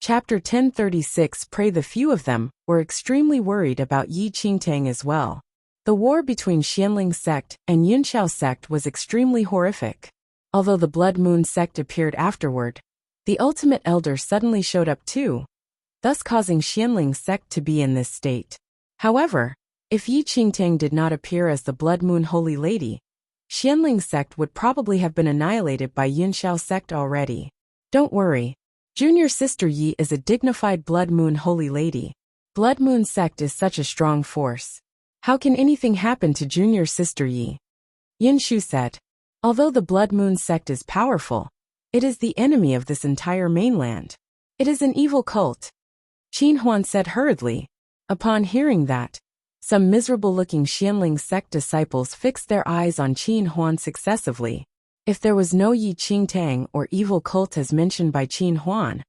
Chapter 1036. Pray. The few of them were extremely worried about Yi Qingtang as well. The war between Xianling sect and Yunxiao sect was extremely horrific. Although the Blood Moon sect appeared afterward, the ultimate elder suddenly showed up too, thus causing Xianling sect to be in this state. However, if Yi Qingtang did not appear as the Blood Moon Holy Lady, Xianling sect would probably have been annihilated by Yunxiao sect already. Don't worry. Junior sister Yi is a dignified Blood Moon Holy Lady. Blood Moon sect is such a strong force. How can anything happen to junior sister Yi? Yin Shu said. Although the Blood Moon sect is powerful, it is the enemy of this entire mainland. It is an evil cult. Qin Huan said hurriedly. Upon hearing that, some miserable-looking Xianling sect disciples fixed their eyes on Qin Huan successively. If there was no Yi Qingtang or evil cult as mentioned by Qin Huan,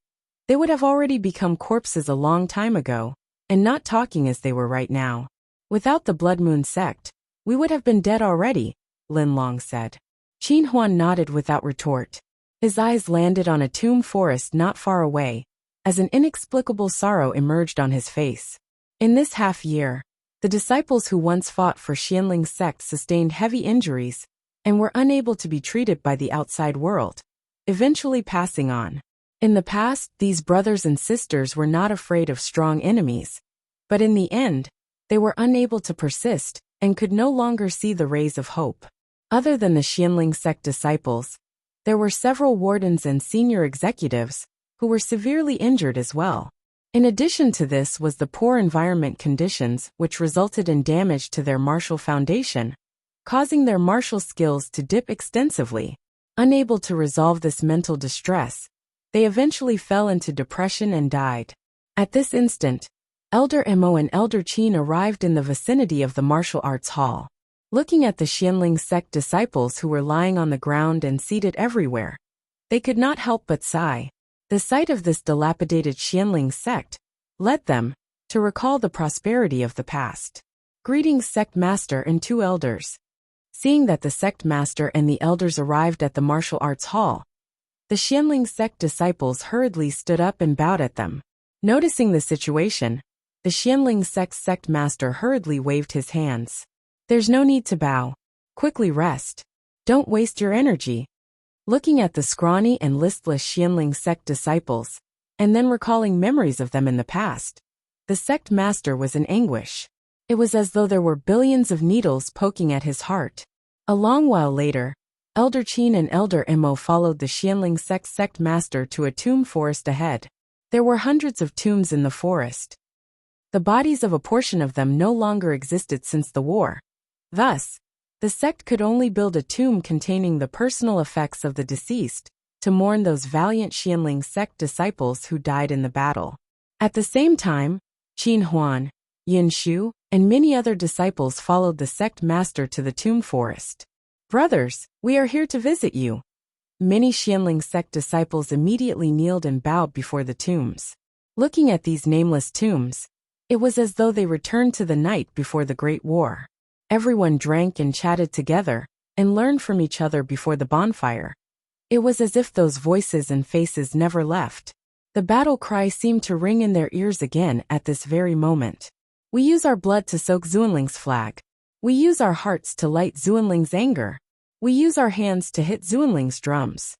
they would have already become corpses a long time ago, and not talking as they were right now. Without the Blood Moon sect, we would have been dead already, Lin Long said. Qin Huan nodded without retort. His eyes landed on a tomb forest not far away, as an inexplicable sorrow emerged on his face. In this half-year, the disciples who once fought for Xianling sect sustained heavy injuries, and were unable to be treated by the outside world, eventually passing on. In the past, these brothers and sisters were not afraid of strong enemies, but in the end, they were unable to persist, and could no longer see the rays of hope. Other than the Xianling sect disciples, there were several wardens and senior executives, who were severely injured as well. In addition to this was the poor environment conditions which resulted in damage to their martial foundation, causing their martial skills to dip extensively. Unable to resolve this mental distress, they eventually fell into depression and died. At this instant, Elder Mo and Elder Qin arrived in the vicinity of the martial arts hall. Looking at the Xianling sect disciples who were lying on the ground and seated everywhere, they could not help but sigh. The sight of this dilapidated Xianling sect led them to recall the prosperity of the past. Greetings, sect master and two elders. Seeing that the sect master and the elders arrived at the martial arts hall, the Xianling sect disciples hurriedly stood up and bowed at them. Noticing the situation, the Xianling sect master hurriedly waved his hands. There's no need to bow. Quickly rest. Don't waste your energy. Looking at the scrawny and listless Xianling sect disciples, and then recalling memories of them in the past, the sect master was in anguish. It was as though there were billions of needles poking at his heart. A long while later, Elder Qin and Elder Mo followed the Xianling sect master to a tomb forest ahead. There were hundreds of tombs in the forest. The bodies of a portion of them no longer existed since the war. Thus, the sect could only build a tomb containing the personal effects of the deceased, to mourn those valiant Xianling sect disciples who died in the battle. At the same time, Qin Huan, Yin Shu, and many other disciples followed the sect master to the tomb forest. Brothers, we are here to visit you. Many Xianling sect disciples immediately kneeled and bowed before the tombs. Looking at these nameless tombs, it was as though they returned to the night before the Great War. Everyone drank and chatted together, and learned from each other before the bonfire. It was as if those voices and faces never left. The battle cry seemed to ring in their ears again at this very moment. We use our blood to soak Zuanling's flag. We use our hearts to light Zuanling's anger. We use our hands to hit Zuanling's drums.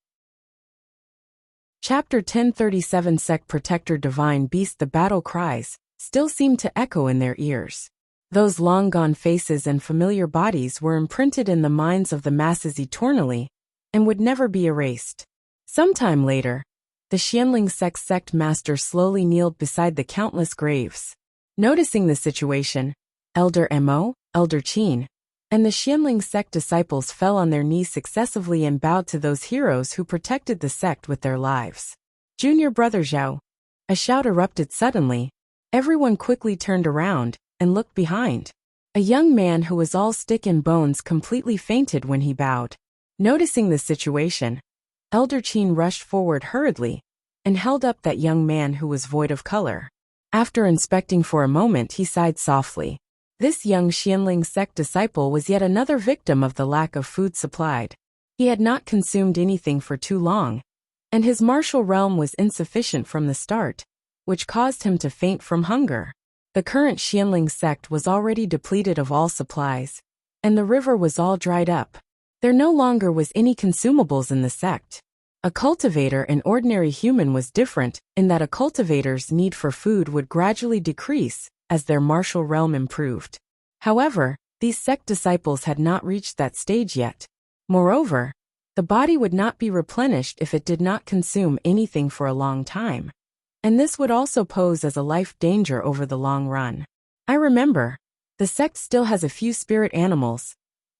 Chapter 1037. Sect Protector Divine Beast. The battle cries still seemed to echo in their ears. Those long-gone faces and familiar bodies were imprinted in the minds of the masses eternally, and would never be erased. Sometime later, the Xianling sect master slowly kneeled beside the countless graves. Noticing the situation, Elder Mo, Elder Qin, and the Xianling sect disciples fell on their knees successively and bowed to those heroes who protected the sect with their lives. Junior brother Zhao. A shout erupted suddenly. Everyone quickly turned around and looked behind. A young man who was all stick and bones completely fainted when he bowed. Noticing the situation, Elder Qin rushed forward hurriedly and held up that young man who was void of color. After inspecting for a moment, he sighed softly. This young Xianling sect disciple was yet another victim of the lack of food supplied. He had not consumed anything for too long, and his martial realm was insufficient from the start, which caused him to faint from hunger. The current Xianling sect was already depleted of all supplies, and the river was all dried up. There no longer was any consumables in the sect. A cultivator and ordinary human was different in that a cultivator's need for food would gradually decrease as their martial realm improved. However, these sect disciples had not reached that stage yet. Moreover, the body would not be replenished if it did not consume anything for a long time. And this would also pose as a life danger over the long run. I remember, the sect still has a few spirit animals.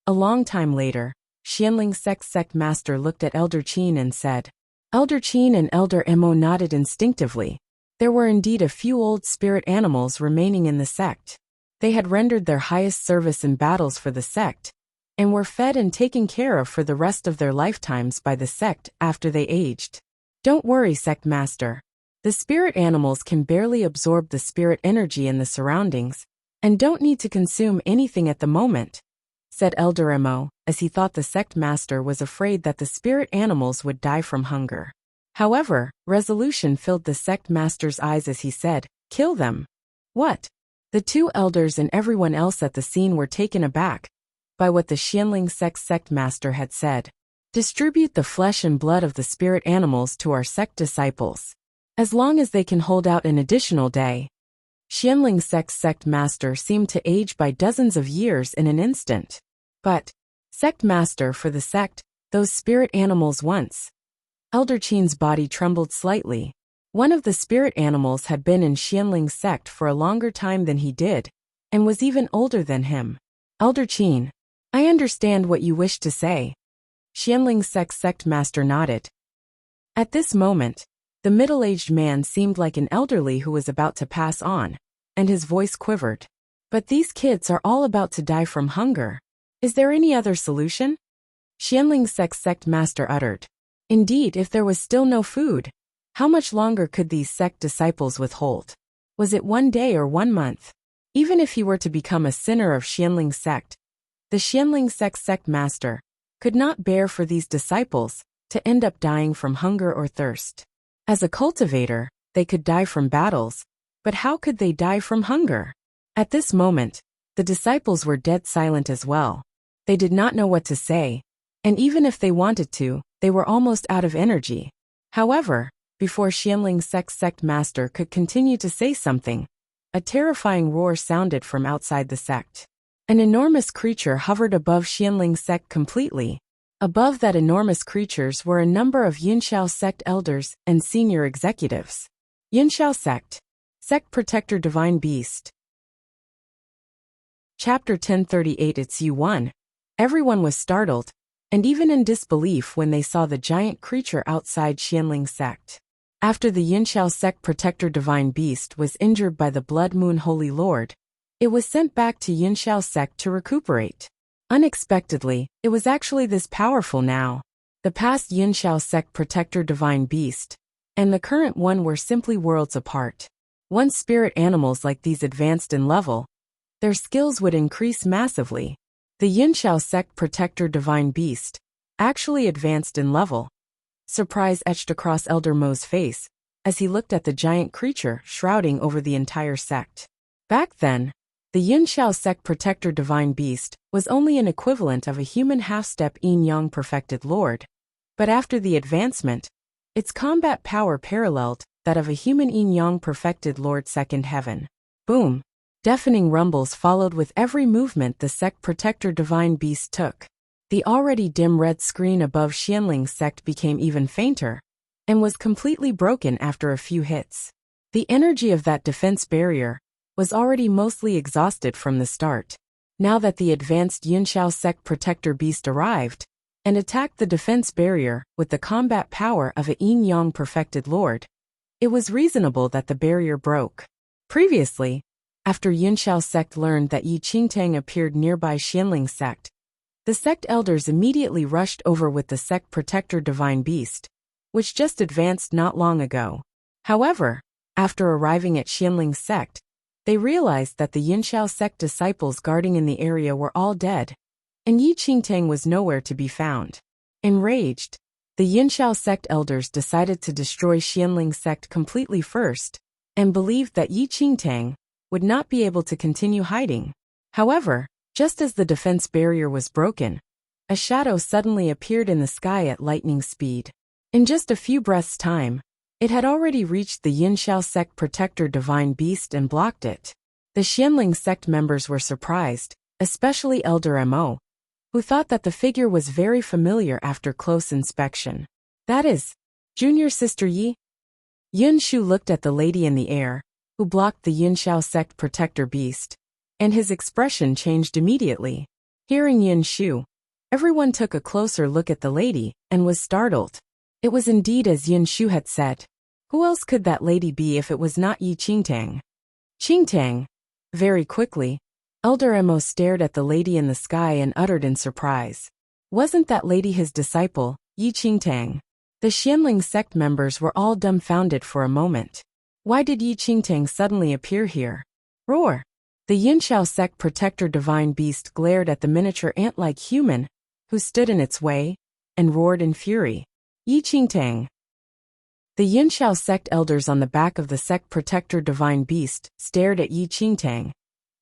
A long time later, Xianling sect master looked at Elder Qin and said. Elder Qin and Elder Mo nodded instinctively. There were indeed a few old spirit animals remaining in the sect. They had rendered their highest service in battles for the sect, and were fed and taken care of for the rest of their lifetimes by the sect after they aged. Don't worry, sect master. The spirit animals can barely absorb the spirit energy in the surroundings, and don't need to consume anything at the moment, said Elder Mo, as he thought the sect master was afraid that the spirit animals would die from hunger. However, resolution filled the sect master's eyes as he said, kill them. What? The two elders and everyone else at the scene were taken aback by what the Xianling sect master had said. Distribute the flesh and blood of the spirit animals to our sect disciples, as long as they can hold out an additional day. Xianling sect master seemed to age by dozens of years in an instant. But, sect master for the sect, those spirit animals once. Elder Qin's body trembled slightly. One of the spirit animals had been in Xianling sect for a longer time than he did, and was even older than him. Elder Qin, I understand what you wish to say. Xianling sect master nodded. At this moment, the middle-aged man seemed like an elderly who was about to pass on, and his voice quivered. But these kids are all about to die from hunger. Is there any other solution? Xianling sect master uttered. Indeed, if there was still no food, how much longer could these sect disciples withhold? Was it 1 day or 1 month? Even if he were to become a sinner of Xianling sect, the Xianling sect master could not bear for these disciples to end up dying from hunger or thirst. As a cultivator, they could die from battles, but how could they die from hunger? At this moment, the disciples were dead silent as well. They did not know what to say, and even if they wanted to, they were almost out of energy. However, before Xianling sect master could continue to say something, a terrifying roar sounded from outside the sect. An enormous creature hovered above Xianling sect completely. Above that enormous creatures were a number of Yunxiao sect elders and senior executives. Yunxiao sect. Sect Protector Divine Beast. Chapter 1038. It's U1. Everyone was startled, and even in disbelief when they saw the giant creature outside Xianling sect. After the Yunxiao sect Protector Divine Beast was injured by the Blood Moon Holy Lord, it was sent back to Yunxiao sect to recuperate. Unexpectedly, it was actually this powerful now. The past Yunxiao sect Protector Divine Beast and the current one were simply worlds apart. Once spirit animals like these advanced in level, their skills would increase massively. The Yunxiao sect Protector Divine Beast actually advanced in level. Surprise etched across Elder Mo's face as he looked at the giant creature shrouding over the entire sect. Back then, the Yunxiao sect Protector Divine Beast was only an equivalent of a human half-step yin-yang perfected lord, but after the advancement, its combat power paralleled that of a human yin-yang perfected lord second heaven. Boom! Deafening rumbles followed with every movement the sect Protector Divine Beast took. The already dim red screen above Xianling sect became even fainter, and was completely broken after a few hits. The energy of that defense barrier was already mostly exhausted from the start. Now that the advanced Yunxiao sect Protector Beast arrived, and attacked the defense barrier with the combat power of a yin-yang perfected lord, it was reasonable that the barrier broke. Previously, after Yunxiao sect learned that Yi Qingtang appeared nearby Xianling sect, the sect elders immediately rushed over with the sect Protector Divine Beast, which just advanced not long ago. However, after arriving at Xianling sect, they realized that the Yunxiao sect disciples guarding in the area were all dead, and Yi Qingtang was nowhere to be found. Enraged, The Yinxiao sect elders decided to destroy Xianling sect completely first, and believed that Yi Qingtang would not be able to continue hiding. However, just as the defense barrier was broken, a shadow suddenly appeared in the sky at lightning speed. In just a few breaths' time, it had already reached the Yinxiao sect protector divine beast and blocked it. The Xianling sect members were surprised, especially Elder Mo, who thought that the figure was very familiar after close inspection. That is, Junior Sister Yi? Yun Shu looked at the lady in the air, who blocked the Yinxiao sect protector beast, and his expression changed immediately. Hearing Yun Shu, everyone took a closer look at the lady and was startled. It was indeed as Yun Shu had said. Who else could that lady be if it was not Yi Qingtang? Qingtang. Very quickly, Elder Mo stared at the lady in the sky and uttered in surprise. Wasn't that lady his disciple, Yi Qingtang? The Xianling sect members were all dumbfounded for a moment. Why did Yi Qingtang suddenly appear here? Roar! The Yinxiao sect protector divine beast glared at the miniature ant-like human, who stood in its way, and roared in fury. Yi Qingtang. The Yinxiao sect elders on the back of the sect protector divine beast stared at Yi Qingtang,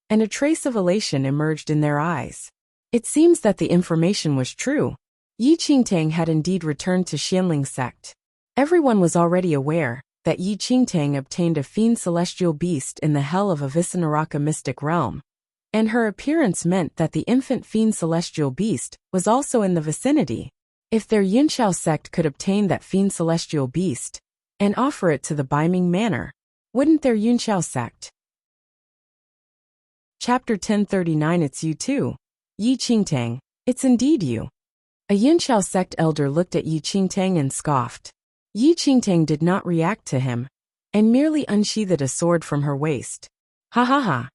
and a trace of elation emerged in their eyes. It seems that the information was true. Yi Qingtang had indeed returned to Xianling sect. Everyone was already aware that Yi Qingtang obtained a fiend celestial beast in the hell of Avicenaraka mystic realm, and her appearance meant that the infant fiend celestial beast was also in the vicinity. If their Yinxiao sect could obtain that fiend celestial beast and offer it to the Baiming Manor, wouldn't their Yinxiao sect? Chapter 1039. It's you too, Yi Qingtang. It's indeed you. A Yinxiao sect elder looked at Yi Qingtang and scoffed. Yi Qingtang did not react to him, and merely unsheathed a sword from her waist. Ha ha ha.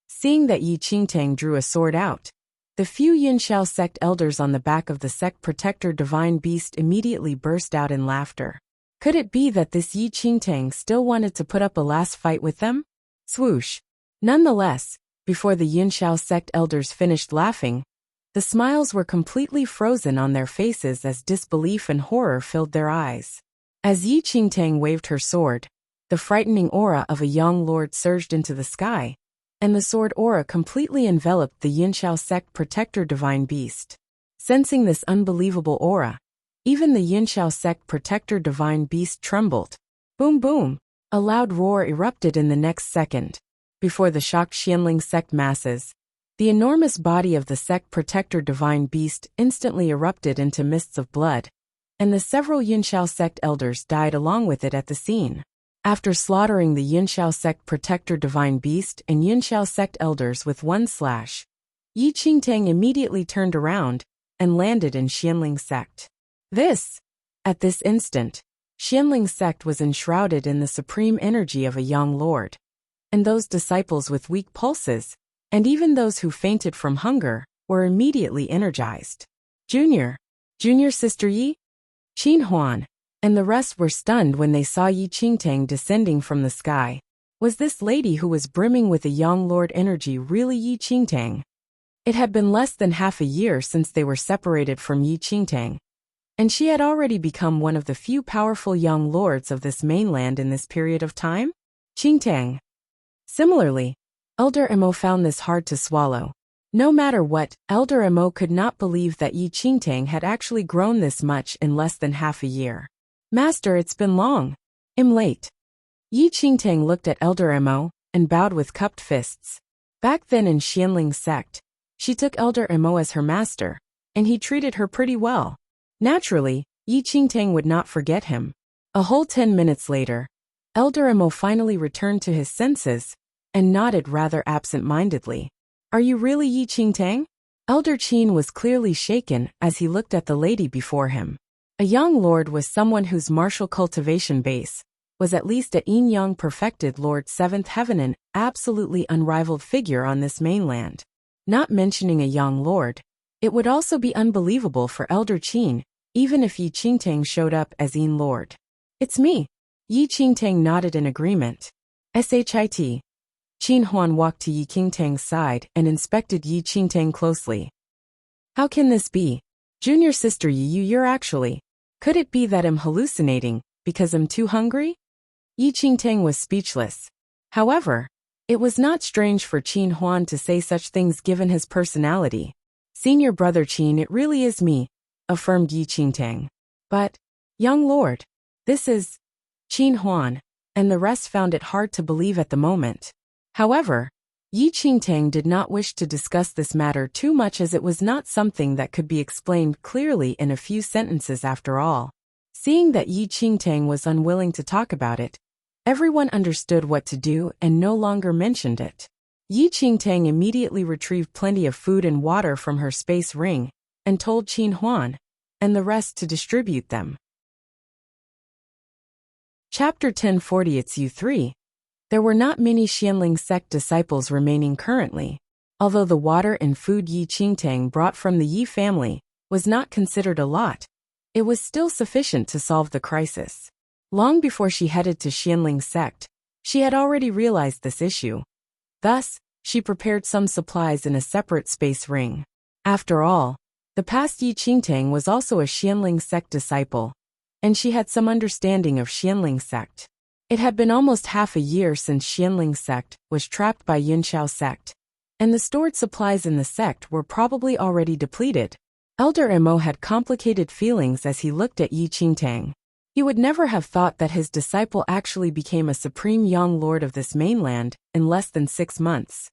Seeing that Yi Qingtang drew a sword out, the few Yinxiao sect elders on the back of the sect protector divine beast immediately burst out in laughter. Could it be that this Yi Qingtang still wanted to put up a last fight with them? Swoosh. Nonetheless, before the Yinxiao sect elders finished laughing, the smiles were completely frozen on their faces as disbelief and horror filled their eyes. As Yi Qingtang waved her sword, the frightening aura of a young lord surged into the sky, and the sword aura completely enveloped the Yinxiao sect protector divine beast. Sensing this unbelievable aura, even the Yinxiao sect protector divine beast trembled. Boom boom! A loud roar erupted in the next second. Before the shocked Xianling sect masses, the enormous body of the sect protector divine beast instantly erupted into mists of blood, and the several Yinxiao sect elders died along with it at the scene. After slaughtering the Yinxiao sect protector divine beast and Yinxiao sect elders with one slash, Yi Qingtang immediately turned around and landed in Xianling sect. At this instant, Xianling sect was enshrouded in the supreme energy of a young lord, and those disciples with weak pulses, and even those who fainted from hunger, were immediately energized. Junior Sister Yi? Qin Huan, and the rest were stunned when they saw Yi Qingtang descending from the sky. Was this lady who was brimming with a young lord energy really Yi Qingtang? It had been less than half a year since they were separated from Yi Qingtang, and she had already become one of the few powerful young lords of this mainland in this period of time? Qingtang. Similarly, Elder Mo found this hard to swallow. No matter what, Elder Mo could not believe that Yi Qingtang had actually grown this much in less than half a year. Master, it's been long. I'm late. Yi Qingtang looked at Elder Mo and bowed with cupped fists. Back then in Xianling sect, she took Elder Mo as her master, and he treated her pretty well. Naturally, Yi Qingtang would not forget him. A whole 10 minutes later, Elder Mo finally returned to his senses and nodded rather absent-mindedly. Are you really Yi Qingtang? Elder Qin was clearly shaken as he looked at the lady before him. A young lord was someone whose martial cultivation base was at least a yin-yang perfected Lord 7th Heaven, an absolutely unrivaled figure on this mainland. Not mentioning a young lord, it would also be unbelievable for Elder Qin, even if Yi Qingtang showed up as Yin Lord. It's me. Yi Qingtang nodded in agreement. Shit. Qin Huan walked to Yi Qingtang's side and inspected Yi Qingtang closely. How can this be? Junior Sister Yi, you're actually. Could it be that I'm hallucinating, because I'm too hungry? Yi Qingtang was speechless. However, it was not strange for Qin Huan to say such things given his personality. Senior brother Qin, it really is me, affirmed Yi Qingtang. But, young lord, this is Qin Huan, and the rest found it hard to believe at the moment. However, Yi Qingtang did not wish to discuss this matter too much as it was not something that could be explained clearly in a few sentences after all. Seeing that Yi Qingtang was unwilling to talk about it, everyone understood what to do and no longer mentioned it. Yi Qingtang immediately retrieved plenty of food and water from her space ring and told Qin Huan and the rest to distribute them. Chapter 1040. It's U3. There were not many Xianling sect disciples remaining currently. Although the water and food Yi Qingtang brought from the Yi family was not considered a lot, it was still sufficient to solve the crisis. Long before she headed to Xianling sect, she had already realized this issue. Thus, she prepared some supplies in a separate space ring. After all, the past Yi Qingtang was also a Xianling sect disciple, and she had some understanding of Xianling sect. It had been almost half a year since Xianling sect was trapped by Yunxiao sect, and the stored supplies in the sect were probably already depleted. Elder Mo had complicated feelings as he looked at Yi Qingtang. He would never have thought that his disciple actually became a supreme young lord of this mainland in less than 6 months.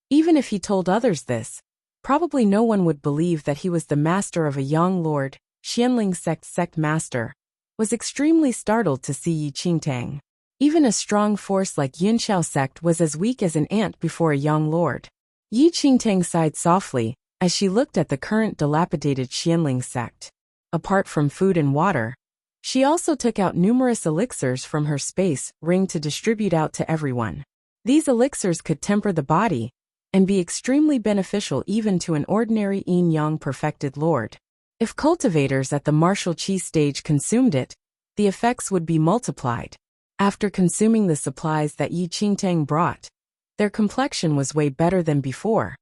Even if he told others this, probably no one would believe that he was the master of a young lord. Xianling sect master was extremely startled to see Yi Qingtang. Even a strong force like Yunxiao sect was as weak as an ant before a young lord. Yi Qingtang sighed softly as she looked at the current dilapidated Xianling sect. Apart from food and water, she also took out numerous elixirs from her space ring to distribute out to everyone. These elixirs could temper the body and be extremely beneficial even to an ordinary yin-yang perfected lord. If cultivators at the martial qi stage consumed it, the effects would be multiplied. After consuming the supplies that Yi Qingtang brought, their complexion was way better than before,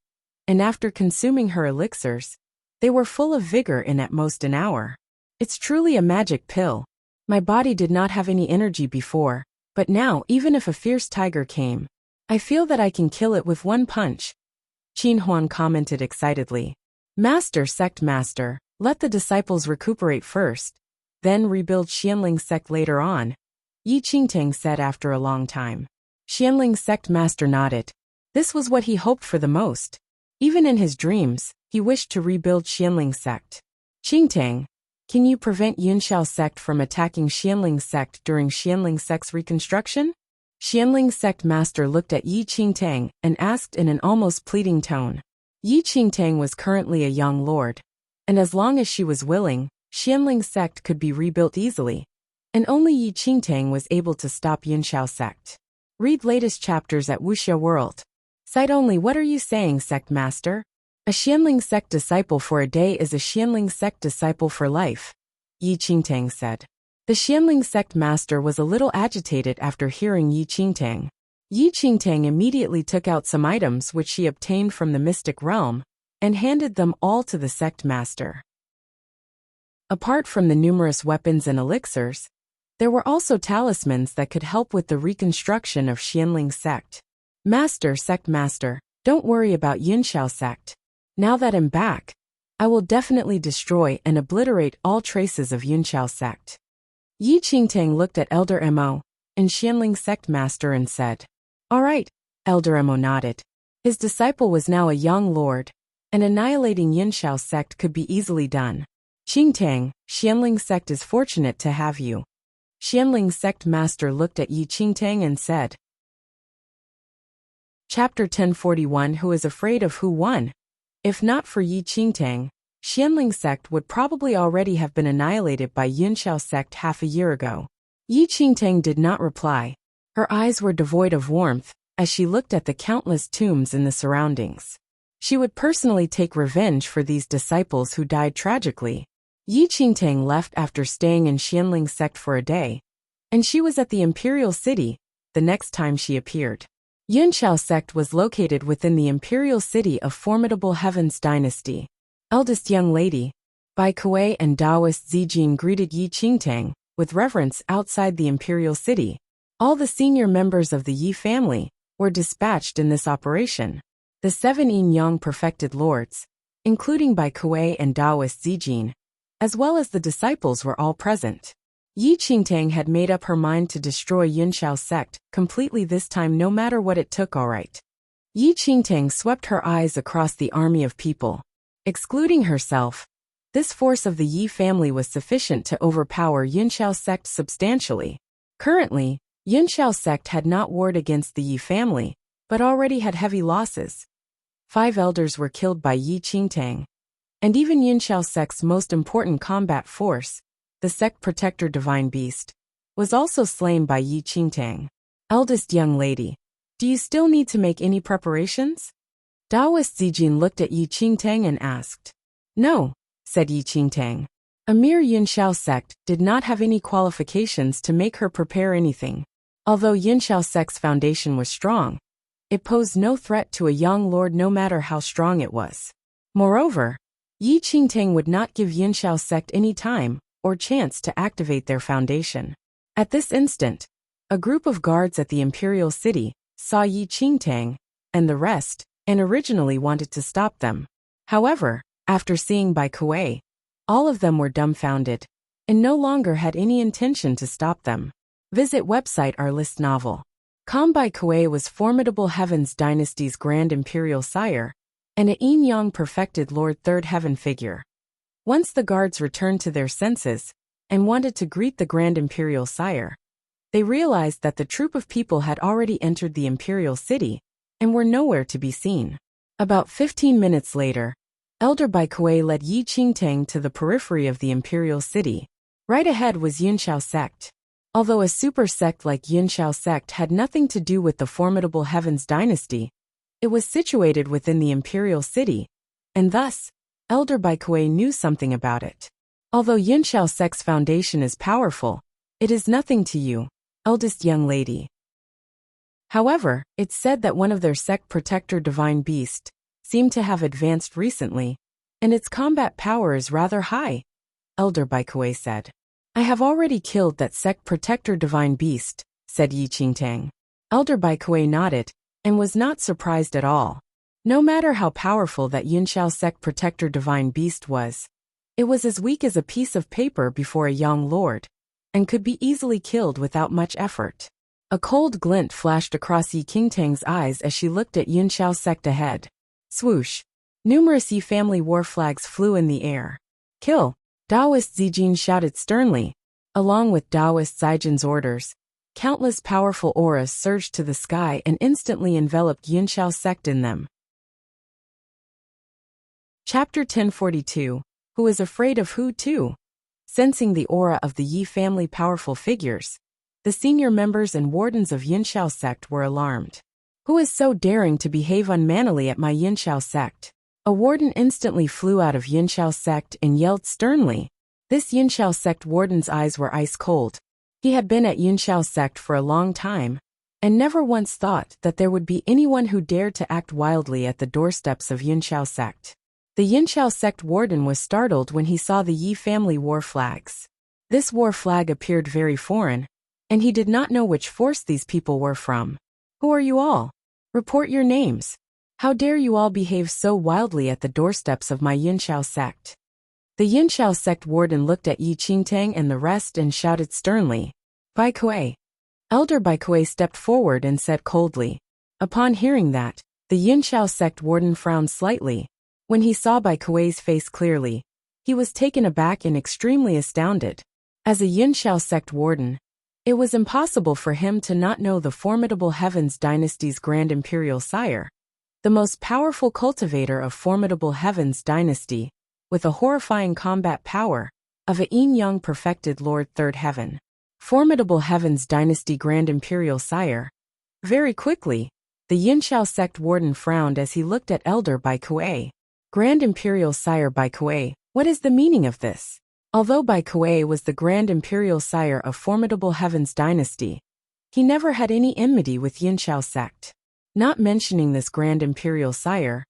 and after consuming her elixirs, they were full of vigor in at most an hour. It's truly a magic pill. My body did not have any energy before, but now even if a fierce tiger came, I feel that I can kill it with one punch, Qin Huan commented excitedly. Master, let the disciples recuperate first, then rebuild Xianling sect later on, Yi Qingtang said after a long time. Xianling sect master nodded. This was what he hoped for the most. Even in his dreams, he wished to rebuild Xianling sect. Qingtang, can you prevent Yunxiao sect from attacking Xianling sect during Xianling sect's reconstruction? Xianling sect master looked at Yi Qingtang and asked in an almost pleading tone. Yi Qingtang was currently a young lord, and as long as she was willing, Xianling sect could be rebuilt easily. And only Yi Qingtang was able to stop Yunxiao sect. Read latest chapters at Wuxia World. Cite only. What are you saying, sect master? A Xianling sect disciple for a day is a Xianling sect disciple for life, Yi Qingtang said. The Xianling sect master was a little agitated after hearing Yi Qingtang. Yi Qingtang immediately took out some items which she obtained from the mystic realm and handed them all to the sect master. Apart from the numerous weapons and elixirs, there were also talismans that could help with the reconstruction of Xianling sect. Master, don't worry about Yunxiao sect. Now that I'm back, I will definitely destroy and obliterate all traces of Yunxiao sect. Yi Qingtang looked at Elder Mo and Xianling sect master and said, All right, Elder Mo nodded. His disciple was now a young lord, and annihilating Yunxiao sect could be easily done. Qingtang, Xianling sect is fortunate to have you. Xianling sect master looked at Yi Qingtang and said. Chapter 1041. Who is afraid of who won? If not for Yi Qingtang, Xianling sect would probably already have been annihilated by Yunxiao sect half a year ago. Yi Qingtang did not reply. Her eyes were devoid of warmth as she looked at the countless tombs in the surroundings. She would personally take revenge for these disciples who died tragically. Yi Qingtang left after staying in Xianling sect for a day, and she was at the imperial city the next time she appeared. Yunxiao sect was located within the imperial city of formidable Heaven's dynasty. Eldest young lady, Bai Kuei and Taoist Zijin greeted Yi Qingtang with reverence outside the imperial city. All the senior members of the Yi family were dispatched in this operation. The 7 yin-yang perfected lords, including Bai Kuei and Taoist Zijin, as well as the disciples, were all present. Yi Qingtang had made up her mind to destroy Yunxiao sect completely this time, no matter what it took. All right. Yi Qingtang swept her eyes across the army of people. Excluding herself, this force of the Yi family was sufficient to overpower Yunxiao sect substantially. Currently, Yunxiao sect had not warred against the Yi family, but already had heavy losses. 5 elders were killed by Yi Qingtang, and even Yunxiao sect's most important combat force, the sect protector Divine Beast, was also slain by Yi Qingtang. Eldest young lady, do you still need to make any preparations? Taoist Zijin looked at Yi Qingtang and asked. No, said Yi Qingtang. A mere Yunxiao sect did not have any qualifications to make her prepare anything. Although Yunxiao sect's foundation was strong, it posed no threat to a young lord, no matter how strong it was. Moreover, Yi Qingtang would not give Yunxiao sect any time or chance to activate their foundation. At this instant, a group of guards at the imperial city saw Yi Qingtang and the rest and originally wanted to stop them. However, after seeing Bai Kuei, all of them were dumbfounded and no longer had any intention to stop them. Visit website our list novel. Bai Kuei was formidable Heaven's dynasty's Grand Imperial Sire and a yin-yang perfected Lord Third Heaven figure. Once the guards returned to their senses and wanted to greet the Grand Imperial Sire, they realized that the troop of people had already entered the imperial city and were nowhere to be seen. About 15 minutes later, Elder Bai Kuei led Yi Qingtang to the periphery of the imperial city. Right ahead was Yunxiao sect. Although a super sect like Yunxiao sect had nothing to do with the formidable Heaven's dynasty, it was situated within the imperial city, and thus, Elder Bai Kuei knew something about it. Although Yunxiao sect's foundation is powerful, it is nothing to you, eldest young lady. However, it's said that one of their sect protector Divine Beast seemed to have advanced recently, and its combat power is rather high, Elder Bai Kuei said. I have already killed that sect protector Divine Beast, said Yi Qingtang. Elder Bai Kuei nodded, and was not surprised at all. No matter how powerful that Yunxiao sect protector Divine Beast was, it was as weak as a piece of paper before a young lord, and could be easily killed without much effort. A cold glint flashed across Yi Qingtang's eyes as she looked at Yunxiao sect ahead. Swoosh! Numerous Yi family war flags flew in the air. Kill! Taoist Zijin shouted sternly. Along with Taoist Zijin's orders, countless powerful auras surged to the sky and instantly enveloped Yunxiao sect in them. Chapter 1042. Who is afraid of who too? Sensing the aura of the Yi family powerful figures, the senior members and wardens of Yunxiao sect were alarmed. Who is so daring to behave unmannerly at my Yunxiao sect? A warden instantly flew out of Yunxiao sect and yelled sternly. This Yunxiao sect warden's eyes were ice cold. He had been at Yunxiao sect for a long time, and never once thought that there would be anyone who dared to act wildly at the doorsteps of Yunxiao sect. The Yunxiao sect warden was startled when he saw the Yi family war flags. This war flag appeared very foreign, and he did not know which force these people were from. Who are you all? Report your names. How dare you all behave so wildly at the doorsteps of my Yunxiao sect? The Yunxiao sect warden looked at Yi Qingtang and the rest and shouted sternly. Bai Kuei. Elder Bai Kuei stepped forward and said coldly. Upon hearing that, the Yunxiao sect warden frowned slightly. When he saw Bai Kuei's face clearly, he was taken aback and extremely astounded. As a Yunxiao sect warden, it was impossible for him to not know the formidable Heaven's dynasty's Grand Imperial Sire, the most powerful cultivator of formidable Heaven's dynasty, with a horrifying combat power, of a yin-yang perfected Lord Third Heaven. Formidable Heaven's dynasty Grand Imperial Sire. Very quickly, the Yunxiao sect warden frowned as he looked at Elder Bai Kuei. Grand Imperial Sire Bai Kuei, what is the meaning of this? Although Bai Kuei was the Grand Imperial Sire of formidable Heaven's dynasty, he never had any enmity with Yunxiao sect. Not mentioning this Grand Imperial Sire,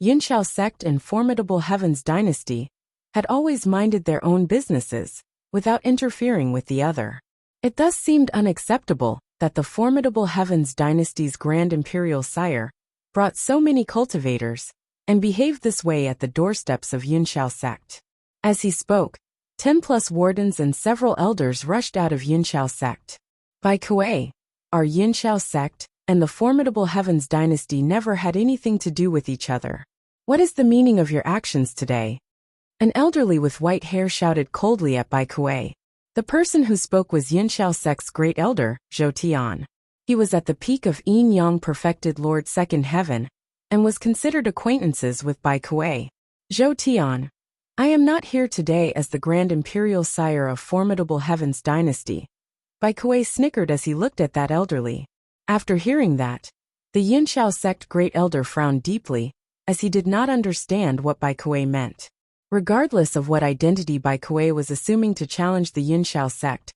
Yunxiao sect and formidable Heaven's dynasty had always minded their own businesses, without interfering with the other. It thus seemed unacceptable that the formidable Heavens dynasty's grand imperial sire brought so many cultivators and behaved this way at the doorsteps of Yunxiao sect. As he spoke, 10+ wardens and several elders rushed out of Yunxiao sect. By Kuei, our Yunxiao sect and the formidable Heavens dynasty never had anything to do with each other. What is the meaning of your actions today? An elderly with white hair shouted coldly at Bai Kuei. The person who spoke was Yunxiao sect's great elder, Zhou Tian. He was at the peak of Yin Yang perfected Lord Second Heaven, and was considered acquaintances with Bai Kuei. Zhou Tian, I am not here today as the grand imperial sire of formidable Heavens dynasty. Bai Kuei snickered as he looked at that elderly. After hearing that, the Yunxiao sect great elder frowned deeply, as he did not understand what Bai Kuei meant. Regardless of what identity Bai Kuei was assuming to challenge the Yunxiao sect,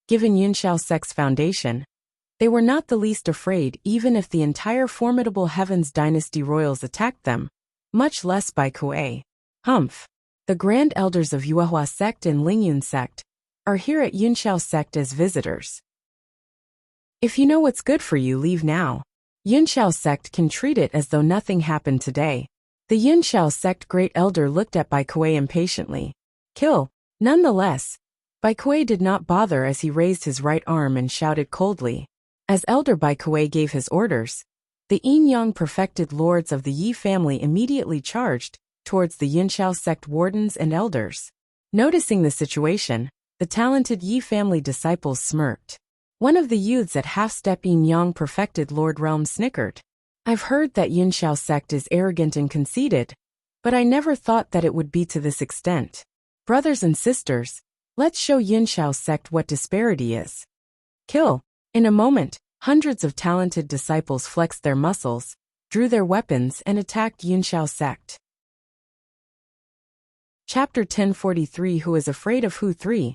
given Yunxiao sect's foundation, they were not the least afraid even if the entire formidable Heavens dynasty royals attacked them, much less Bai Kuei. Humph. The grand elders of Yuehua sect and Lingyun sect are here at Yunxiao sect as visitors. If you know what's good for you, leave now. Yunxiao sect can treat it as though nothing happened today. The Yunxiao sect great elder looked at Bai Kuei impatiently. Kill. Nonetheless, Bai Kuei did not bother as he raised his right arm and shouted coldly. As Elder Bai Kuei gave his orders, the Yin Yang perfected lords of the Yi family immediately charged towards the Yunxiao sect wardens and elders. Noticing the situation, the talented Yi family disciples smirked. One of the youths at half-step Yin Yang perfected Lord Realm snickered. I've heard that Yunxiao sect is arrogant and conceited, but I never thought that it would be to this extent. Brothers and sisters, let's show Yunxiao sect what disparity is. Kill. In a moment, hundreds of talented disciples flexed their muscles, drew their weapons and attacked Yunxiao sect. Chapter 1043 Who is afraid of who? 3.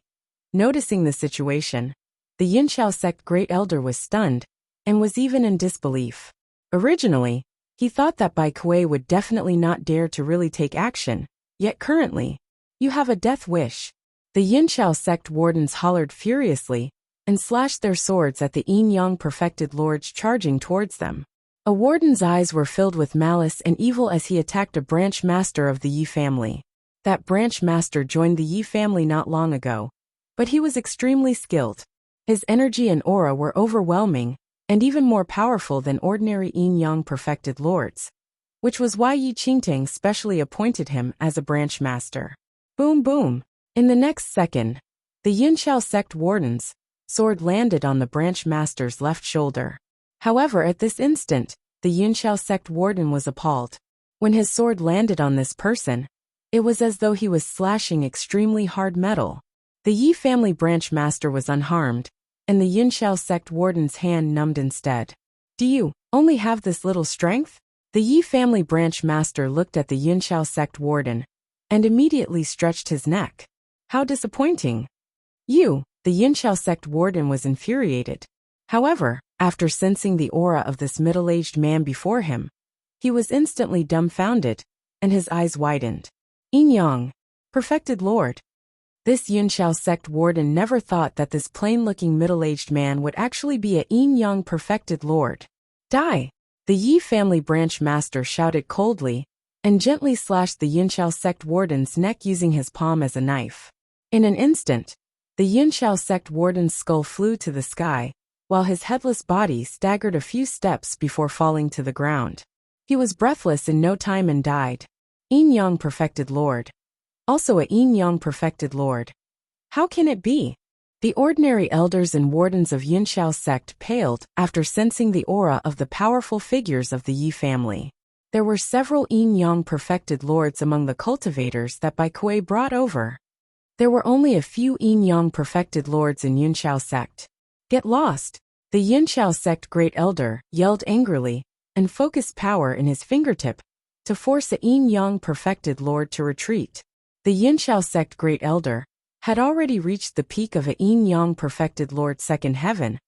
Noticing the situation, the Yunxiao sect great elder was stunned, and was even in disbelief. Originally, he thought that Bai Kuei would definitely not dare to really take action, yet currently, you have a death wish. The Yunxiao sect wardens hollered furiously, and slashed their swords at the Yin Yang perfected lords charging towards them. A warden's eyes were filled with malice and evil as he attacked a branch master of the Yi family. That branch master joined the Yi family not long ago, but he was extremely skilled. His energy and aura were overwhelming, and even more powerful than ordinary Yin Yang perfected lords, which was why Yi Qingtang specially appointed him as a branch master. Boom boom. In the next second, the Yunxiao sect warden's sword landed on the branch master's left shoulder. However, at this instant, the Yunxiao sect warden was appalled. When his sword landed on this person, it was as though he was slashing extremely hard metal. The Yi family branch master was unharmed, and the Yunxiao sect warden's hand numbed instead. Do you only have this little strength? The Yi family branch master looked at the Yunxiao sect warden, and immediately stretched his neck. How disappointing. You, the Yunxiao sect warden was infuriated. However, after sensing the aura of this middle-aged man before him, he was instantly dumbfounded, and his eyes widened. Yin Yang, perfected lord. This Yunxiao sect warden never thought that this plain-looking middle-aged man would actually be a Yin Yang perfected lord. Die! The Yi family branch master shouted coldly, and gently slashed the Yunxiao sect warden's neck using his palm as a knife. In an instant, the Yunxiao sect warden's skull flew to the sky, while his headless body staggered a few steps before falling to the ground. He was breathless in no time and died. Yin Yang perfected lord. Also a Yin Yang perfected lord. How can it be? The ordinary elders and wardens of Yunxiao sect paled after sensing the aura of the powerful figures of the Yi family. There were several Yin Yang perfected lords among the cultivators that Bai Kuei brought over. There were only a few Yin Yang perfected lords in Yunxiao sect. Get lost! The Yunxiao sect great elder yelled angrily, and focused power in his fingertip to force a Yin Yang perfected lord to retreat. The Yunxiao sect great elder had already reached the peak of a Yin Yang perfected lord second heaven,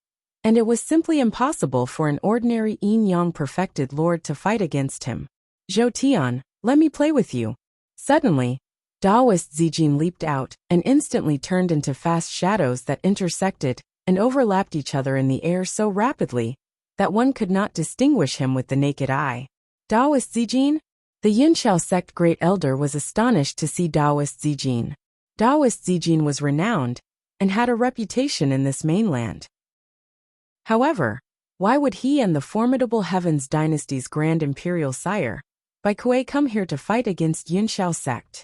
and it was simply impossible for an ordinary Yin Yang perfected lord to fight against him. Zhou Tian, let me play with you. Suddenly, Taoist Zijin leaped out and instantly turned into fast shadows that intersected and overlapped each other in the air so rapidly that one could not distinguish him with the naked eye. Taoist Zijin? The Yinxiao sect Great Elder was astonished to see Taoist Zijin. Taoist Zijin was renowned and had a reputation in this mainland. However, why would he and the formidable Heavens Dynasty's Grand Imperial Sire, Bai Kuei, come here to fight against Yinxiao sect?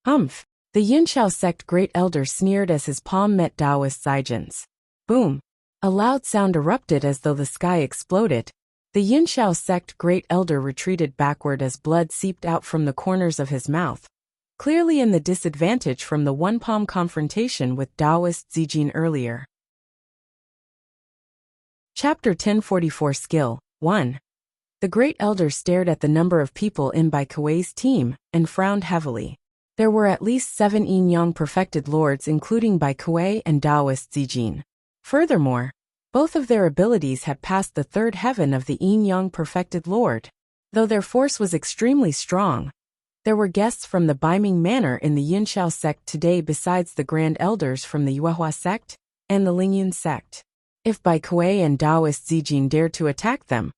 The Yinxiao sect Great Elder sneered as his palm met Taoist Zijin's. Boom! A loud sound erupted as though the sky exploded. The Yinxiao sect Great Elder retreated backward as blood seeped out from the corners of his mouth, clearly in the disadvantage from the one-palm confrontation with Taoist Zijin earlier. Chapter 1044 Skill 1. The Great Elder stared at the number of people in Bai Kuei's team and frowned heavily. There were at least 7 yin-yang perfected lords including Bai Kuei and Taoist Zijin. Furthermore, both of their abilities had passed the third heaven of the yin-yang perfected lord. Though their force was extremely strong, there were guests from the Baiming Manor in the Yinxiao sect today besides the Grand Elders from the Yuehua sect and the Lingyun sect. If Bai Kuei and Taoist Zijin dared to attack them,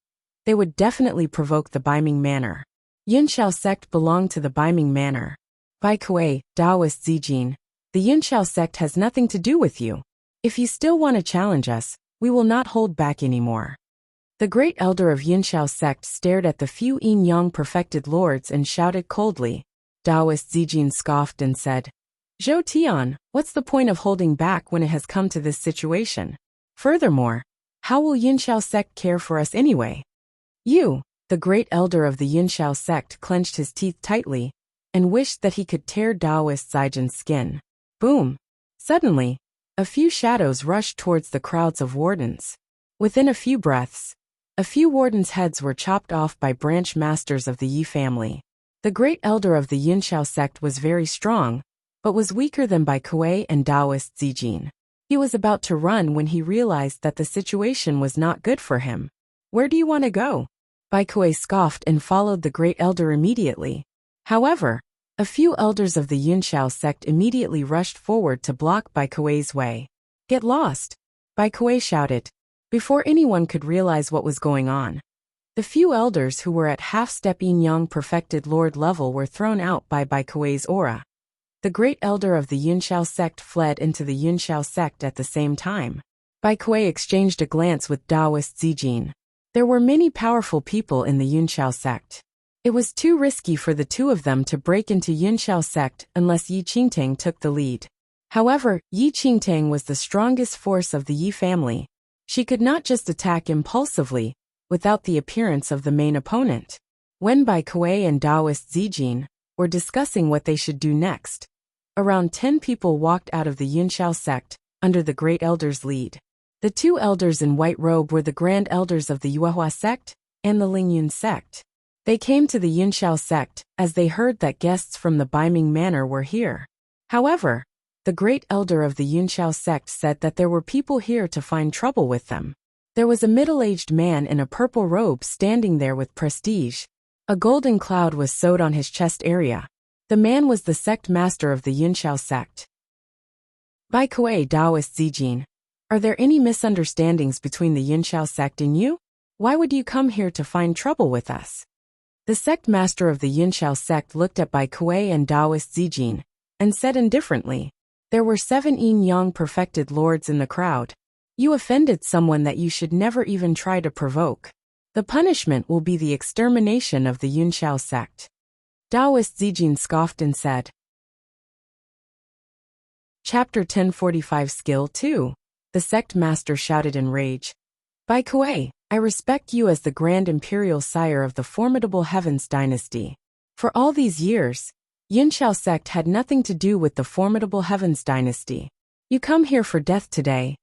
they would definitely provoke the Baiming Manor. Yinxiao sect belonged to the Baiming Manor. Bai Kuei, Taoist Zijin, the Yinxiao sect has nothing to do with you. If you still want to challenge us, we will not hold back anymore. The Great Elder of Yinxiao sect stared at the few yin-yang perfected lords and shouted coldly. Taoist Zijin scoffed and said, Zhou Tian, what's the point of holding back when it has come to this situation? Furthermore, how will Yinxiao sect care for us anyway? You, the Great Elder of the Yinxiao sect, clenched his teeth tightly and wished that he could tear Taoist Zijin's skin. Boom! Suddenly, a few shadows rushed towards the crowds of wardens. Within a few breaths, a few wardens' heads were chopped off by branch masters of the Yi family. The Great Elder of the Yinxiao sect was very strong, but was weaker than Bai Kuei and Taoist Zijin. He was about to run when he realized that the situation was not good for him. Where do you want to go? Bai Kuei scoffed and followed the Great Elder immediately. However, a few elders of the Yinxiao sect immediately rushed forward to block Bai Kuei's way. Get lost! Bai Kuei shouted. Before anyone could realize what was going on, the few elders who were at half-step yin-yang perfected lord level were thrown out by Bai Kuei's aura. The Great Elder of the Yinxiao sect fled into the Yinxiao sect at the same time. Bai Kuei exchanged a glance with Taoist Zijin. There were many powerful people in the Yinxiao sect. It was too risky for the two of them to break into Yinxiao sect unless Yi Qingtang took the lead. However, Yi Qingtang was the strongest force of the Yi family. She could not just attack impulsively, without the appearance of the main opponent. When Bai Kuei and Taoist Zijin were discussing what they should do next, around 10 people walked out of the Yinxiao sect, under the Great Elder's lead. The 2 elders in white robe were the Grand Elders of the Yuehua sect and the Lingyun sect. They came to the Yinxiao sect as they heard that guests from the Baiming Manor were here. However, the Great Elder of the Yinxiao sect said that there were people here to find trouble with them. There was a middle-aged man in a purple robe standing there with prestige. A golden cloud was sewed on his chest area. The man was the sect master of the Yinxiao sect. Bai Kuei, Taoist Zijin, are there any misunderstandings between the Yinxiao sect and you? Why would you come here to find trouble with us? The sect master of the Yinxiao sect looked at Bai Kuei and Taoist Zijin and said indifferently, there were 7 yin-yang perfected lords in the crowd. You offended someone that you should never even try to provoke. The punishment will be the extermination of the Yinxiao sect. Taoist Zijin scoffed and said. Chapter 1045 Skill 2. The sect master shouted in rage. Bai Kuei, I respect you as the Grand Imperial Sire of the formidable Heavens Dynasty. For all these years, Yinxiao sect had nothing to do with the formidable Heavens Dynasty. You come here for death today.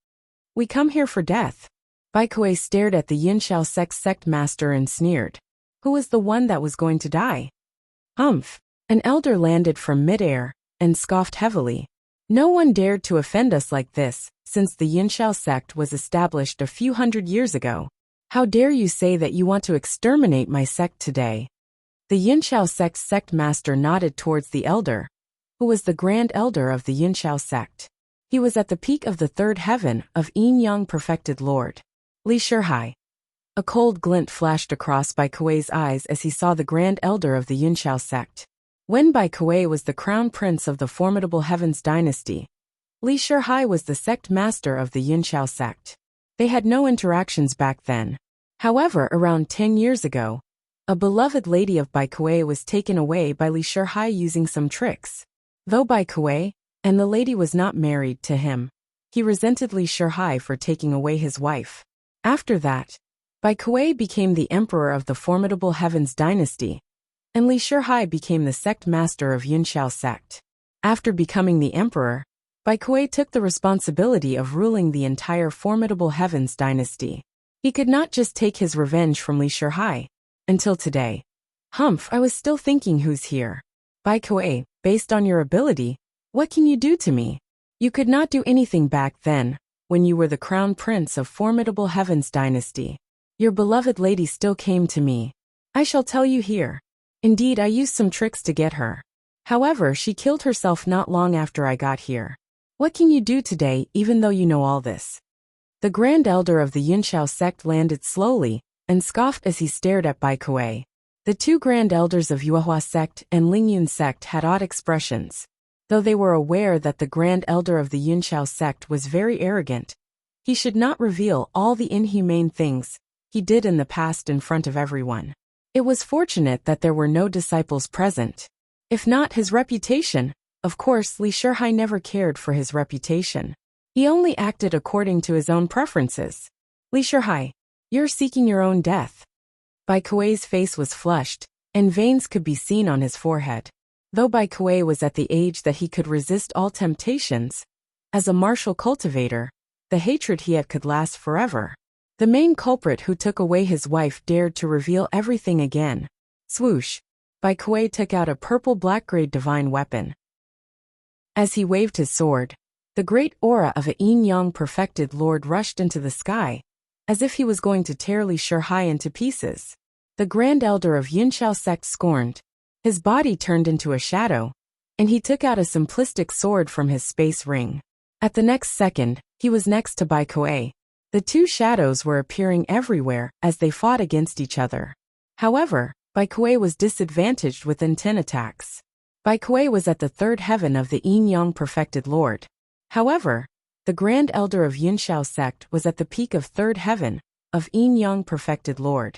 We come here for death. Bai Kuei stared at the Yinxiao sect master and sneered. Who was the one that was going to die? An elder landed from midair and scoffed heavily. No one dared to offend us like this, since the Yinxiao sect was established a few hundred years ago. How dare you say that you want to exterminate my sect today? The Yinxiao sect master nodded towards the elder. who was the Grand Elder of the Yunxiao sect. He was at the peak of the third heaven of Yin-Yang perfected Lord. Li Shihai. A cold glint flashed across Bai Kuei's eyes as he saw the Grand Elder of the Yunxiao sect. When Bai Kuei was the crown prince of the formidable Heavens dynasty, Li Shihai was the sect master of the Yunxiao sect. They had no interactions back then. However, around 10 years ago, a beloved lady of Bai Kuei was taken away by Li Shihai using some tricks. Though Bai Kuei and the lady was not married to him, he resented Li Shihai for taking away his wife. After that, Bai Kuei became the emperor of the formidable Heavens dynasty, and Li Shihai became the sect master of Yunxiao sect. After becoming the emperor, Bai Kuei took the responsibility of ruling the entire formidable Heavens dynasty. He could not just take his revenge from Li Shihai. Until today. Humph, I was still thinking who's here. Bai Kuei, based on your ability, what can you do to me? You could not do anything back then, when you were the crown prince of formidable Heavens dynasty. Your beloved lady still came to me. I shall tell you here. Indeed, I used some tricks to get her. However, she killed herself not long after I got here. What can you do today, even though you know all this? The Grand Elder of the Yunxiao sect landed slowly and scoffed as he stared at Bai Kuei. The two Grand Elders of Yuehua sect and Lingyun sect had odd expressions. Though they were aware that the Grand Elder of the Yunxiao sect was very arrogant, he should not reveal all the inhumane things he did in the past in front of everyone. It was fortunate that there were no disciples present. If not, his reputation. Of course, Li Shihai never cared for his reputation. He only acted according to his own preferences. Li Shihai, you're seeking your own death. Bai Kuei's face was flushed, and veins could be seen on his forehead. Though Bai Kuei was at the age that he could resist all temptations, as a martial cultivator, the hatred he had could last forever. The main culprit who took away his wife dared to reveal everything again. Swoosh! Bai Kuei took out a purple black-grade divine weapon. As he waved his sword, the great aura of a yin-yang perfected lord rushed into the sky, as if he was going to tear Li Shihai into pieces. The Grand Elder of Yunxiao sect scorned. His body turned into a shadow, and he took out a simplistic sword from his space ring. At the next second, he was next to Bai Kuei. The two shadows were appearing everywhere as they fought against each other. However, Bai Kuei was disadvantaged with 10 attacks. Bai Kuei was at the third heaven of the yin-yang perfected lord. However, the Grand Elder of Yunxiao sect was at the peak of third heaven of yin-yang perfected lord.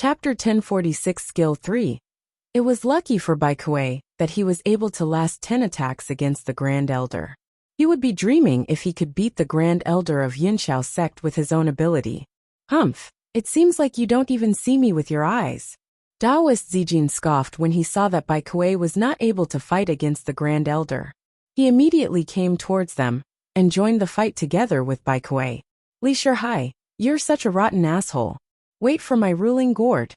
Chapter 1046 Skill 3. It was lucky for Bai Kuei that he was able to last 10 attacks against the Grand Elder. He would be dreaming if he could beat the Grand Elder of Yunxiao sect with his own ability. Humph, it seems like you don't even see me with your eyes. Taoist Zijin scoffed when he saw that Bai Kuei was not able to fight against the Grand Elder. He immediately came towards them and joined the fight together with Bai Kuei. Li Shihai, you're such a rotten asshole. Wait for my ruling gourd.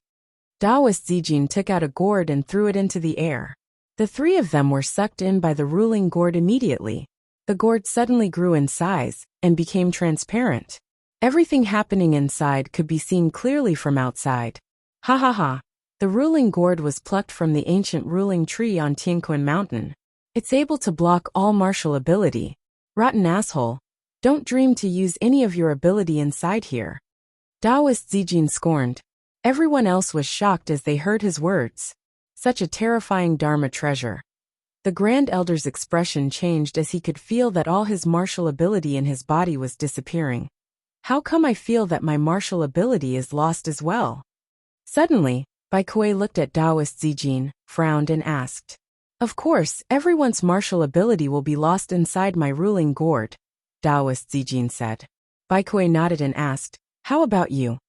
Taoist Zijin took out a gourd and threw it into the air. The three of them were sucked in by the ruling gourd immediately. The gourd suddenly grew in size and became transparent. Everything happening inside could be seen clearly from outside. Ha ha ha. The ruling gourd was plucked from the ancient ruling tree on Tianquan Mountain. It's able to block all martial ability. Rotten asshole. Don't dream to use any of your ability inside here. Taoist Zijin scorned. Everyone else was shocked as they heard his words. Such a terrifying Dharma treasure. The Grand Elder's expression changed as he could feel that all his martial ability in his body was disappearing. How come I feel that my martial ability is lost as well? Suddenly, Bai Kuei looked at Taoist Zijin, frowned and asked. Of course, everyone's martial ability will be lost inside my ruling gourd, Taoist Zijin said. Bai Kuei nodded and asked, how about you?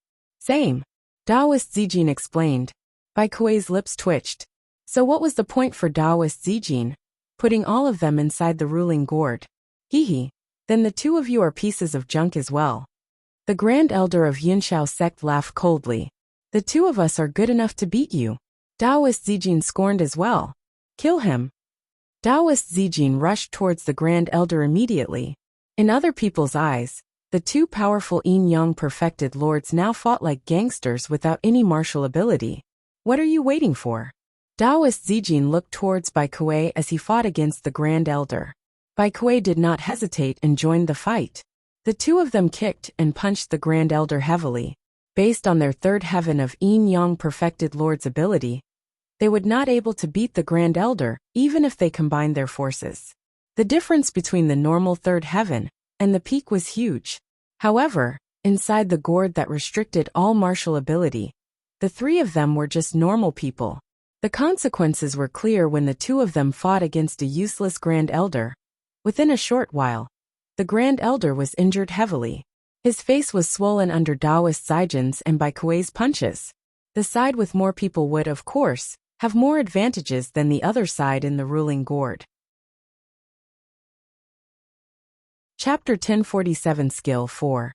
Same. Taoist Zijin explained. Bai Kuei's lips twitched. So what was the point for Taoist Zijin? Putting all of them inside the ruling gourd. Hee. Then the two of you are pieces of junk as well. The Grand Elder of Yunxiao sect laughed coldly. The two of us are good enough to beat you. Taoist Zijin scorned as well. Kill him. Taoist Zijin rushed towards the Grand Elder immediately. In other people's eyes, the two powerful yin-yang perfected lords now fought like gangsters without any martial ability. What are you waiting for? Taoist Zijin looked towards Bai Kuei as he fought against the Grand Elder. Bai Kuei did not hesitate and joined the fight. The two of them kicked and punched the Grand Elder heavily. Based on their third heaven of Yin-Yang Perfected Lord's ability, they would not able to beat the Grand Elder, even if they combined their forces. The difference between the normal third heaven and the peak was huge. However, inside the gourd that restricted all martial ability, the three of them were just normal people. The consequences were clear when the two of them fought against a useless Grand Elder. Within a short while, the Grand Elder was injured heavily. His face was swollen under Taoist Zijin's and Bai Kuei's punches. The side with more people would, of course, have more advantages than the other side in the ruling gourd. Chapter 1047 Skill 4.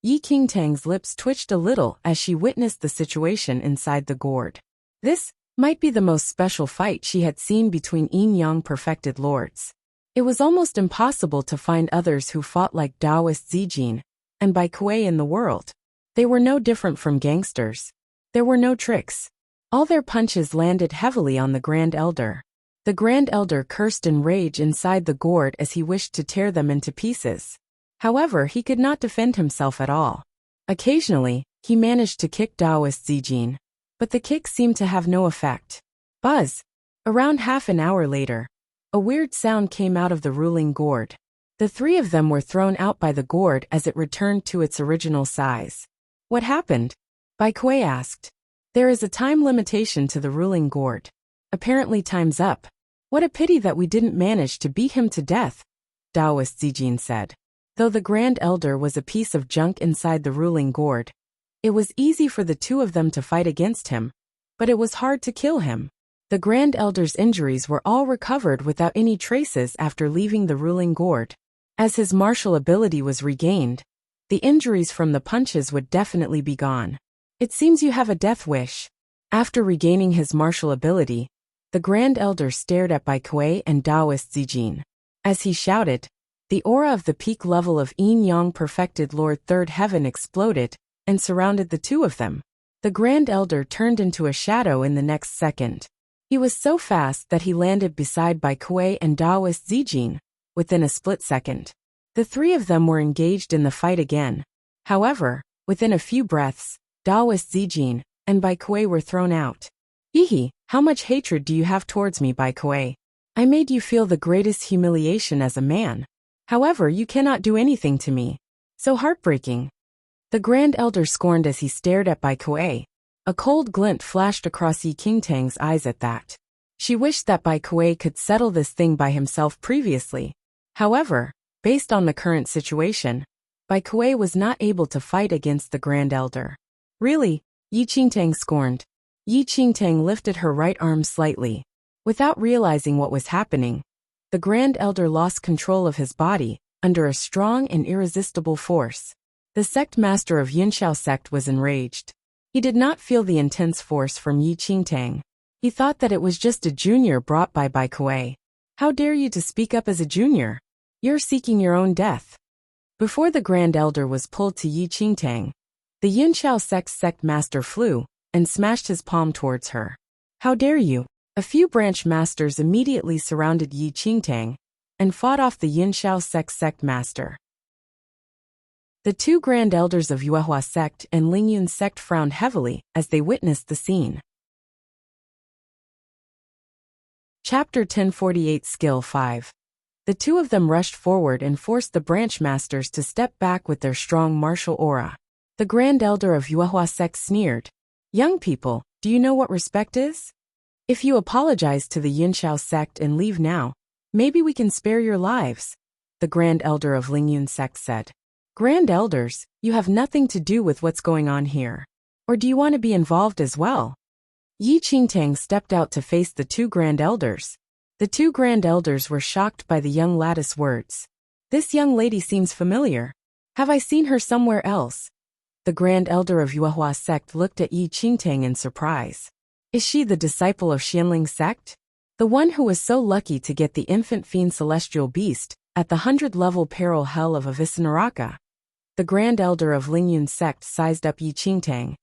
Yi Qingtang's lips twitched a little as she witnessed the situation inside the gourd. This might be the most special fight she had seen between Yin-Yang Perfected Lords. It was almost impossible to find others who fought like Taoist Zijin and Bai Kuei in the world. They were no different from gangsters. There were no tricks. All their punches landed heavily on the Grand Elder. The Grand Elder cursed in rage inside the gourd as he wished to tear them into pieces. However, he could not defend himself at all. Occasionally, he managed to kick Taoist Zijin, but the kick seemed to have no effect. Buzz! Around half an hour later, a weird sound came out of the ruling gourd. The three of them were thrown out by the gourd as it returned to its original size. What happened? Bai Kuei asked. There is a time limitation to the ruling gourd. Apparently time's up. What a pity that we didn't manage to beat him to death, Taoist Zijin said. Though the Grand Elder was a piece of junk inside the ruling gourd, it was easy for the two of them to fight against him, but it was hard to kill him. The Grand Elder's injuries were all recovered without any traces after leaving the ruling gourd. As his martial ability was regained, the injuries from the punches would definitely be gone. It seems you have a death wish. After regaining his martial ability, the Grand Elder stared at Bai Kuei and Taoist Zijin. As he shouted, the aura of the peak level of Yin-Yang Perfected Lord Third Heaven exploded and surrounded the two of them. The Grand Elder turned into a shadow in the next second. He was so fast that he landed beside Bai Kuei and Taoist Zijin within a split second. The three of them were engaged in the fight again. However, within a few breaths, Taoist Zijin and Bai Kuei were thrown out. Hihi, how much hatred do you have towards me, Bai Kuei? I made you feel the greatest humiliation as a man. However, you cannot do anything to me. So heartbreaking. The Grand Elder scorned as he stared at Bai Kuei. A cold glint flashed across Yi Qingtang's eyes at that. She wished that Bai Kuei could settle this thing by himself previously. However, based on the current situation, Bai Kuei was not able to fight against the Grand Elder. Really? Yi Qingtang scorned. Yi Qingtang lifted her right arm slightly. Without realizing what was happening, the Grand Elder lost control of his body under a strong and irresistible force. The sect master of Yunxiao sect was enraged. He did not feel the intense force from Yi Qingtang. He thought that it was just a junior brought by Bai Kuei. How dare you to speak up as a junior? You're seeking your own death. Before the Grand Elder was pulled to Yi Qingtang, the Yunxiao sect master flew and smashed his palm towards her. How dare you? A few branch masters immediately surrounded Yi Qingtang and fought off the Yunxiao sect master. The two Grand Elders of Yuehua sect and Lingyun sect frowned heavily as they witnessed the scene. Chapter 1048 Skill 5. The two of them rushed forward and forced the branch masters to step back with their strong martial aura. The Grand Elder of Yuehua sect sneered. Young people, do you know what respect is? If you apologize to the Yunxiao sect and leave now, maybe we can spare your lives, the Grand Elder of Lingyun sect said. Grand Elders, you have nothing to do with what's going on here. Or do you want to be involved as well? Yi Qingtang stepped out to face the two Grand Elders. The two Grand Elders were shocked by the young lattice's words. This young lady seems familiar. Have I seen her somewhere else? The Grand Elder of Yuehua sect looked at Yi Qingtang in surprise. Is she the disciple of Xianling sect? The one who was so lucky to get the infant fiend celestial beast at the 100-level peril hell of Avicenaraka? The Grand Elder of Lingyun sect sized up Yi Qingtang,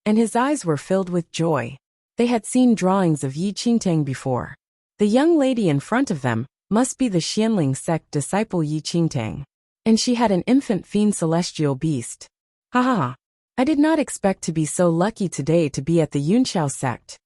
and his eyes were filled with joy. They had seen drawings of Yi Qingtang before. The young lady in front of them must be the Xianling sect disciple Yi Qingtang. And she had an infant fiend celestial beast. Ha ha ha. I did not expect to be so lucky today to be at the Yunqiao sect.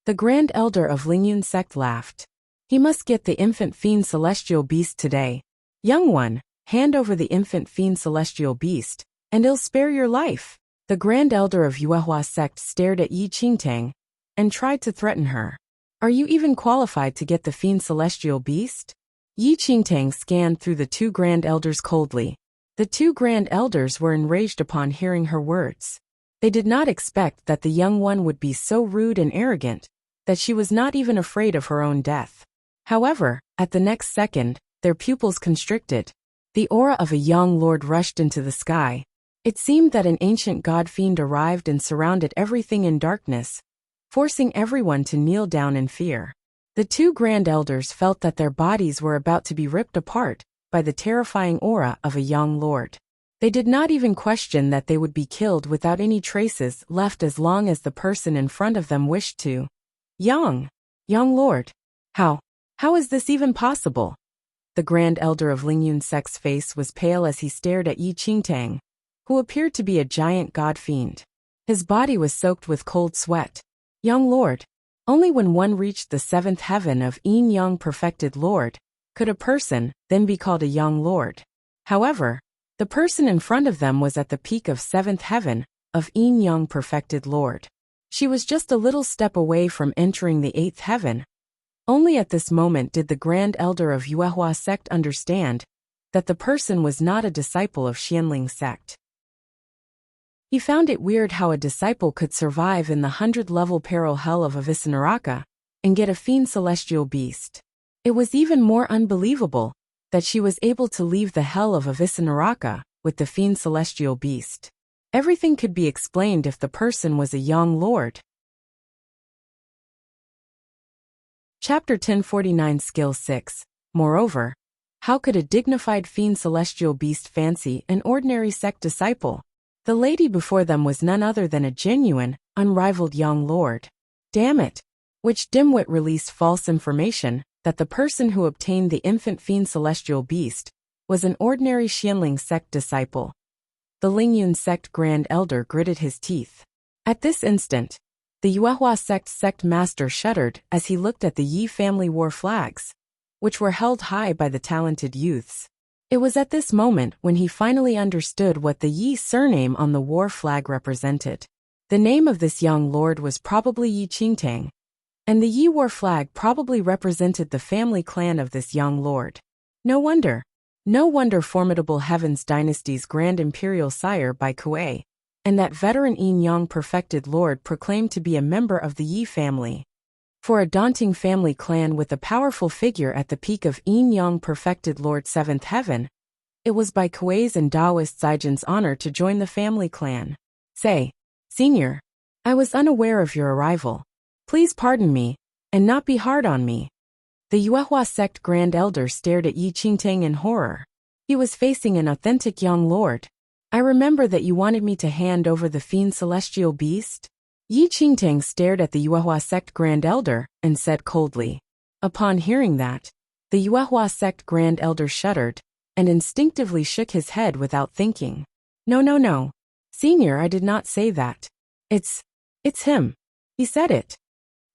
The Grand Elder of Lingyun sect laughed. He must get the infant fiend celestial beast today. Young one, hand over the infant fiend celestial beast, and it'll spare your life. The Grand Elder of Yuehua sect stared at Yi Qingtang and tried to threaten her. Are you even qualified to get the fiend celestial beast? Yi Qingtang scanned through the two Grand Elders coldly. The two Grand Elders were enraged upon hearing her words. They did not expect that the young one would be so rude and arrogant that she was not even afraid of her own death. However, at the next second, their pupils constricted. The aura of a young lord rushed into the sky. It seemed that an ancient god-fiend arrived and surrounded everything in darkness, forcing everyone to kneel down in fear. The two Grand Elders felt that their bodies were about to be ripped apart by the terrifying aura of a young lord. They did not even question that they would be killed without any traces left as long as the person in front of them wished to. Young lord. How is this even possible? The Grand Elder of Lingyun sect's face was pale as he stared at Yi Qingtang, who appeared to be a giant god-fiend. His body was soaked with cold sweat. Young lord. Only when one reached the seventh heaven of Yin Yang perfected lord could a person then be called a young lord. However, the person in front of them was at the peak of seventh heaven of Yin Yang perfected lord. She was just a little step away from entering the eighth heaven. Only at this moment did the Grand Elder of Yuehua sect understand that the person was not a disciple of Xianling sect. He found it weird how a disciple could survive in the 100-level peril hell of Avicenaraka and get a fiend celestial beast. It was even more unbelievable that she was able to leave the hell of Avicenaraka with the fiend celestial beast. Everything could be explained if the person was a young lord. Chapter 1049 Skill 6. Moreover, how could a dignified fiend celestial beast fancy an ordinary sect disciple? The lady before them was none other than a genuine, unrivaled young lord. Damn it! Which dimwit released false information that the person who obtained the infant fiend celestial beast was an ordinary Xianling sect disciple. The Lingyun sect Grand Elder gritted his teeth. At this instant, the Yuehua sect master shuddered as he looked at the Yi family war flags, which were held high by the talented youths. It was at this moment when he finally understood what the Yi surname on the war flag represented. The name of this young lord was probably Yi Qingtang, and the Yi war flag probably represented the family clan of this young lord. No wonder formidable Heavens Dynasty's Grand Imperial Sire by Kuei, and that veteran Yin Yang perfected lord proclaimed to be a member of the Yi family. For a daunting family clan with a powerful figure at the peak of Yin Yang perfected lord 7th heaven, it was by Kuei's and Taoist Zaijin's honor to join the family clan. Say, Senior, I was unaware of your arrival. Please pardon me, and not be hard on me. The Yuehua sect Grand Elder stared at Yi Qingtang in horror. He was facing an authentic young lord. I remember that you wanted me to hand over the fiend celestial beast. Yi Qingtang stared at the Yuehua sect Grand Elder and said coldly. Upon hearing that, the Yuehua sect Grand Elder shuddered and instinctively shook his head without thinking. No. Senior, I did not say that. It's him. He said it.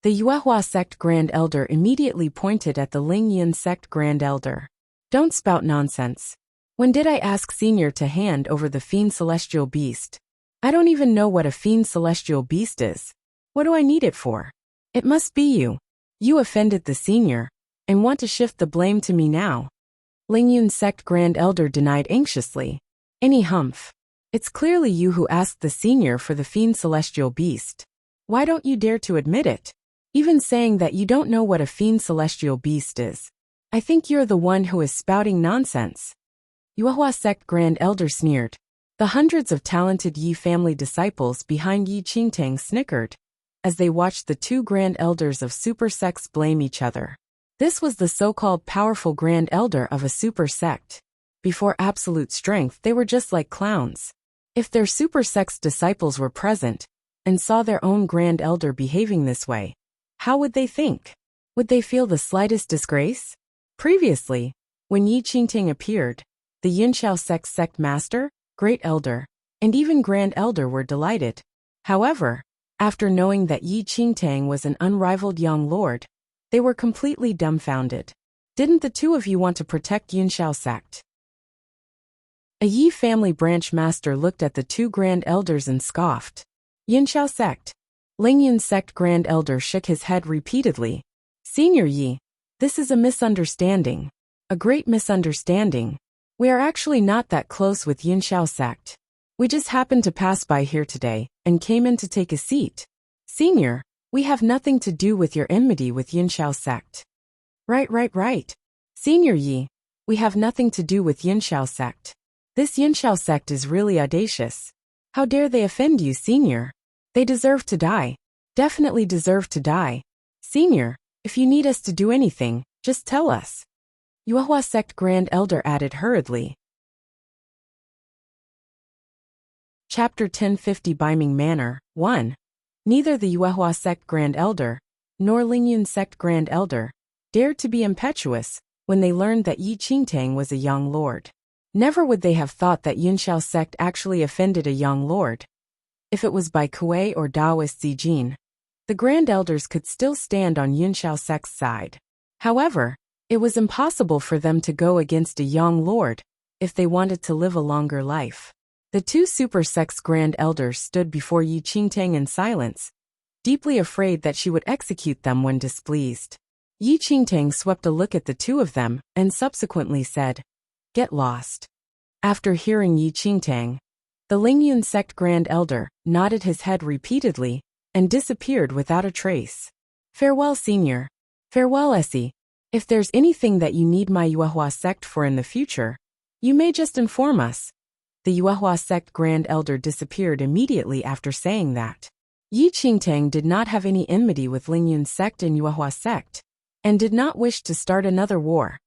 The Yuehua sect Grand Elder immediately pointed at the Lingyun sect Grand Elder. Don't spout nonsense. When did I ask Senior to hand over the fiend celestial beast? I don't even know what a fiend celestial beast is. What do I need it for? It must be you. You offended the Senior, and want to shift the blame to me now. Lingyun sect Grand Elder denied anxiously. Any humph. It's clearly you who asked the Senior for the fiend celestial beast. Why don't you dare to admit it? Even saying that you don't know what a fiend celestial beast is. I think you're the one who is spouting nonsense. Yuehua sect Grand Elder sneered. The hundreds of talented Yi family disciples behind Yi Qingtang snickered as they watched the two Grand Elders of super sects blame each other. This was the so-called powerful Grand Elder of a super sect. Before absolute strength, they were just like clowns. If their super sect's disciples were present, and saw their own Grand Elder behaving this way, how would they think? Would they feel the slightest disgrace? Previously, when Yi Qingtang appeared, the Yunxiao sect's sect master, Great Elder, and even Grand Elder were delighted. However, after knowing that Yi Qingtang was an unrivaled young lord, they were completely dumbfounded. Didn't the two of you want to protect Yunxiao sect? A Yi family branch master looked at the two Grand Elders and scoffed. Yunxiao sect. Lingyun sect Grand Elder shook his head repeatedly. Senior Yi, this is a misunderstanding. A great misunderstanding. We are actually not that close with Yunxiao sect. We just happened to pass by here today and came in to take a seat. Senior, we have nothing to do with your enmity with Yunxiao sect. Right. Senior Yi, we have nothing to do with Yunxiao sect. This Yunxiao sect is really audacious. How dare they offend you, Senior? They deserve to die. Definitely deserve to die. Senior, if you need us to do anything, just tell us. Yuehua sect Grand Elder added hurriedly. Chapter 1050 Biming Manor 1. Neither the Yuehua sect Grand Elder, nor Lingyun sect Grand Elder, dared to be impetuous when they learned that Yi Qingtang was a young lord. Never would they have thought that Yunxiao sect actually offended a young lord. If it was by Kuei or Taoist Zijin, the Grand Elders could still stand on Yunxiao sect's side. However, it was impossible for them to go against a young lord if they wanted to live a longer life. The two super sect's Grand Elders stood before Yi Qingtang in silence, deeply afraid that she would execute them when displeased. Yi Qingtang swept a look at the two of them and subsequently said, "Get lost." After hearing Yi Qingtang, the Lingyun sect Grand Elder nodded his head repeatedly and disappeared without a trace. Farewell, Senior. Farewell, Essie. If there's anything that you need my Yuehua sect for in the future, you may just inform us. The Yuehua sect Grand Elder disappeared immediately after saying that. Yi Qingtang did not have any enmity with Lingyun sect and Yuehua sect, and did not wish to start another war.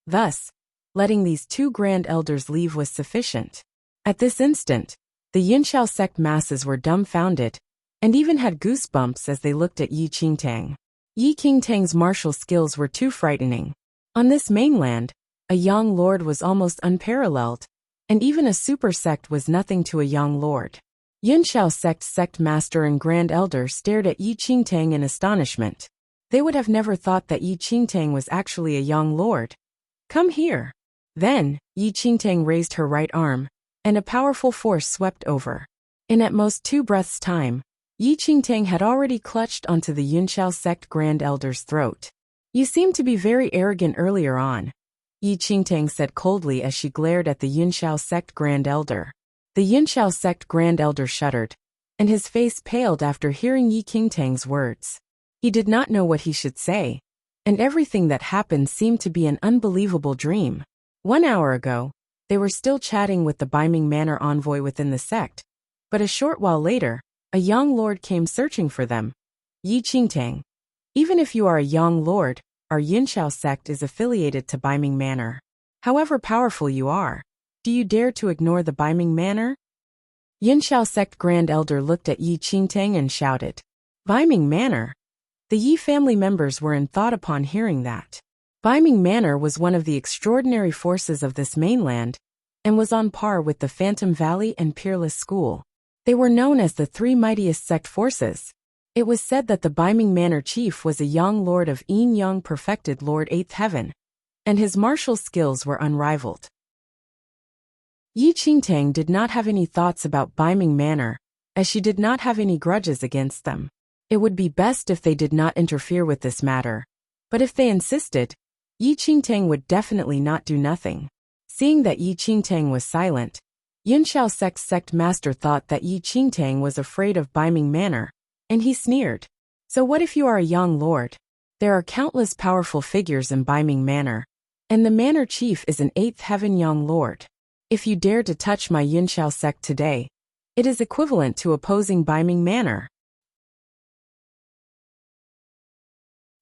Thus, letting these two Grand Elders leave was sufficient. At this instant, the Yunxiao sect masses were dumbfounded, and even had goosebumps as they looked at Yi Qingtang. Yi Qingtang's martial skills were too frightening. On this mainland, a young lord was almost unparalleled, and even a super sect was nothing to a young lord. Yunxiao sect's sect master and Grand Elder stared at Yi Qingtang in astonishment. They would have never thought that Yi Qingtang was actually a young lord. Come here. Then, Yi Qingtang raised her right arm, and a powerful force swept over. In at most 2 breaths' time, Yi Qingtang had already clutched onto the Yunxiao sect Grand Elder's throat. You seemed to be very arrogant earlier on, Yi Qingtang said coldly as she glared at the Yunxiao sect Grand Elder. The Yunxiao sect Grand Elder shuddered, and his face paled after hearing Yi Qingtang's words. He did not know what he should say, and everything that happened seemed to be an unbelievable dream. 1 hour ago, they were still chatting with the Biming Manor envoy within the sect, but a short while later, a young lord came searching for them. Yi Qingtang. Even if you are a young lord, our Yunxiao sect is affiliated to Biming Manor. However powerful you are, do you dare to ignore the Biming Manor? Yunxiao sect Grand Elder looked at Yi Qingtang and shouted. Biming Manor? The Yi family members were in thought upon hearing that. Biming Manor was one of the extraordinary forces of this mainland, and was on par with the Phantom Valley and Peerless School. They were known as the 3 mightiest sect forces. It was said that the Biming Manor chief was a young lord of Yin Young perfected Lord 8th Heaven, and his martial skills were unrivaled. Yi Qingtang did not have any thoughts about Biming Manor, as she did not have any grudges against them. It would be best if they did not interfere with this matter, but if they insisted, Yi Qingtang would definitely not do nothing. Seeing that Yi Qingtang was silent, Yunxiao sect's sect master thought that Yi Qingtang was afraid of Biming Manor, and he sneered. So what if you are a young lord? There are countless powerful figures in Biming Manor, and the manor chief is an 8th heaven young lord. If you dare to touch my Yunxiao sect today, it is equivalent to opposing Biming Manor.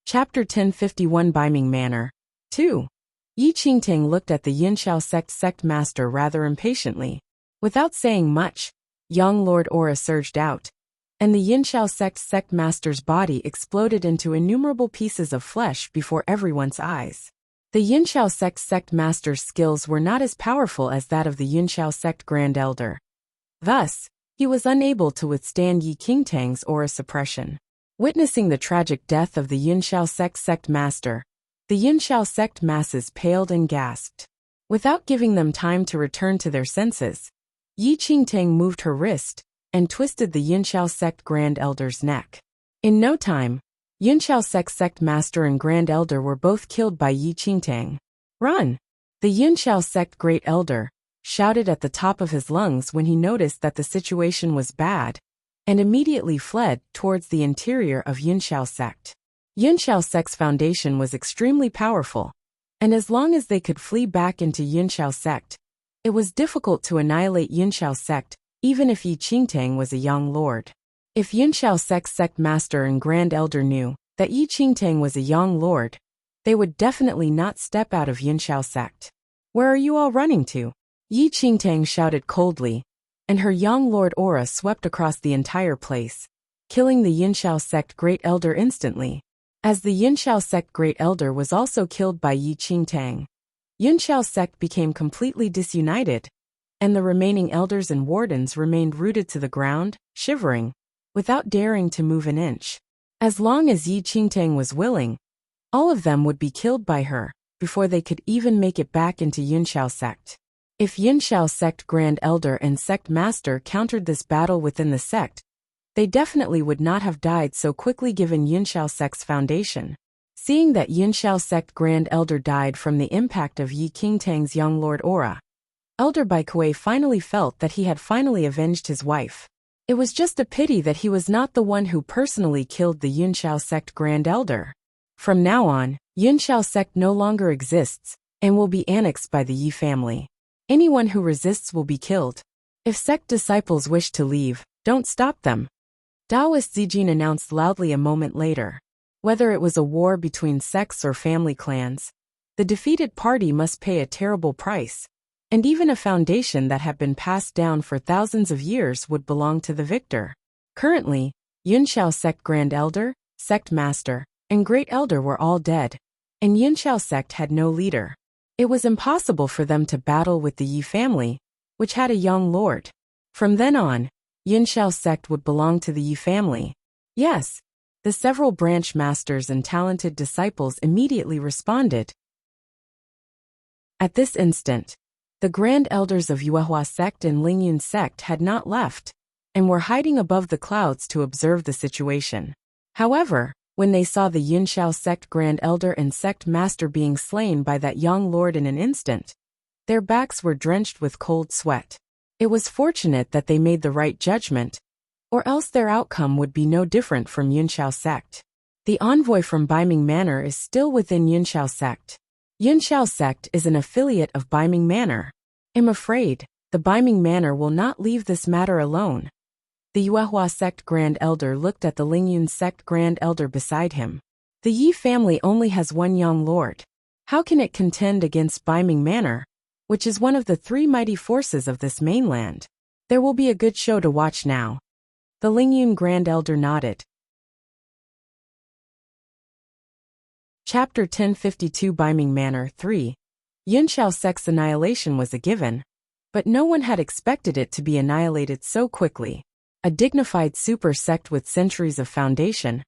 Chapter 1051 Biming Manor 2. Yi Qingtang looked at the Yunxiao sect master rather impatiently. Without saying much, young Lord Aura surged out, and the Yinxiao sect master's body exploded into innumerable pieces of flesh before everyone's eyes. The Yinxiao sect master's skills were not as powerful as that of the Yunxiao sect Grand Elder. Thus, he was unable to withstand Yi Qingtang's aura suppression. Witnessing the tragic death of the Yunxiao sect master, the Yunxiao sect masses paled and gasped. Without giving them time to return to their senses, Yi Qingtang moved her wrist and twisted the Yunxiao sect Grand Elder's neck. In no time, Yunxiao sect master and Grand Elder were both killed by Yi Qingtang. "Run!" The Yunxiao sect Great Elder shouted at the top of his lungs when he noticed that the situation was bad, and immediately fled towards the interior of Yunxiao sect. Yunxiao sect's foundation was extremely powerful, and as long as they could flee back into Yunxiao sect, it was difficult to annihilate Yunxiao sect, even if Yi Qingtang was a young lord. If Yunxiao sect master and Grand Elder knew that Yi Qingtang was a young lord, they would definitely not step out of Yunxiao sect. "Where are you all running to?" Yi Qingtang shouted coldly, and her young lord aura swept across the entire place, killing the Yunxiao sect Great Elder instantly. As the Yunxiao sect Great Elder was also killed by Yi Qingtang, Yunxiao sect became completely disunited, and the remaining elders and wardens remained rooted to the ground, shivering, without daring to move an inch. As long as Yi Qingtang was willing, all of them would be killed by her before they could even make it back into Yunxiao sect. If Yunxiao sect Grand Elder and sect master countered this battle within the sect, they definitely would not have died so quickly given Yunxiao sect's foundation. Seeing that Yunxiao sect Grand Elder died from the impact of Yi Qingtang's young lord aura, Elder Baikuei finally felt that he had finally avenged his wife. It was just a pity that he was not the one who personally killed the Yunxiao sect Grand Elder. From now on, Yunxiao sect no longer exists, and will be annexed by the Yi family. Anyone who resists will be killed. If sect disciples wish to leave, don't stop them. Taoist Zijin announced loudly a moment later. Whether it was a war between sects or family clans, the defeated party must pay a terrible price, and even a foundation that had been passed down for thousands of years would belong to the victor. Currently, Yunxiao sect Grand Elder, sect master, and Great Elder were all dead, and Yunxiao sect had no leader. It was impossible for them to battle with the Yi family, which had a young lord. From then on, Yunxiao sect would belong to the Yi family. Yes, the several branch masters and talented disciples immediately responded. At this instant, the Grand Elders of Yuehua sect and Lingyun sect had not left, and were hiding above the clouds to observe the situation. However, when they saw the Yunxiao sect Grand Elder and sect master being slain by that young lord in an instant, their backs were drenched with cold sweat. It was fortunate that they made the right judgment, or else their outcome would be no different from Yunxiao sect. The envoy from Baiming Manor is still within Yunxiao sect. Yunxiao sect is an affiliate of Baiming Manor. I'm afraid the Baiming Manor will not leave this matter alone. The Yuehua sect Grand Elder looked at the Lingyun sect Grand Elder beside him. The Yi family only has one young lord. How can it contend against Baiming Manor, which is one of the three mighty forces of this mainland? There will be a good show to watch now. The Lingyun Grand Elder nodded. Chapter 1052 Baiming Manor 3. Yunxiao sect's annihilation was a given, but no one had expected it to be annihilated so quickly. A dignified super sect with centuries of foundation,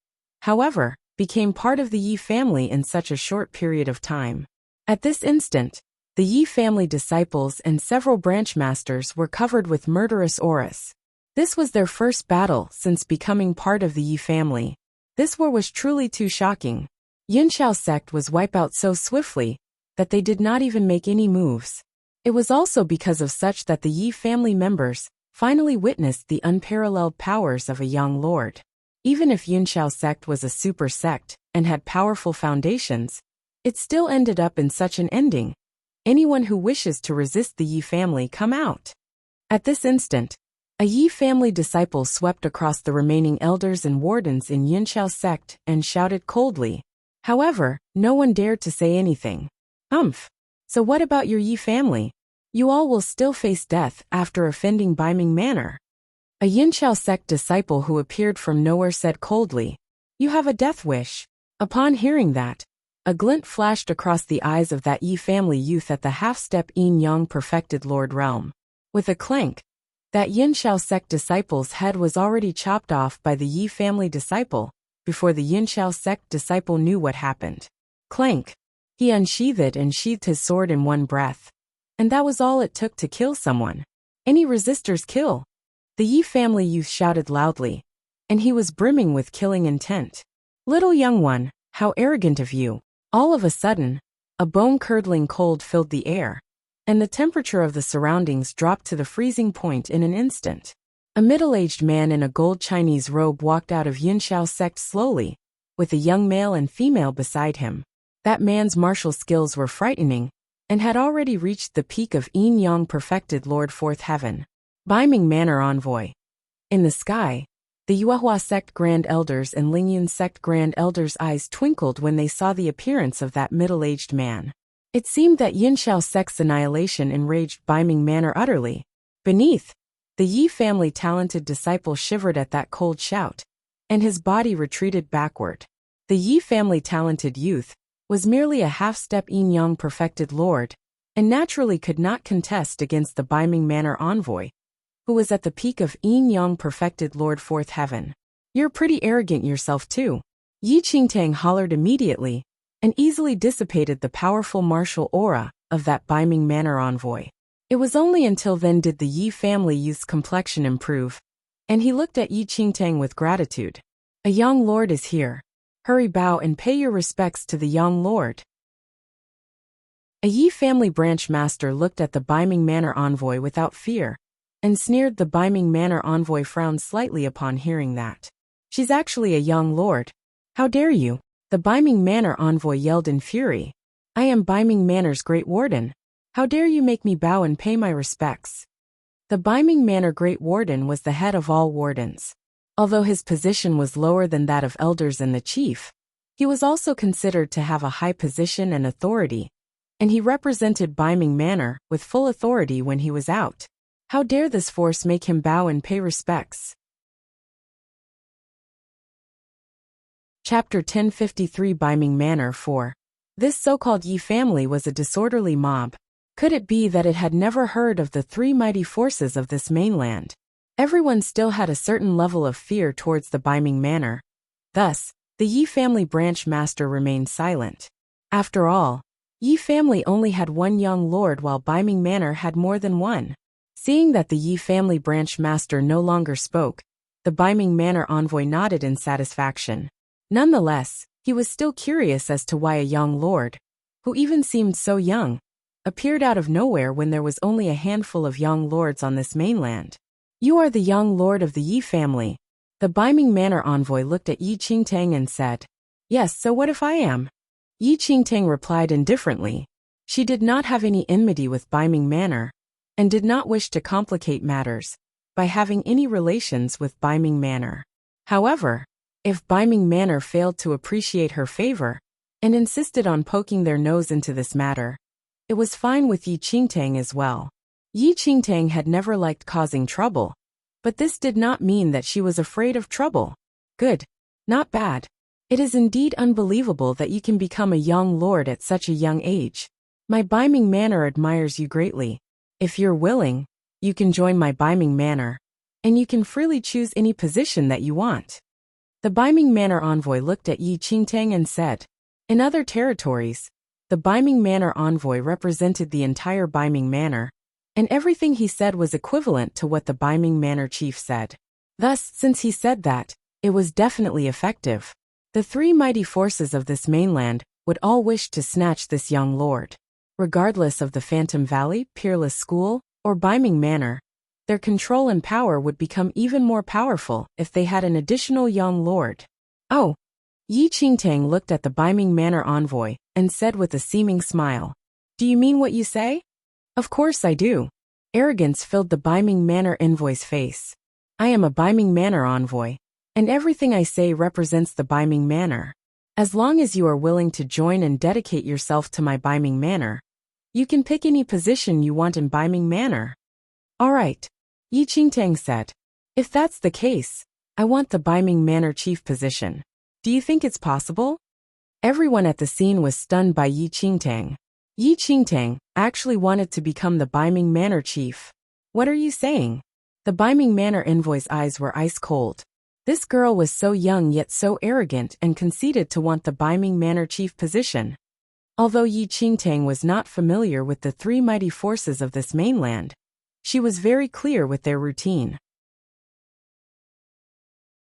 however, became part of the Yi family in such a short period of time. At this instant, the Yi family disciples and several branch masters were covered with murderous auras. This was their first battle since becoming part of the Yi family. This war was truly too shocking. Yunxiao sect was wiped out so swiftly that they did not even make any moves. It was also because of such that the Yi family members finally witnessed the unparalleled powers of a young lord. Even if Yunxiao sect was a super sect and had powerful foundations, it still ended up in such an ending. Anyone who wishes to resist the Yi family come out. At this instant, a Yi family disciple swept across the remaining elders and wardens in Yunxiao sect and shouted coldly. However, no one dared to say anything. So what about your Yi family? You all will still face death after offending Baiming Manor. A Yinchao sect disciple who appeared from nowhere said coldly, "You have a death wish." Upon hearing that, a glint flashed across the eyes of that Yi family youth at the half-step Yin Yang perfected Lord realm. With a clank, that Yinchao sect disciple's head was already chopped off by the Yi family disciple, before the Yinchao sect disciple knew what happened. Clank. He unsheathed and sheathed his sword in one breath. And that was all it took to kill someone. Any resistors kill. The Yi family youth shouted loudly, and he was brimming with killing intent. "Little young one, how arrogant of you." All of a sudden, a bone-curdling cold filled the air, and the temperature of the surroundings dropped to the freezing point in an instant. A middle-aged man in a gold Chinese robe walked out of Yinchao sect slowly, with a young male and female beside him. That man's martial skills were frightening, and had already reached the peak of Yin Yang perfected Lord Fourth Heaven. Baiming Manor Envoy. In the sky, the Yuehua sect Grand Elders and Lingyun sect Grand Elders' eyes twinkled when they saw the appearance of that middle-aged man. It seemed that Yinchao sect's annihilation enraged Baiming Manor utterly. Beneath, the Yi family talented disciple shivered at that cold shout, and his body retreated backward. The Yi family talented youth was merely a half-step Yin Yang perfected lord, and naturally could not contest against the Baiming Manor envoy, who was at the peak of Yin Yang perfected Lord Fourth Heaven. "You're pretty arrogant yourself too." Yi Qingtang hollered immediately, and easily dissipated the powerful martial aura of that Baiming Manor envoy. It was only until then did the Yi family youth's complexion improve, and he looked at Yi Qingtang with gratitude. "A young lord is here. Hurry, bow and pay your respects to the young lord." A Yi family branch master looked at the Baiming Manor envoy without fear, and sneered. The Baiming Manor envoy frowned slightly upon hearing that. "She's actually a young lord. How dare you?" The Baiming Manor envoy yelled in fury. "I am Baiming Manor's Great Warden. How dare you make me bow and pay my respects?" The Baiming Manor Great Warden was the head of all wardens. Although his position was lower than that of elders and the chief, he was also considered to have a high position and authority, and he represented Baiming Manor with full authority when he was out. How dare this force make him bow and pay respects? Chapter 1053 Baiming Manor 4. This so-called Yi family was a disorderly mob. Could it be that it had never heard of the three mighty forces of this mainland? Everyone still had a certain level of fear towards the Baiming Manor. Thus, the Yi family branch master remained silent. After all, Yi family only had one young lord while Baiming Manor had more than one. Seeing that the Yi family branch master no longer spoke, the Baiming Manor envoy nodded in satisfaction. Nonetheless, he was still curious as to why a young lord, who even seemed so young, appeared out of nowhere when there was only a handful of young lords on this mainland. "You are the young lord of the Yi family." The Baiming Manor envoy looked at Yi Qingtang and said, "Yes, so what if I am?" Yi Qingtang replied indifferently. She did not have any enmity with Baiming Manor, and did not wish to complicate matters by having any relations with Baiming Manor. However, if Baiming Manor failed to appreciate her favor, and insisted on poking their nose into this matter, it was fine with Yi Qingtang as well. Yi Qingtang had never liked causing trouble, but this did not mean that she was afraid of trouble. Good. Not bad. It is indeed unbelievable that you can become a young lord at such a young age. My Baiming Manor admires you greatly. If you're willing, you can join my Baiming Manor, and you can freely choose any position that you want. The Baiming Manor envoy looked at Yi Qingtang and said, in other territories, the Baiming Manor envoy represented the entire Baiming Manor, and everything he said was equivalent to what the Baiming Manor chief said. Thus, since he said that, it was definitely effective. The three mighty forces of this mainland would all wish to snatch this young lord. Regardless of the Phantom Valley, Peerless School, or Baiming Manor, their control and power would become even more powerful if they had an additional young lord. Oh! Yi Qingtang looked at the Baiming Manor envoy and said with a seeming smile, "Do you mean what you say?" "Of course I do." Arrogance filled the Baiming Manor envoy's face. "I am a Baiming Manor envoy, and everything I say represents the Baiming Manor. As long as you are willing to join and dedicate yourself to my Baiming Manor, you can pick any position you want in Baiming Manor." "All right," Yi Qingtang said. If that's the case, I want the Biming Manor chief position. Do you think it's possible? Everyone at the scene was stunned by Yi Qingtang. Yi Qingtang actually wanted to become the Biming Manor chief. What are you saying? The Biming Manor envoy's eyes were ice cold. This girl was so young yet so arrogant and conceited to want the Biming Manor chief position. Although Yi Qingtang was not familiar with the three mighty forces of this mainland, she was very clear with their routine.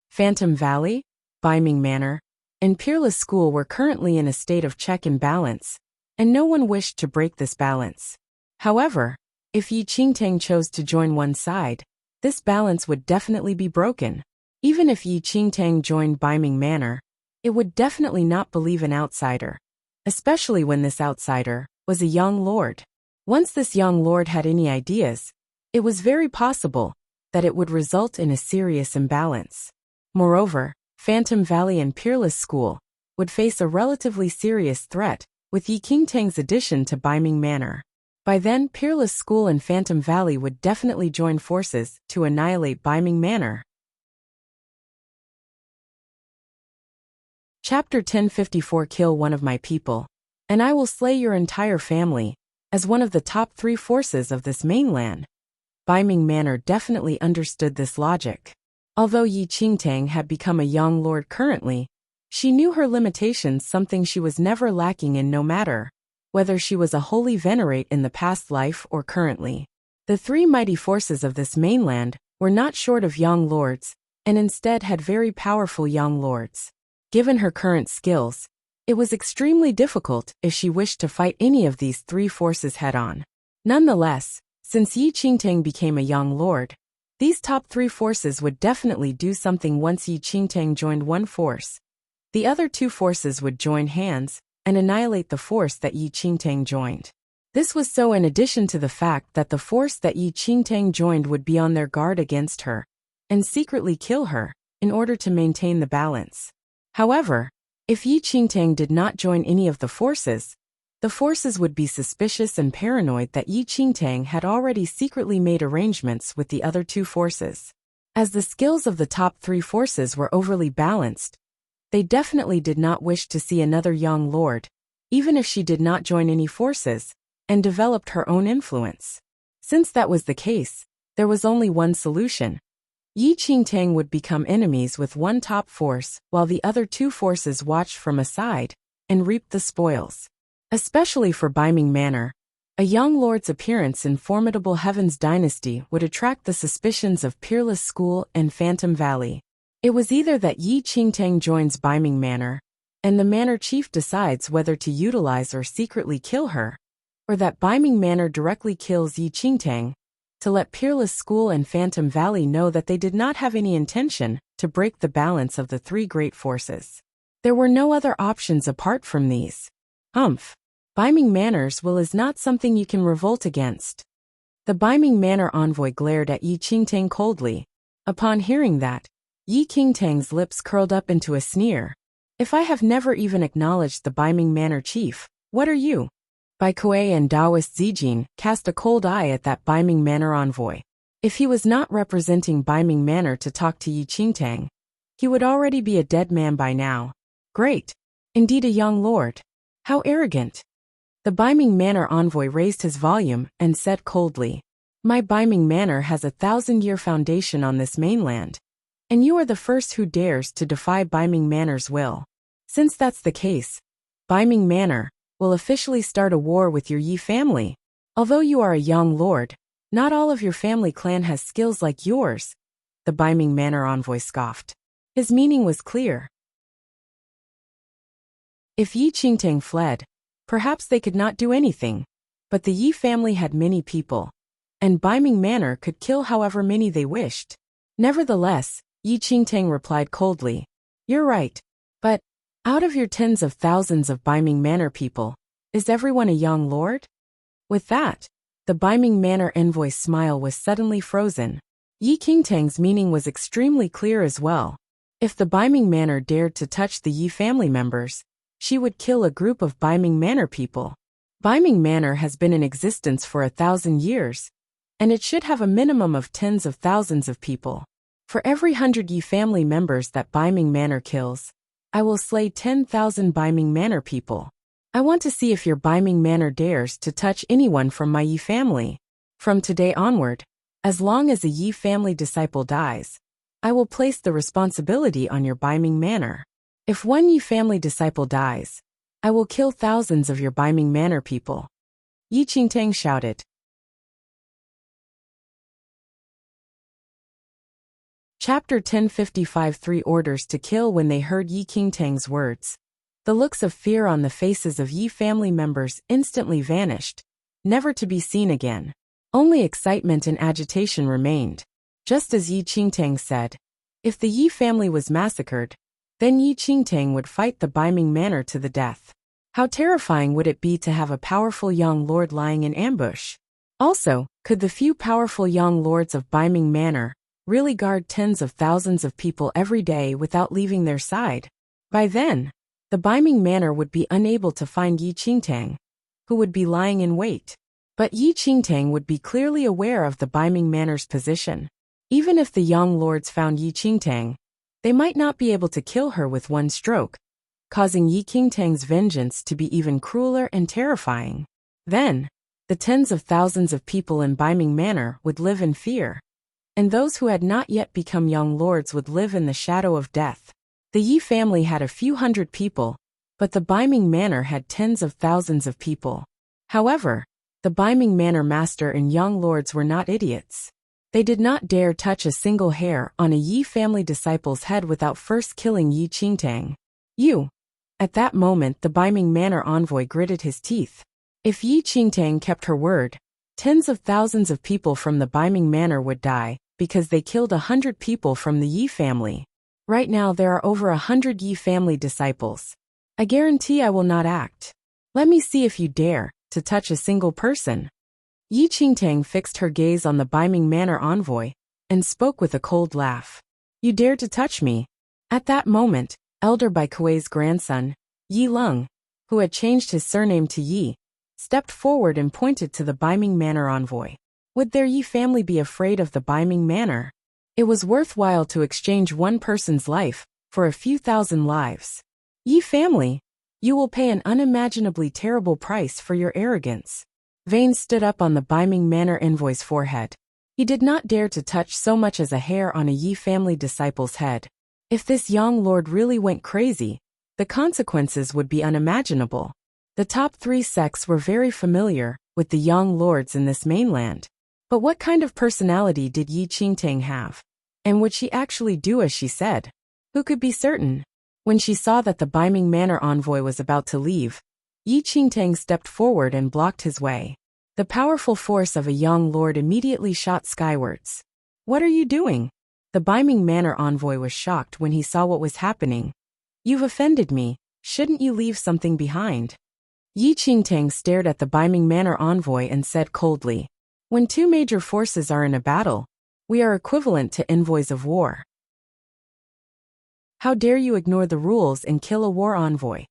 Phantom Valley, Biming Manor, and Peerless School were currently in a state of check and balance, and no one wished to break this balance. However, if Yi Qingtang chose to join one side, this balance would definitely be broken. Even if Yi Qingtang joined Biming Manor, it would definitely not believe an outsider, especially when this outsider was a young lord. Once this young lord had any ideas, it was very possible that it would result in a serious imbalance. Moreover, Phantom Valley and Peerless School would face a relatively serious threat with Yi Qingtang's addition to Biming Manor. By then, Peerless School and Phantom Valley would definitely join forces to annihilate Biming Manor. Chapter 1054 Kill one of my people, and I will slay your entire family. As one of the top 3 forces of this mainland, Biming Manor definitely understood this logic. Although Yi Qingtang had become a young lord currently, she knew her limitations, something she was never lacking in no matter whether she was a holy venerate in the past life or currently. The 3 mighty forces of this mainland were not short of young lords, and instead had very powerful young lords. Given her current skills, it was extremely difficult if she wished to fight any of these 3 forces head-on. Nonetheless, since Yi Qingtang became a young lord, these top 3 forces would definitely do something once Yi Qingtang joined one force. The other 2 forces would join hands and annihilate the force that Yi Qingtang joined. This was so in addition to the fact that the force that Yi Qingtang joined would be on their guard against her and secretly kill her in order to maintain the balance. However, if Yi Qingtang did not join any of the forces would be suspicious and paranoid that Yi Qingtang had already secretly made arrangements with the other 2 forces. As the skills of the top 3 forces were overly balanced, they definitely did not wish to see another young lord, even if she did not join any forces, and developed her own influence. Since that was the case, there was only one solution. Yi Qingtang would become enemies with one top force while the other 2 forces watched from aside and reaped the spoils. Especially for Biming Manor, a young lord's appearance in formidable Heaven's dynasty would attract the suspicions of Peerless School and Phantom Valley. It was either that Yi Qingtang joins Biming Manor, and the manor chief decides whether to utilize or secretly kill her, or that Biming Manor directly kills Yi Qingtang, to let Peerless School and Phantom Valley know that they did not have any intention to break the balance of the 3 great forces. There were no other options apart from these. Biming Manor's will is not something you can revolt against. The Biming Manor envoy glared at Yi Qingtang coldly. Upon hearing that, Yi Qingtang's lips curled up into a sneer. If I have never even acknowledged the Biming Manor chief, what are you? Bai Kuei and Taoist Zijin cast a cold eye at that Biming Manor envoy. If he was not representing Biming Manor to talk to Yi Qingtang, he would already be a dead man by now. Great. Indeed a young lord. How arrogant. The Biming Manor envoy raised his volume and said coldly, My Biming Manor has a 1,000-year foundation on this mainland, and you are the first who dares to defy Biming Manor's will. Since that's the case, Biming Manor will officially start a war with your Yi family. Although you are a young lord, not all of your family clan has skills like yours, the Biming Manor envoy scoffed. His meaning was clear. If Yi Qingtang fled, perhaps they could not do anything, but the Yi family had many people, and Biming Manor could kill however many they wished. Nevertheless, Yi Qingtang replied coldly, You're right, but out of your tens of thousands of Biming Manor people, is everyone a young lord? With that, the Biming Manor envoy's smile was suddenly frozen. Yi Qingtang's meaning was extremely clear as well. If the Biming Manor dared to touch the Yi family members, she would kill a group of Biming Manor people. Biming Manor has been in existence for 1,000 years, and it should have a minimum of tens of thousands of people. For every 100 Yi family members that Bai Ming Manor kills, I will slay 10,000 Bai Ming Manor people. I want to see if your Bai Ming Manor dares to touch anyone from my Yi family. From today onward, as long as a Yi family disciple dies, I will place the responsibility on your Bai Ming Manor. If one Yi family disciple dies, I will kill thousands of your Bai Ming Manor people. Yi Qingtang shouted. Chapter 1055 3 Orders to Kill. When they heard Yi Qingtang's words, the looks of fear on the faces of Yi family members instantly vanished, never to be seen again. Only excitement and agitation remained. Just as Yi Qingtang said, if the Yi family was massacred, then Yi Qingtang would fight the Bai Ming Manor to the death. How terrifying would it be to have a powerful young lord lying in ambush? Also, could the few powerful young lords of Bai Ming Manor really guard tens of thousands of people every day without leaving their side? By then, the Bai Ming Manor would be unable to find Yi Qingtang, who would be lying in wait. But Yi Qingtang would be clearly aware of the Bai Ming Manor's position. Even if the young lords found Yi Qingtang, they might not be able to kill her with one stroke, causing Yi Qingtang's vengeance to be even crueler and terrifying. Then, the tens of thousands of people in Bai Ming Manor would live in fear, and those who had not yet become young lords would live in the shadow of death. The Yi family had a few hundred people, but the Bai Ming Manor had tens of thousands of people. However, the Bai Ming Manor master and young lords were not idiots. They did not dare touch a single hair on a Yi family disciple's head without first killing Yi Qingtang. You. At that moment the Bai Ming Manor envoy gritted his teeth. If Yi Qingtang kept her word, tens of thousands of people from the Bai Ming Manor would die, because they killed 100 people from the Yi family. Right now there are over 100 Yi family disciples. I guarantee I will not act. Let me see if you dare to touch a single person. Yi Qingtang fixed her gaze on the Bai Ming Manor envoy, and spoke with a cold laugh. You dare to touch me? At that moment, Elder Bai Kuei's grandson, Yi Lung, who had changed his surname to Yi, stepped forward and pointed to the Bai Ming Manor envoy. Would their Yi family be afraid of the Bai Ming Manor? It was worthwhile to exchange one person's life for a few thousand lives. Yi family, you will pay an unimaginably terrible price for your arrogance. Veins stood up on the Bai Ming Manor envoy's forehead. He did not dare to touch so much as a hair on a Yi family disciple's head. If this young lord really went crazy, the consequences would be unimaginable. The top 3 sects were very familiar with the young lords in this mainland. But what kind of personality did Yi Qingtang have? And would she actually do as she said? Who could be certain? When she saw that the Bai Ming Manor envoy was about to leave, Yi Qingtang stepped forward and blocked his way. The powerful force of a young lord immediately shot skywards. What are you doing? The Bai Ming Manor envoy was shocked when he saw what was happening. You've offended me. Shouldn't you leave something behind? Yi Qingtang stared at the Bai Ming Manor envoy and said coldly, when 2 major forces are in a battle, we are equivalent to envoys of war. How dare you ignore the rules and kill a war envoy?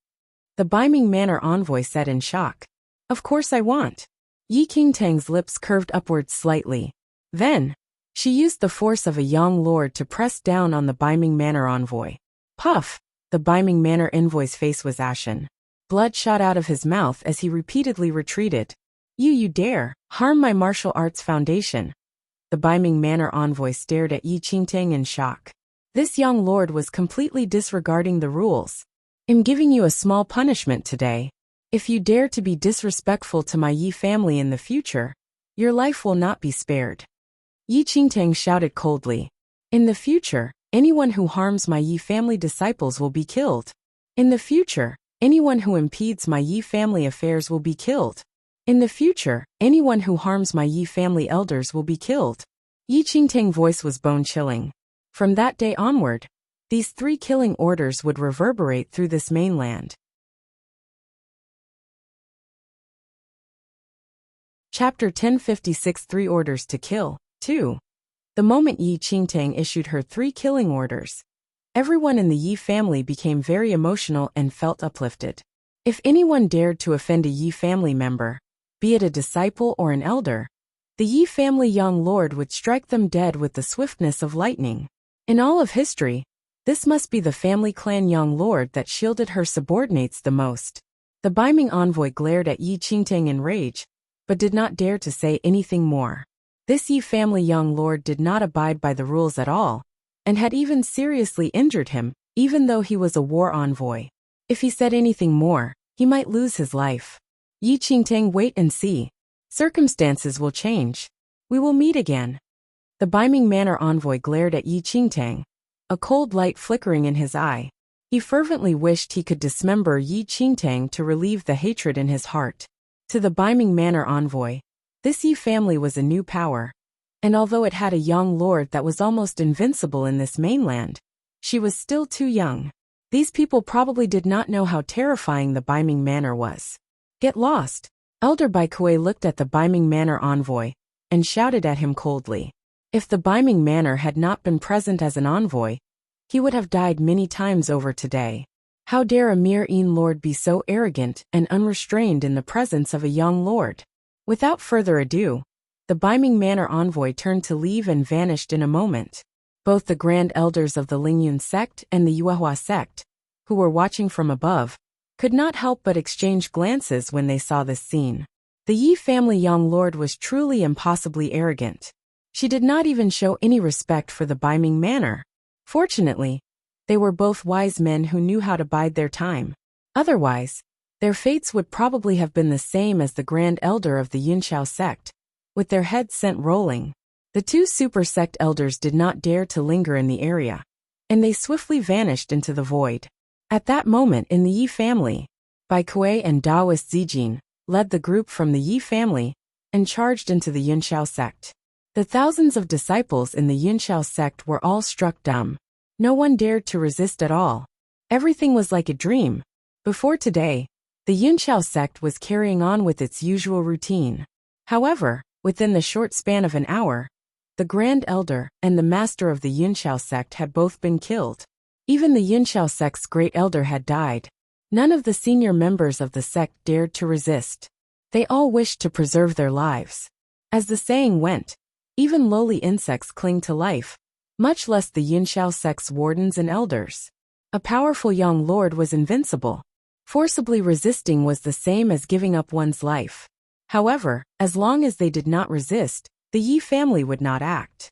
The Bai Ming Manor envoy said in shock. Of course I want. Yi Qingtang's lips curved upwards slightly. Then, she used the force of a young lord to press down on the Bai Ming Manor envoy. Puff! The Bai Ming Manor envoy's face was ashen. Blood shot out of his mouth as he repeatedly retreated. You dare harm my martial arts foundation. The Bai Ming Manor envoy stared at Yi Qingtang in shock. This young lord was completely disregarding the rules. I'm giving you a small punishment today. If you dare to be disrespectful to my Yi family in the future, your life will not be spared. Yi Qingtang shouted coldly. In the future, anyone who harms my Yi family disciples will be killed. In the future, anyone who impedes my Yi family affairs will be killed. In the future, anyone who harms my Yi family elders will be killed. Yi Qingtang's voice was bone-chilling. From that day onward, these 3 killing orders would reverberate through this mainland. Chapter 1056 3 Orders to Kill. 2. The moment Yi Qingtang issued her 3 killing orders, everyone in the Yi family became very emotional and felt uplifted. If anyone dared to offend a Yi family member, be it a disciple or an elder, the Yi family young lord would strike them dead with the swiftness of lightning. In all of history, this must be the family clan young lord that shielded her subordinates the most. The Biming envoy glared at Yi Qingtang in rage, but did not dare to say anything more. This Yi family young lord did not abide by the rules at all, and had even seriously injured him, even though he was a war envoy. If he said anything more, he might lose his life. Yi Qingtang, wait and see. Circumstances will change. We will meet again. The Biming Manor envoy glared at Yi Qingtang, a cold light flickering in his eye. He fervently wished he could dismember Yi Qingtang to relieve the hatred in his heart. To the Biming Manor envoy, this Yi family was a new power, and although it had a young lord that was almost invincible in this mainland, she was still too young. These people probably did not know how terrifying the Biming Manor was. Get lost! Elder Baikue looked at the Biming Manor envoy and shouted at him coldly. If the Biming Manor had not been present as an envoy, he would have died many times over today. How dare a mere lord be so arrogant and unrestrained in the presence of a young lord? Without further ado, the Biming Manor envoy turned to leave and vanished in a moment. Both the grand elders of the Lingyun sect and the Yuehua sect, who were watching from above, could not help but exchange glances when they saw this scene. The Yi family young lord was truly impossibly arrogant. She did not even show any respect for the Biming Manor. Fortunately, they were both wise men who knew how to bide their time. Otherwise, their fates would probably have been the same as the grand elder of the Yunxiao sect, with their heads sent rolling. The two super sect elders did not dare to linger in the area, and they swiftly vanished into the void. At that moment in the Yi family, Baikue and Taoist Zijin led the group from the Yi family and charged into the Yunxiao sect. The thousands of disciples in the Yunxiao sect were all struck dumb. No one dared to resist at all. Everything was like a dream. Before today, the Yunxiao sect was carrying on with its usual routine. However, within the short span of an hour, the Grand Elder and the Master of the Yunxiao sect had both been killed. Even the Yunxiao sect's Great Elder had died. None of the senior members of the sect dared to resist. They all wished to preserve their lives. As the saying went, even lowly insects cling to life, much less the Yunxiao sect's wardens and elders. A powerful young lord was invincible. Forcibly resisting was the same as giving up one's life. However, as long as they did not resist, the Yi family would not act.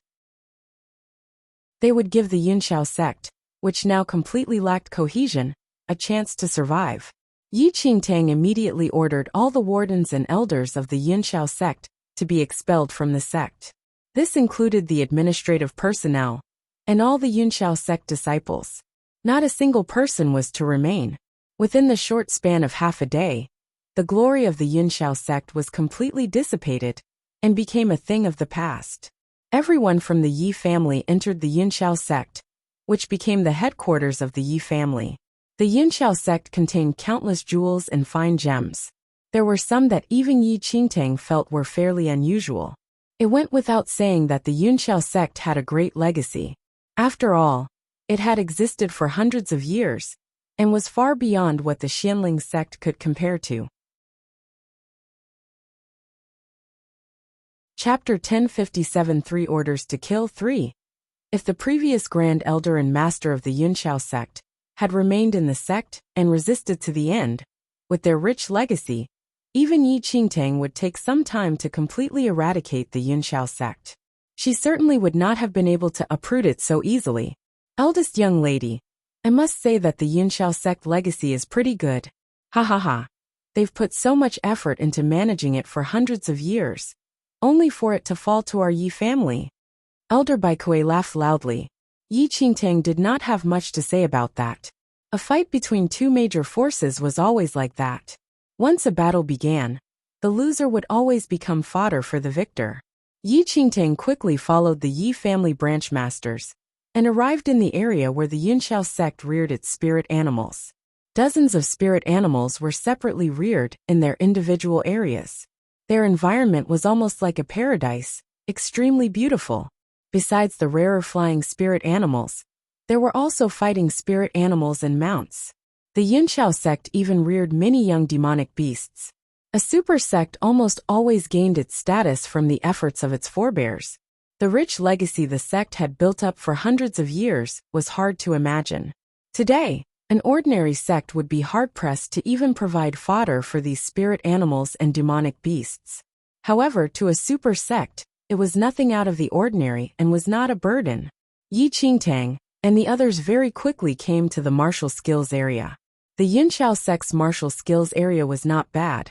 They would give the Yunxiao sect, which now completely lacked cohesion, a chance to survive. Yi Qingtang immediately ordered all the wardens and elders of the Yunxiao sect to be expelled from the sect. This included the administrative personnel and all the Yunxiao sect disciples. Not a single person was to remain. Within the short span of half a day, the glory of the Yunxiao sect was completely dissipated and became a thing of the past. Everyone from the Yi family entered the Yunxiao sect, which became the headquarters of the Yi family. The Yunxiao sect contained countless jewels and fine gems. There were some that even Yi Qingtang felt were fairly unusual. It went without saying that the Yunxiao sect had a great legacy. After all, it had existed for hundreds of years, and was far beyond what the Xianling sect could compare to. Chapter 1057 3 Orders to Kill 3. If the previous Grand Elder and Master of the Yunxiao sect had remained in the sect and resisted to the end, with their rich legacy, even Yi Qingtang would take some time to completely eradicate the Yunxiao sect. She certainly would not have been able to uproot it so easily. Eldest young lady, I must say that the Yunxiao sect legacy is pretty good. Ha ha ha. They've put so much effort into managing it for hundreds of years, only for it to fall to our Yi family. Elder Baikue laughed loudly. Yi Qingtang did not have much to say about that. A fight between two major forces was always like that. Once a battle began, the loser would always become fodder for the victor. Yi Qingtang quickly followed the Yi family branch masters and arrived in the area where the Yunxiao sect reared its spirit animals. Dozens of spirit animals were separately reared in their individual areas. Their environment was almost like a paradise, extremely beautiful. Besides the rarer flying spirit animals, there were also fighting spirit animals and mounts. The Yunxiao sect even reared many young demonic beasts. A super sect almost always gained its status from the efforts of its forebears. The The rich legacy the sect had built up for hundreds of years was hard to imagine. Today, an ordinary sect would be hard-pressed to even provide fodder for these spirit animals and demonic beasts. However, to a super sect, it was nothing out of the ordinary and was not a burden. Yi Qingtang and the others very quickly came to the martial skills area. The Yunqiao sect's martial skills area was not bad,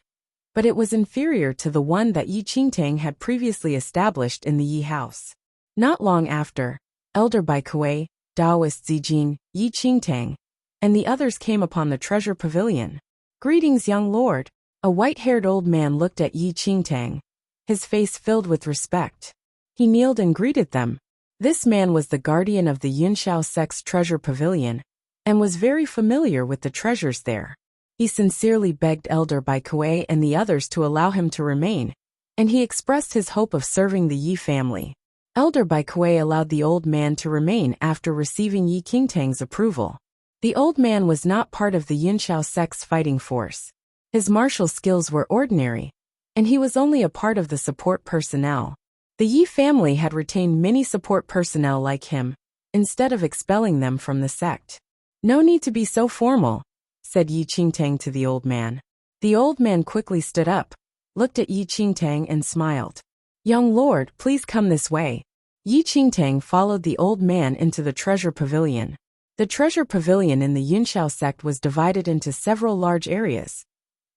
but it was inferior to the one that Yi Qingtang had previously established in the Yi house. Not long after, Elder Bai Kuei, Taoist Zijin, Yi Qingtang, and the others came upon the treasure pavilion. "Greetings, young lord." A white-haired old man looked at Yi Qingtang, his face filled with respect. He kneeled and greeted them. This man was the guardian of the Yunqiao sect's treasure pavilion, and was very familiar with the treasures there. He sincerely begged Elder Bai Kuei and the others to allow him to remain, and he expressed his hope of serving the Yi family. Elder Bai Kuei allowed the old man to remain after receiving Yi Qingtang's approval. The old man was not part of the Yunqiao sect's fighting force. His martial skills were ordinary, and he was only a part of the support personnel. The Yi family had retained many support personnel like him, instead of expelling them from the sect. "No need to be so formal," said Yi Qingtang to the old man. The old man quickly stood up, looked at Yi Qingtang and smiled. "Young lord, please come this way." Yi Qingtang followed the old man into the treasure pavilion. The treasure pavilion in the Yunqiao sect was divided into several large areas.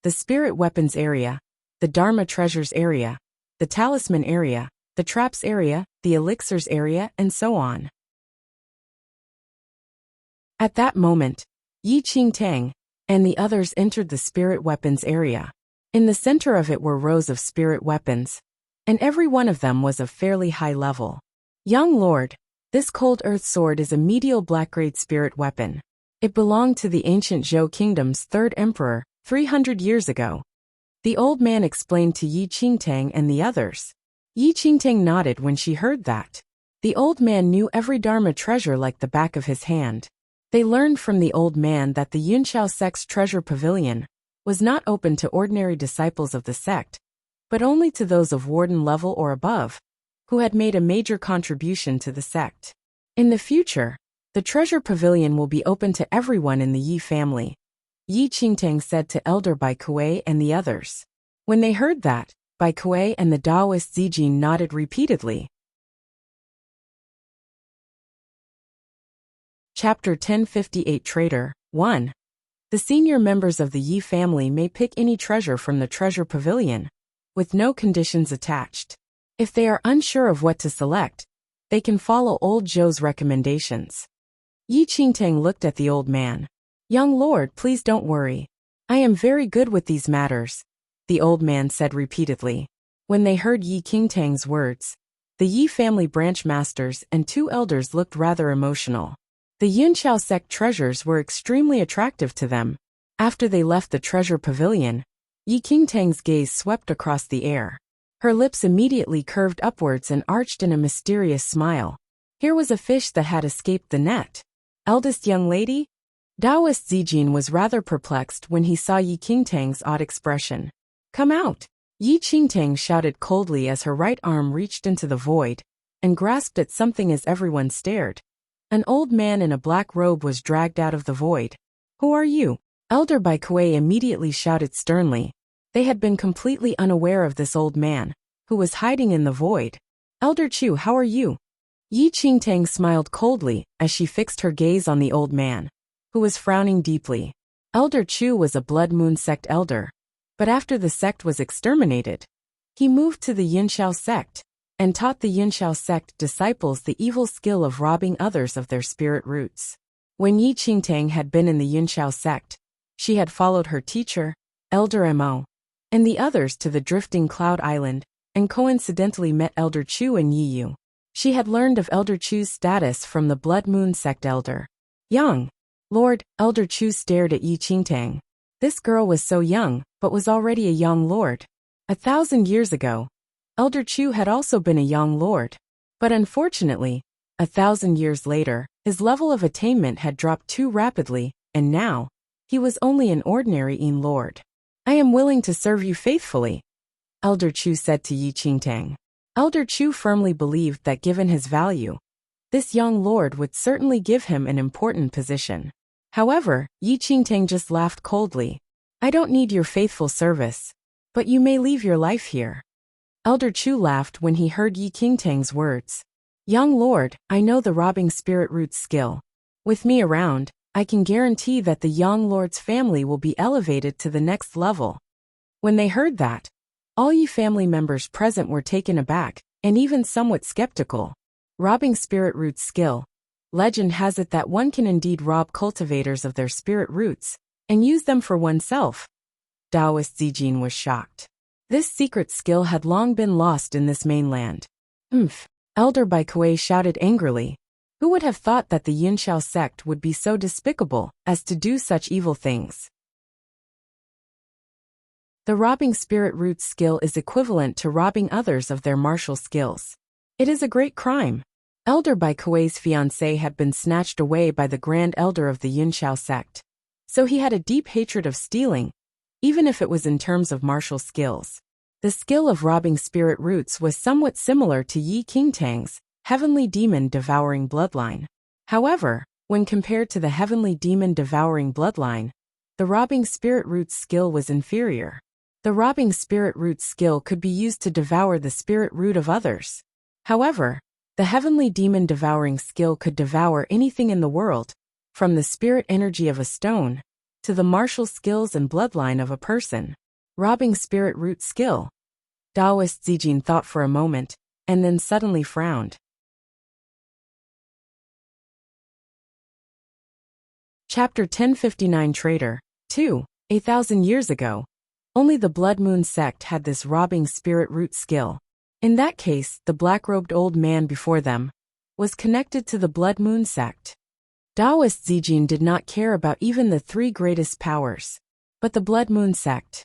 The spirit weapons area, the Dharma treasures area, the talisman area, the traps area, the elixirs area, and so on. At that moment, Yi Qingtang and the others entered the spirit weapons area. In the center of it were rows of spirit weapons, and every one of them was of fairly high level. "Young lord, this cold earth sword is a medial black-grade spirit weapon. It belonged to the ancient Zhou kingdom's third emperor, 300 years ago," the old man explained to Yi Qingtang and the others. Yi Qingtang nodded when she heard that. The old man knew every Dharma treasure like the back of his hand. They learned from the old man that the Yunqiao sect's treasure pavilion was not open to ordinary disciples of the sect, but only to those of warden level or above, who had made a major contribution to the sect. In the future, the treasure pavilion will be open to everyone in the Yi family, Yi Qingtang said to Elder Bai Kuei and the others. When they heard that, Bai Kuei and the Taoist Zijin nodded repeatedly. Chapter 1058 Trader 1. The senior members of the Yi family may pick any treasure from the treasure pavilion, with no conditions attached. If they are unsure of what to select, they can follow old Zhou's recommendations. Yi Qingtang looked at the old man. "Young lord, please don't worry. I am very good with these matters," the old man said repeatedly. When they heard Yi Qingtang's words, the Yi family branch masters and two elders looked rather emotional. The Yunqiao sect treasures were extremely attractive to them. After they left the treasure pavilion, Yi Qingtang's gaze swept across the air. Her lips immediately curved upwards and arched in a mysterious smile. Here was a fish that had escaped the net. "Eldest young lady?" Taoist Zijin was rather perplexed when he saw Yi Qingtang's odd expression. "Come out!" Yi Qingtang shouted coldly as her right arm reached into the void and grasped at something as everyone stared. An old man in a black robe was dragged out of the void. "Who are you?" Elder Bai Kuei immediately shouted sternly. They had been completely unaware of this old man, who was hiding in the void. "Elder Chu, how are you?" Yi Qingtang smiled coldly as she fixed her gaze on the old man, who was frowning deeply. Elder Chu was a Blood Moon sect elder, but after the sect was exterminated, he moved to the Yunqiao sect and taught the Yunqiao sect disciples the evil skill of robbing others of their spirit roots. When Yi Qingtang had been in the Yunqiao sect, she had followed her teacher, Elder Mo, and the others to the drifting cloud island, and coincidentally met Elder Chu and Yi Yu. She had learned of Elder Chu's status from the Blood Moon sect elder. "Young lord," Elder Chu stared at Yi Qingtang. This girl was so young, but was already a young lord. 1,000 years ago, Elder Chu had also been a young lord. But unfortunately, 1,000 years later, his level of attainment had dropped too rapidly, and now, he was only an ordinary Yin lord. "I am willing to serve you faithfully," Elder Chu said to Yi Qingtang. Elder Chu firmly believed that given his value, this young lord would certainly give him an important position. However, Yi Qingtang just laughed coldly. I don't need your faithful service, but you may leave your life here. Elder Chu laughed when he heard Yi Qingtang's words. Young lord, I know the robbing spirit root's skill. With me around, I can guarantee that the young lord's family will be elevated to the next level. When they heard that, all Yi family members present were taken aback, and even somewhat skeptical. Robbing spirit root's skill. Legend has it that one can indeed rob cultivators of their spirit roots, and use them for oneself. Taoist Zijin was shocked. This secret skill had long been lost in this mainland. Elder Bai Kuei shouted angrily. Who would have thought that the Yunxiao sect would be so despicable as to do such evil things? The robbing spirit root skill is equivalent to robbing others of their martial skills. It is a great crime. Elder Bai Kuei's fiancée had been snatched away by the Grand Elder of the Yunxiao sect, so he had a deep hatred of stealing, even if it was in terms of martial skills. The skill of robbing spirit roots was somewhat similar to Yi Qingtang's heavenly demon devouring bloodline. However, when compared to the heavenly demon devouring bloodline, the robbing spirit root's skill was inferior. The robbing spirit root skill could be used to devour the spirit root of others. However, the heavenly demon devouring skill could devour anything in the world, from the spirit energy of a stone to the martial skills and bloodline of a person. Robbing spirit root skill. Taoist Zijin thought for a moment, and then suddenly frowned. Chapter 1059 Traitor 2. 1,000 years ago, only the Blood Moon sect had this robbing spirit root skill. In that case, the black-robed old man before them was connected to the Blood Moon sect. Taoist Zijin did not care about even the three greatest powers, but the Blood Moon sect.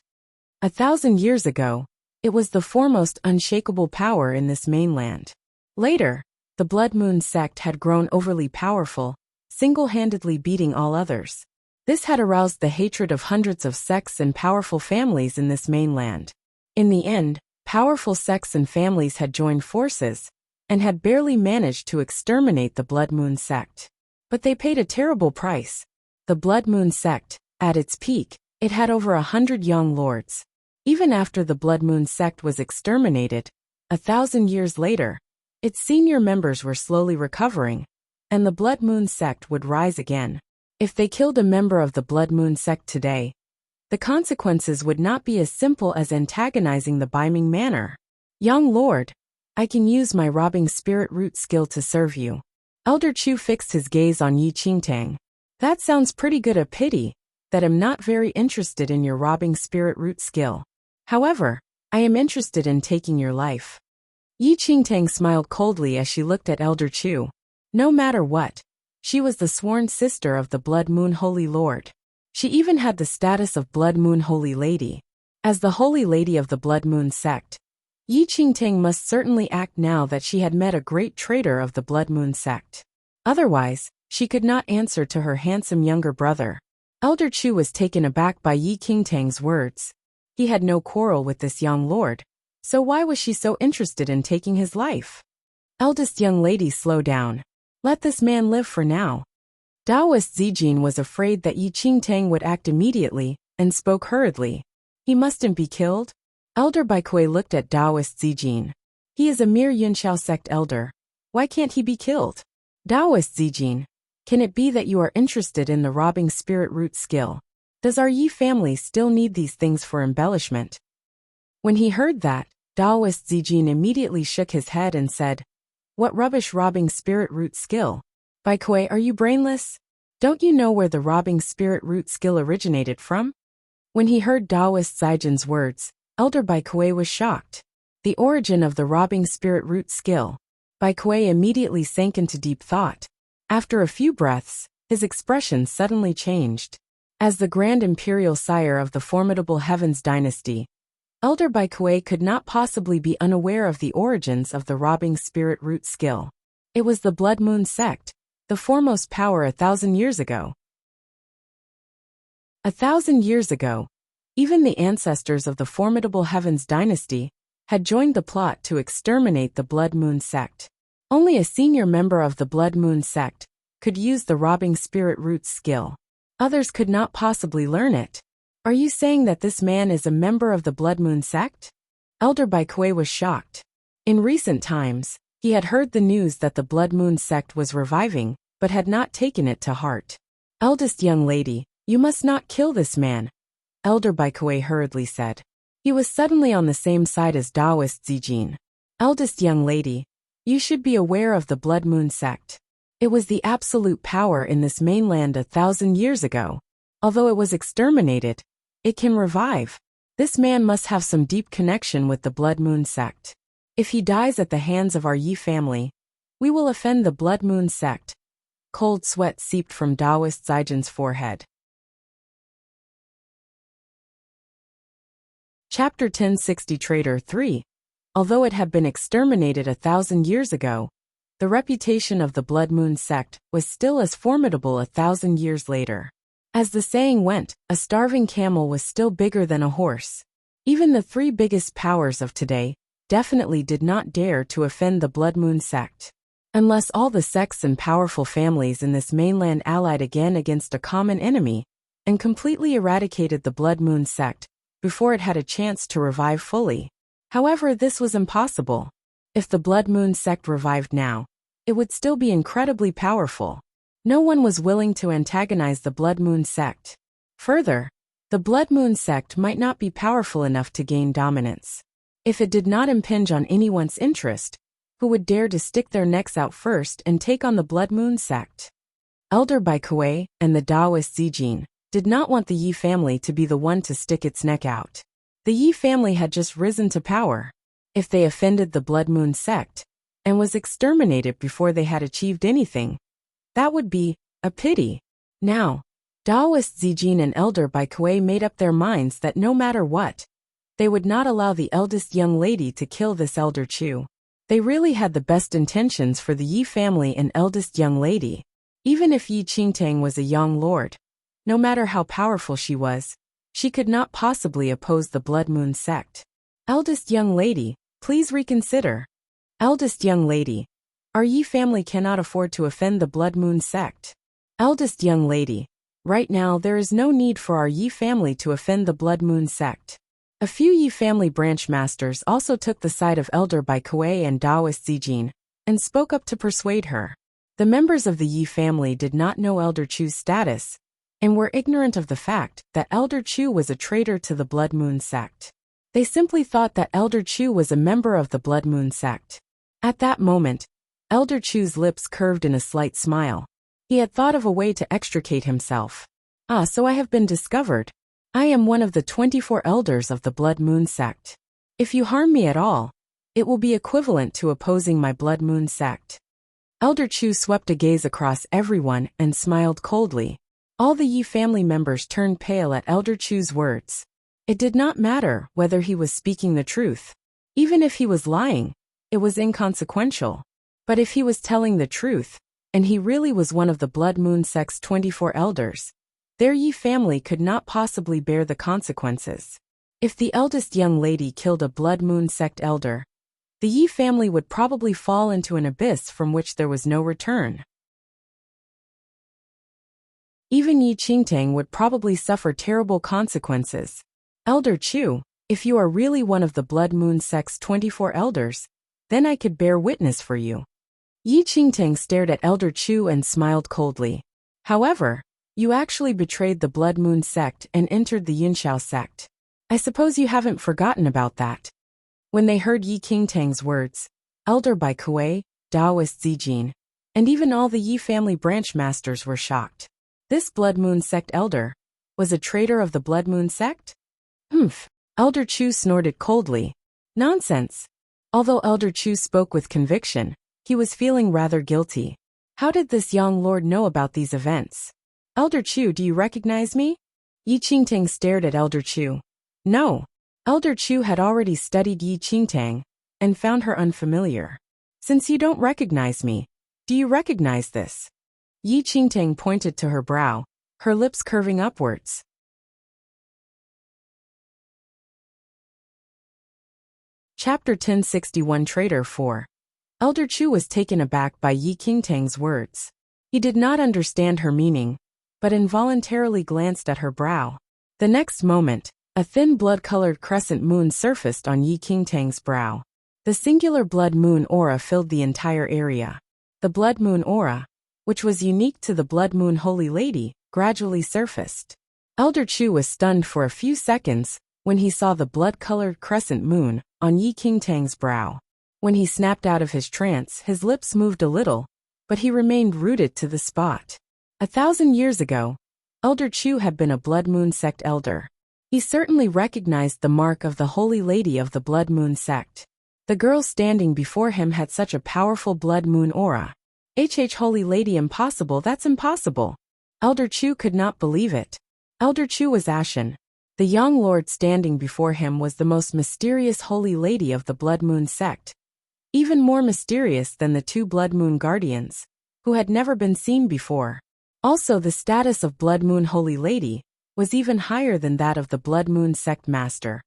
1,000 years ago, it was the foremost unshakable power in this mainland. Later, the Blood Moon sect had grown overly powerful, single-handedly beating all others. This had aroused the hatred of hundreds of sects and powerful families in this mainland. In the end, powerful sects and families had joined forces, and had barely managed to exterminate the Blood Moon sect. But they paid a terrible price. The Blood Moon sect, at its peak, it had over 100 young lords. Even after the Blood Moon sect was exterminated, 1,000 years later, its senior members were slowly recovering, and the Blood Moon sect would rise again. If they killed a member of the Blood Moon sect today, the consequences would not be as simple as antagonizing the Baiming Manor. Young lord, I can use my robbing spirit root skill to serve you. Elder Chu fixed his gaze on Yi Qingtang. That sounds pretty good. A pity that I'm not very interested in your robbing spirit root skill. However, I am interested in taking your life. Yi Qingtang smiled coldly as she looked at Elder Chu. No matter what, she was the sworn sister of the Blood Moon Holy Lord. She even had the status of Blood Moon Holy Lady. As the Holy Lady of the Blood Moon sect, Yi Qingtang must certainly act now that she had met a great traitor of the Blood Moon sect. Otherwise, she could not answer to her handsome younger brother. Elder Chu was taken aback by Yi Qingtang's words. He had no quarrel with this young lord, so why was she so interested in taking his life? Eldest young lady, slow down. Let this man live for now. Taoist Zijin was afraid that Yi Qingtang would act immediately, and spoke hurriedly. He mustn't be killed? Elder Bai Kuei looked at Taoist Zijin. He is a mere Yunxiao sect elder. Why can't he be killed? Taoist Zijin, can it be that you are interested in the robbing spirit root skill? Does our Yi family still need these things for embellishment? When he heard that, Taoist Zijin immediately shook his head and said, What rubbish robbing spirit root skill? Bai Kuei, are you brainless? Don't you know where the robbing spirit root skill originated from? When he heard Taoist Zijin's words, Elder Bai Kuei was shocked. The origin of the robbing spirit root skill. Bai Kuei immediately sank into deep thought. After a few breaths, his expression suddenly changed. As the Grand Imperial Sire of the formidable Heavens dynasty, Elder Bai Kuei could not possibly be unaware of the origins of the robbing spirit root skill. It was the Blood Moon sect, the foremost power 1,000 years ago. 1,000 years ago, even the ancestors of the formidable Heavens dynasty had joined the plot to exterminate the Blood Moon sect. Only a senior member of the Blood Moon sect could use the robbing spirit roots skill. Others could not possibly learn it. Are you saying that this man is a member of the Blood Moon sect? Elder Baikue was shocked. In recent times, he had heard the news that the Blood Moon sect was reviving, but had not taken it to heart. Eldest young lady, you must not kill this man, Elder Baikue hurriedly said. He was suddenly on the same side as Taoist Zijin. Eldest young lady, you should be aware of the Blood Moon sect. It was the absolute power in this mainland 1,000 years ago. Although it was exterminated, it can revive. This man must have some deep connection with the Blood Moon sect. If he dies at the hands of our Yi family, we will offend the Blood Moon sect. Cold sweat seeped from Taoist Zijin's forehead. Chapter 1060 Trader 3. Although it had been exterminated 1,000 years ago, the reputation of the Blood Moon sect was still as formidable 1,000 years later. As the saying went, a starving camel was still bigger than a horse. Even the three biggest powers of today definitely did not dare to offend the Blood Moon sect. Unless all the sects and powerful families in this mainland allied again against a common enemy and completely eradicated the Blood Moon sect before it had a chance to revive fully. However, this was impossible. If the Blood Moon sect revived now, it would still be incredibly powerful. No one was willing to antagonize the Blood Moon sect. Further, the Blood Moon sect might not be powerful enough to gain dominance. If it did not impinge on anyone's interest, who would dare to stick their necks out first and take on the Blood Moon sect? Elder Baikue and the Taoist Zijin did not want the Yi family to be the one to stick its neck out. The Yi family had just risen to power. If they offended the Blood Moon sect and was exterminated before they had achieved anything, that would be a pity. Now, Taoist Zijin and Elder Baikue made up their minds that no matter what, they would not allow the eldest young lady to kill this Elder Chu. They really had the best intentions for the Yi family and eldest young lady. Even if Yi Qingtang was a young lord, no matter how powerful she was, she could not possibly oppose the Blood Moon sect. Eldest young lady, please reconsider. Eldest young lady, our Yi family cannot afford to offend the Blood Moon sect. Eldest young lady, right now there is no need for our Yi family to offend the Blood Moon sect. A few Yi family branch masters also took the side of Elder Baikue and Taoist Zijin, and spoke up to persuade her. The members of the Yi family did not know Elder Chu's status, and were ignorant of the fact that Elder Chu was a traitor to the Blood Moon sect. They simply thought that Elder Chu was a member of the Blood Moon sect. At that moment, Elder Chu's lips curved in a slight smile. He had thought of a way to extricate himself. Ah, so I have been discovered. I am one of the 24 elders of the Blood Moon sect. If you harm me at all, it will be equivalent to opposing my Blood Moon sect. Elder Chu swept a gaze across everyone and smiled coldly. All the Yi family members turned pale at Elder Chu's words. It did not matter whether he was speaking the truth. Even if he was lying, it was inconsequential. But if he was telling the truth, and he really was one of the Blood Moon sect's 24 elders, their Yi family could not possibly bear the consequences. If the eldest young lady killed a Blood Moon sect elder, the Yi family would probably fall into an abyss from which there was no return. Even Yi Qingtang would probably suffer terrible consequences. Elder Chu, if you are really one of the Blood Moon sect's 24 elders, then I could bear witness for you. Yi Qingtang stared at Elder Chu and smiled coldly. However, you actually betrayed the Blood Moon sect and entered the Yunxiao sect. I suppose you haven't forgotten about that. When they heard Yi Qingtang's words, Elder Baikue, Taoist Zijin, and even all the Yi family branch masters were shocked. This Blood Moon sect elder was a traitor of the Blood Moon sect? Humph. Elder Chu snorted coldly. Nonsense. Although Elder Chu spoke with conviction, he was feeling rather guilty. How did this young lord know about these events? Elder Chu, do you recognize me? Yi Qingtang stared at Elder Chu. No. Elder Chu had already studied Yi Qingtang and found her unfamiliar. Since you don't recognize me, do you recognize this? Yi Qingtang pointed to her brow, her lips curving upwards. Chapter 1061 Traitor 4. Elder Chu was taken aback by Yi Qingtang's words. He did not understand her meaning, but involuntarily glanced at her brow. The next moment, a thin blood-colored crescent moon surfaced on Yi Qingtang's brow. The singular blood moon aura filled the entire area. The blood moon aura, which was unique to the blood moon holy lady, gradually surfaced. Elder Chu was stunned for a few seconds when he saw the blood-colored crescent moon on Yi Qingtang's brow. When he snapped out of his trance, his lips moved a little, but he remained rooted to the spot. 1,000 years ago, Elder Chu had been a Blood Moon sect elder. He certainly recognized the mark of the Holy Lady of the Blood Moon sect. The girl standing before him had such a powerful Blood Moon aura. Holy Lady, impossible, that's impossible. Elder Chu could not believe it. Elder Chu was ashen. The young lord standing before him was the most mysterious Holy Lady of the Blood Moon sect. Even more mysterious than the two Blood Moon guardians, who had never been seen before. Also, the status of Blood Moon Holy Lady was even higher than that of the Blood Moon sect master,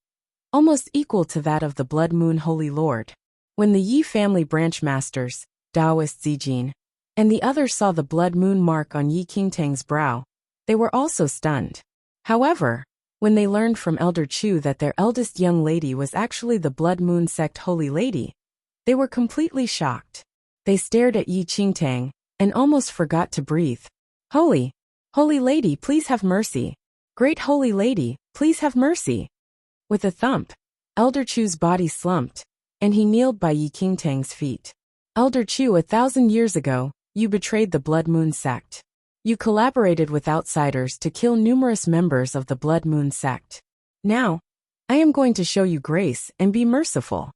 almost equal to that of the Blood Moon Holy Lord. When the Yi family branch masters, Taoist Zijin, and the others saw the Blood Moon mark on Yi Qingtang's brow, they were also stunned. However, when they learned from Elder Chu that their eldest young lady was actually the Blood Moon sect Holy Lady, they were completely shocked. They stared at Yi Qingtang and almost forgot to breathe. Holy Lady, please have mercy. Great Holy Lady, please have mercy. With a thump, Elder Chu's body slumped, and he kneeled by Yi Qingtang's feet. Elder Chu, 1,000 years ago, you betrayed the Blood Moon sect. You collaborated with outsiders to kill numerous members of the Blood Moon sect. Now, I am going to show you grace and be merciful.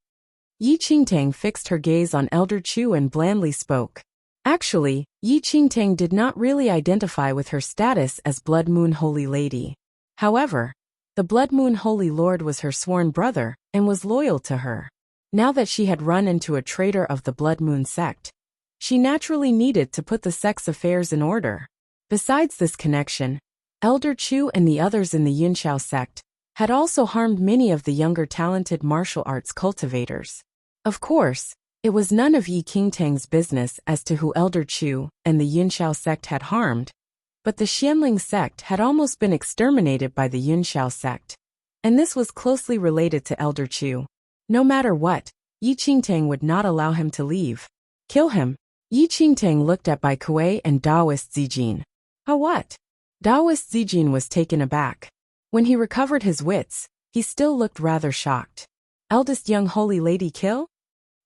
Yi Qingtang fixed her gaze on Elder Chu and blandly spoke. Actually, Yi Qingtang did not really identify with her status as Blood Moon Holy Lady. However, the Blood Moon Holy Lord was her sworn brother and was loyal to her. Now that she had run into a traitor of the Blood Moon sect, she naturally needed to put the sect's affairs in order. Besides this connection, Elder Chu and the others in the Yunxiao sect had also harmed many of the younger talented martial arts cultivators. Of course, it was none of Yi Qingtang's business as to who Elder Chu and the Yunxiao sect had harmed, but the Xianling sect had almost been exterminated by the Yunxiao sect, and this was closely related to Elder Chu. No matter what, Yi Qingtang would not allow him to leave. Kill him. Yi Qingtang looked at Bai Kuei and Taoist Zijin. What? Taoist Zijin was taken aback. When he recovered his wits, he still looked rather shocked. Eldest young Holy Lady kill?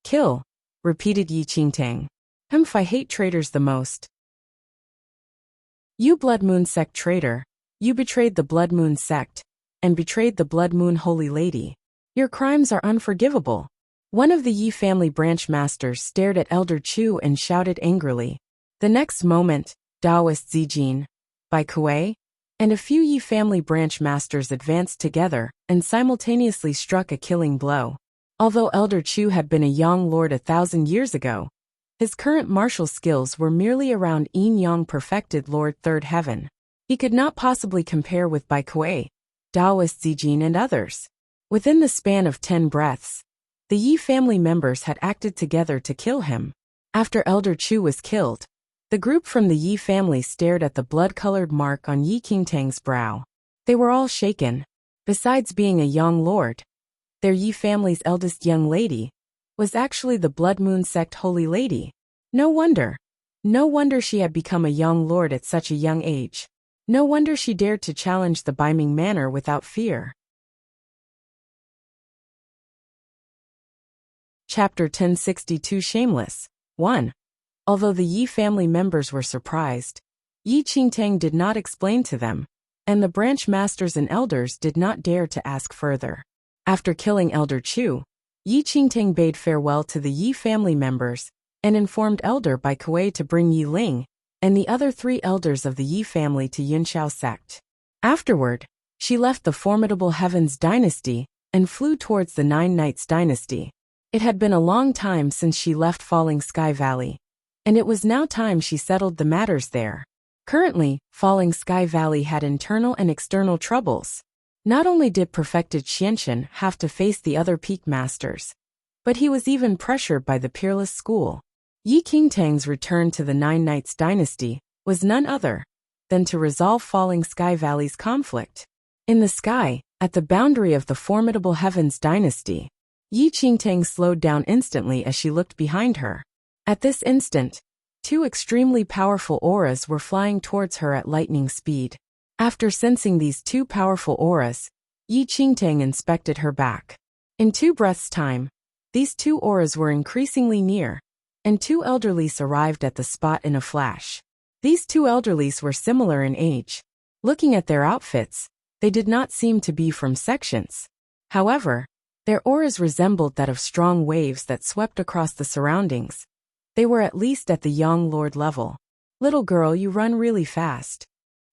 Kill, repeated Yi Qingtang. I hate traitors the most. You Blood Moon sect traitor, you betrayed the Blood Moon sect, and betrayed the Blood Moon Holy Lady. Your crimes are unforgivable. One of the Yi family branch masters stared at Elder Chu and shouted angrily. The next moment, Taoist Zijin, Bai Kuei, and a few Yi family branch masters advanced together and simultaneously struck a killing blow. Although Elder Chu had been a young lord 1,000 years ago, his current martial skills were merely around Yin Yang perfected Lord Third Heaven. He could not possibly compare with Bai Kuei, Taoist Zijin and others. Within the span of 10 breaths, the Yi family members had acted together to kill him. After Elder Chu was killed, the group from the Yi family stared at the blood-colored mark on Yi Qingtang's brow. They were all shaken. Besides being a young lord, their Yi family's eldest young lady was actually the Blood Moon sect Holy Lady. No wonder she had become a young lord at such a young age. No wonder she dared to challenge the Baiming Manor without fear. Chapter 1062 Shameless 1. Although the Yi family members were surprised, Yi Qingtang did not explain to them, and the branch masters and elders did not dare to ask further. After killing Elder Chu, Yi Qingtang bade farewell to the Yi family members and informed Elder Bai Kuei to bring Yi Ling and the other 3 elders of the Yi family to Yunxiao sect. Afterward, she left the formidable Heavens dynasty and flew towards the Nine Knights dynasty. It had been a long time since she left Falling Sky Valley, and it was now time she settled the matters there. Currently, Falling Sky Valley had internal and external troubles. Not only did perfected Xianxian have to face the other peak masters, But he was even pressured by the peerless school. Yi Qingtang's return to the Nine Knights dynasty was none other than to resolve Falling Sky Valley's conflict. In the sky, at the boundary of the formidable Heavens dynasty, Yi Qingtang slowed down instantly as she looked behind her. At this instant, two extremely powerful auras were flying towards her at lightning speed. After sensing these two powerful auras, Yi Qingtang inspected her back. In 2 breaths' time, these two auras were increasingly near, and 2 elderlies arrived at the spot in a flash. These 2 elderlies were similar in age. Looking at their outfits, they did not seem to be from sections. However, their auras resembled that of strong waves that swept across the surroundings. They were at least at the young lord level. "Little girl, you run really fast."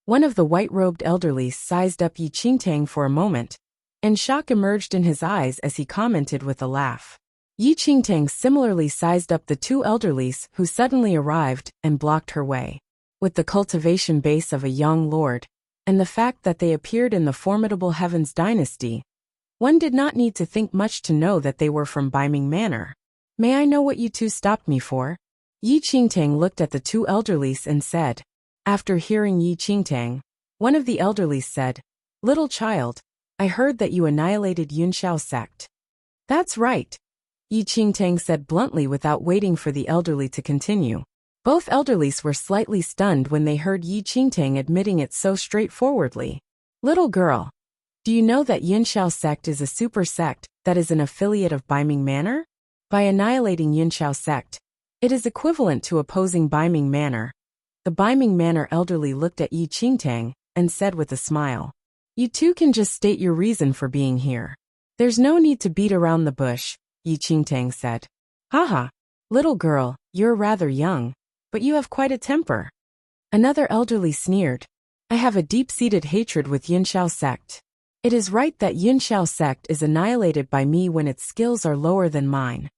One of the white-robed elderlies sized up Yi Qingtang for a moment, and shock emerged in his eyes as he commented with a laugh. Yi Qingtang similarly sized up the 2 elderlies who suddenly arrived and blocked her way. With the cultivation base of a young lord, and the fact that they appeared in the formidable Heavens dynasty, one did not need to think much to know that they were from Biming Manor. "May I know what you two stopped me for?" Yi Qingtang looked at the 2 elderlies and said. After hearing Yi Qingtang, one of the elderlies said, "Little child, I heard that you annihilated Yunxiao sect." "That's right," Yi Qingtang said bluntly without waiting for the elderly to continue. Both elderlies were slightly stunned when they heard Yi Qingtang admitting it so straightforwardly. "Little girl, do you know that Yunxiao sect is a super sect that is an affiliate of Biming Manor? By annihilating Yunxiao sect, it is equivalent to opposing Biming Manor." The Biming Manor elderly looked at Yi Qingtang and said with a smile, "You two can just state your reason for being here. There's no need to beat around the bush," Yi Qingtang said. "Haha, little girl, you're rather young, but you have quite a temper." Another elderly sneered, "I have a deep-seated hatred with Yunxiao sect. It is right that Yunxiao sect is annihilated by me when its skills are lower than mine.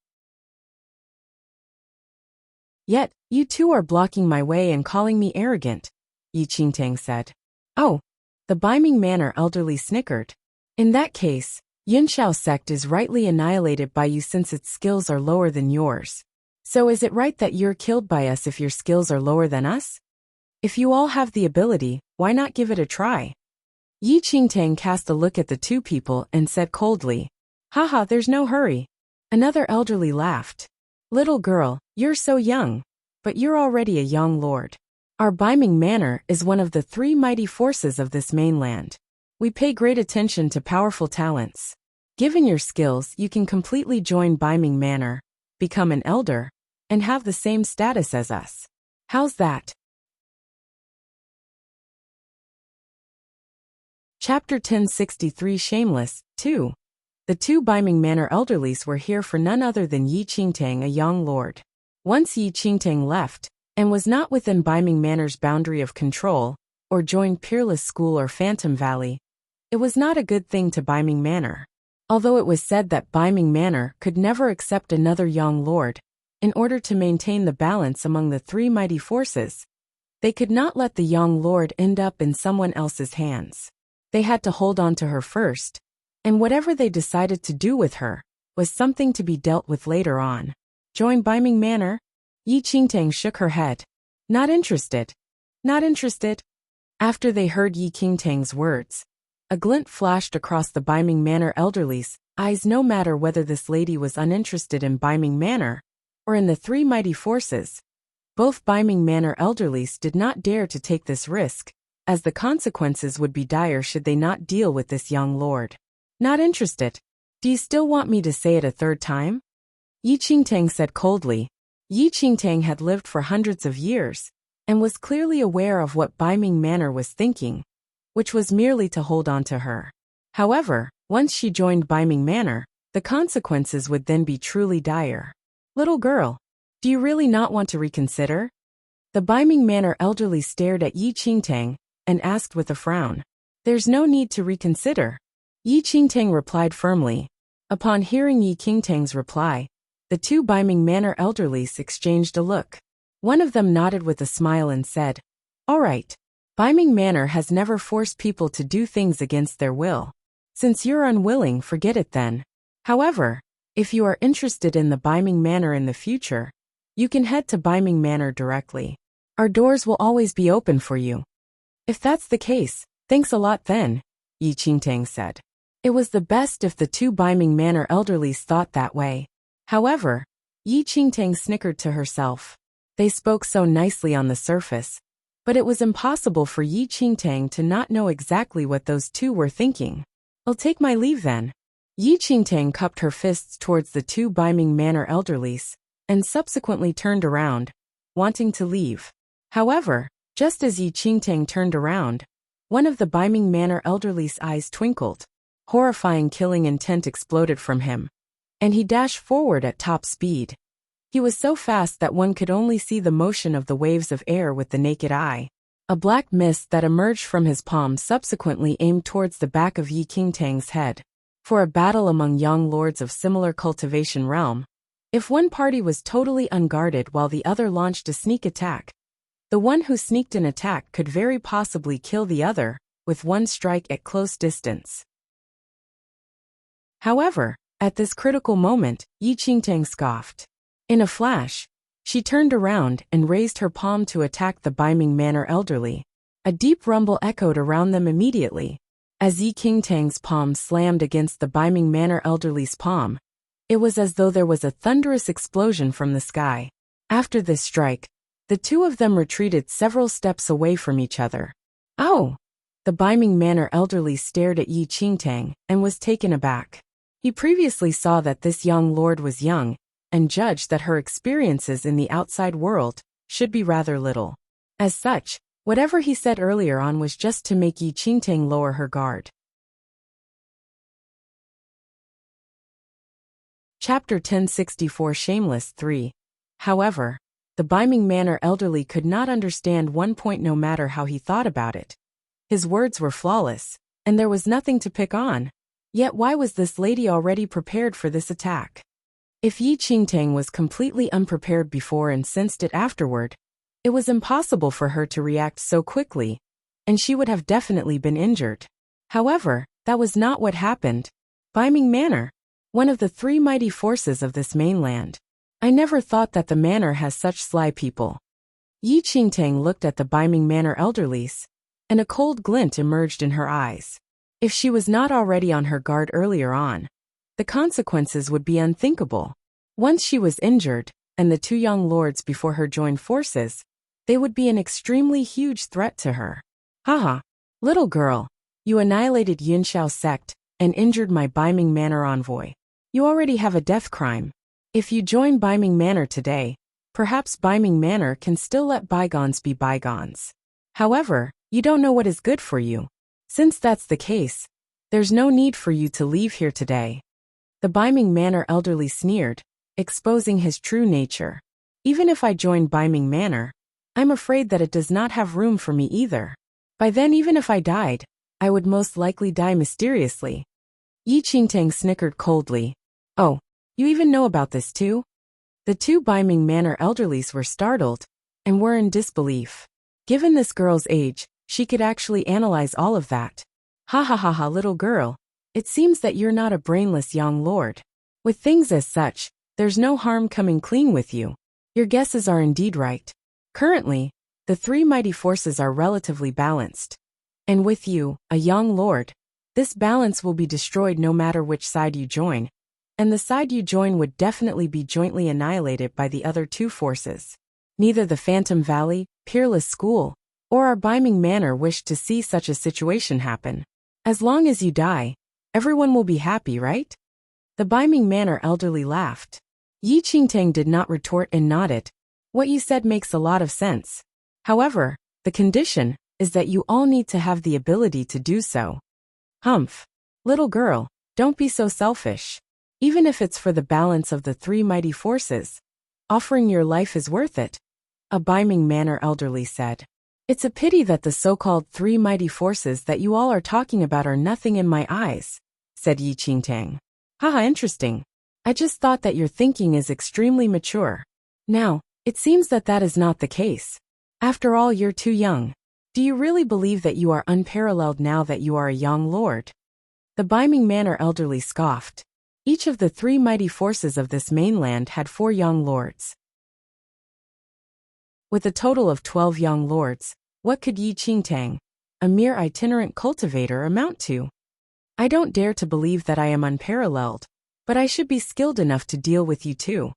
Yet, you two are blocking my way and calling me arrogant," Yi Qingtang said. "Oh," the Biming Manor elderly snickered. "In that case, Yunxiao sect is rightly annihilated by you since its skills are lower than yours. So is it right that you're killed by us if your skills are lower than us? If you all have the ability, why not give it a try?" Yi Qingtang cast a look at the 2 people and said coldly, "Haha, there's no hurry." Another elderly laughed. "Little girl, you're so young, but you're already a young lord. Our Biming Manor is one of the 3 mighty forces of this mainland. We pay great attention to powerful talents. Given your skills, you can completely join Biming Manor, become an elder, and have the same status as us. How's that?" Chapter 1063 Shameless, 2. The 2 Biming Manor elderlies were here for none other than Yi Qingtang, a young lord. Once Yi Qingtang left, and was not within Biming Manor's boundary of control, or joined Peerless School or Phantom Valley, it was not a good thing to Biming Manor. Although it was said that Biming Manor could never accept another young lord, in order to maintain the balance among the 3 mighty forces, they could not let the young lord end up in someone else's hands. They had to hold on to her first, and whatever they decided to do with her was something to be dealt with later on. "Join Biming Manor?" Yi Qingtang shook her head. "Not interested. Not interested." After they heard Yi Qingtang's words, a glint flashed across the Biming Manor elderly's eyes. No matter whether this lady was uninterested in Biming Manor or in the 3 mighty forces, both Biming Manor elderlies did not dare to take this risk, as the consequences would be dire should they not deal with this young lord. "Not interested. Do you still want me to say it a 3rd time?" Yi Qingtang said coldly. Yi Qingtang had lived for hundreds of years, and was clearly aware of what Biming Manor was thinking, which was merely to hold on to her. However, once she joined Biming Manor, the consequences would then be truly dire. "Little girl, do you really not want to reconsider?" The Biming Manor elderly stared at Yi Qingtang and asked with a frown. "There's no need to reconsider," Yi Qingtang replied firmly. Upon hearing Yi Qingtang's reply, the 2 Biming Manor elderlies exchanged a look. One of them nodded with a smile and said, "All right. Biming Manor has never forced people to do things against their will. Since you're unwilling, forget it then. However, If you are interested in the Biming Manor in the future, you can head to Biming Manor directly. Our doors will always be open for you. If that's the case, thanks a lot then, Yi Qingtang said. It was the best if the two Biming Manor elderlies thought that way. However, Yi Qingtang snickered to herself. They spoke so nicely on the surface, but it was impossible for Yi Qingtang to not know exactly what those two were thinking. I'll take my leave then. Yi Qingtang cupped her fists towards the two Biming Manor elderlies, and subsequently turned around, wanting to leave. However, just as Yi Qingtang turned around, one of the Biming Manor elderly's eyes twinkled. Horrifying killing intent exploded from him, and he dashed forward at top speed. He was so fast that one could only see the motion of the waves of air with the naked eye. A black mist that emerged from his palm subsequently aimed towards the back of Yi Qingtang's head. For a battle among young lords of similar cultivation realm, if one party was totally unguarded while the other launched a sneak attack, the one who sneaked an attack could very possibly kill the other with one strike at close distance. However, at this critical moment, Yi Qingtang scoffed. In a flash, she turned around and raised her palm to attack the Biming Manor elderly. A deep rumble echoed around them immediately. As Yi Qingtang's palm slammed against the Biming Manor elderly's palm, it was as though there was a thunderous explosion from the sky. After this strike, the two of them retreated several steps away from each other. "Oh!" The Biming Manor elderly stared at Yi Qingtang and was taken aback. He previously saw that this young lord was young, and judged that her experiences in the outside world should be rather little. As such, whatever he said earlier on was just to make Yi Qingtang lower her guard. Chapter 1064 Shameless 3. However, the Biming Manor elderly could not understand one point no matter how he thought about it. His words were flawless, and there was nothing to pick on. Yet why was this lady already prepared for this attack? If Yi Qingtang was completely unprepared before and sensed it afterward, it was impossible for her to react so quickly, and she would have definitely been injured. However, that was not what happened. Biming Manor, one of the three mighty forces of this mainland. I never thought that the manor has such sly people. Yi Qingtang looked at the Biming Manor elderlies, and a cold glint emerged in her eyes. If she was not already on her guard earlier on, the consequences would be unthinkable. Once she was injured, and the two young lords before her joined forces, they would be an extremely huge threat to her. Haha, little girl, you annihilated Yunxiao sect and injured my Biming Manor envoy. You already have a death crime. If you join Biming Manor today, perhaps Biming Manor can still let bygones be bygones. However, you don't know what is good for you. Since that's the case, there's no need for you to leave here today. The Biming Manor elderly sneered, exposing his true nature. Even if I join Biming Manor, I'm afraid that it does not have room for me either. By then, even if I died, I would most likely die mysteriously. Yi Qingtang snickered coldly. Oh, you even know about this too? The two Biming Manor elderlies were startled, and were in disbelief. Given this girl's age, she could actually analyze all of that. Ha ha ha ha, little girl. It seems that you're not a brainless young lord. With things as such, there's no harm coming clean with you. Your guesses are indeed right. Currently, the three mighty forces are relatively balanced. And with you, a young lord, this balance will be destroyed no matter which side you join, and the side you join would definitely be jointly annihilated by the other two forces. Neither the Phantom Valley, Peerless School, or our Biming Manor wished to see such a situation happen. As long as you die, everyone will be happy, right? The Biming Manor elderly laughed. Yi Qingtang did not retort and nodded. What you said makes a lot of sense. However, the condition is that you all need to have the ability to do so. Humph. Little girl, don't be so selfish. Even if it's for the balance of the three mighty forces, offering your life is worth it, a Biming Manor elderly said. It's a pity that the so-called three mighty forces that you all are talking about are nothing in my eyes, said Yi Qingtang. Haha, interesting. I just thought that your thinking is extremely mature. Now, it seems that that is not the case. After all, you're too young. Do you really believe that you are unparalleled now that you are a young lord? The Biming Manor elderly scoffed. Each of the three mighty forces of this mainland had 4 young lords. With a total of 12 young lords, what could Yi Qingtang, a mere itinerant cultivator, amount to? I don't dare to believe that I am unparalleled, but I should be skilled enough to deal with you too.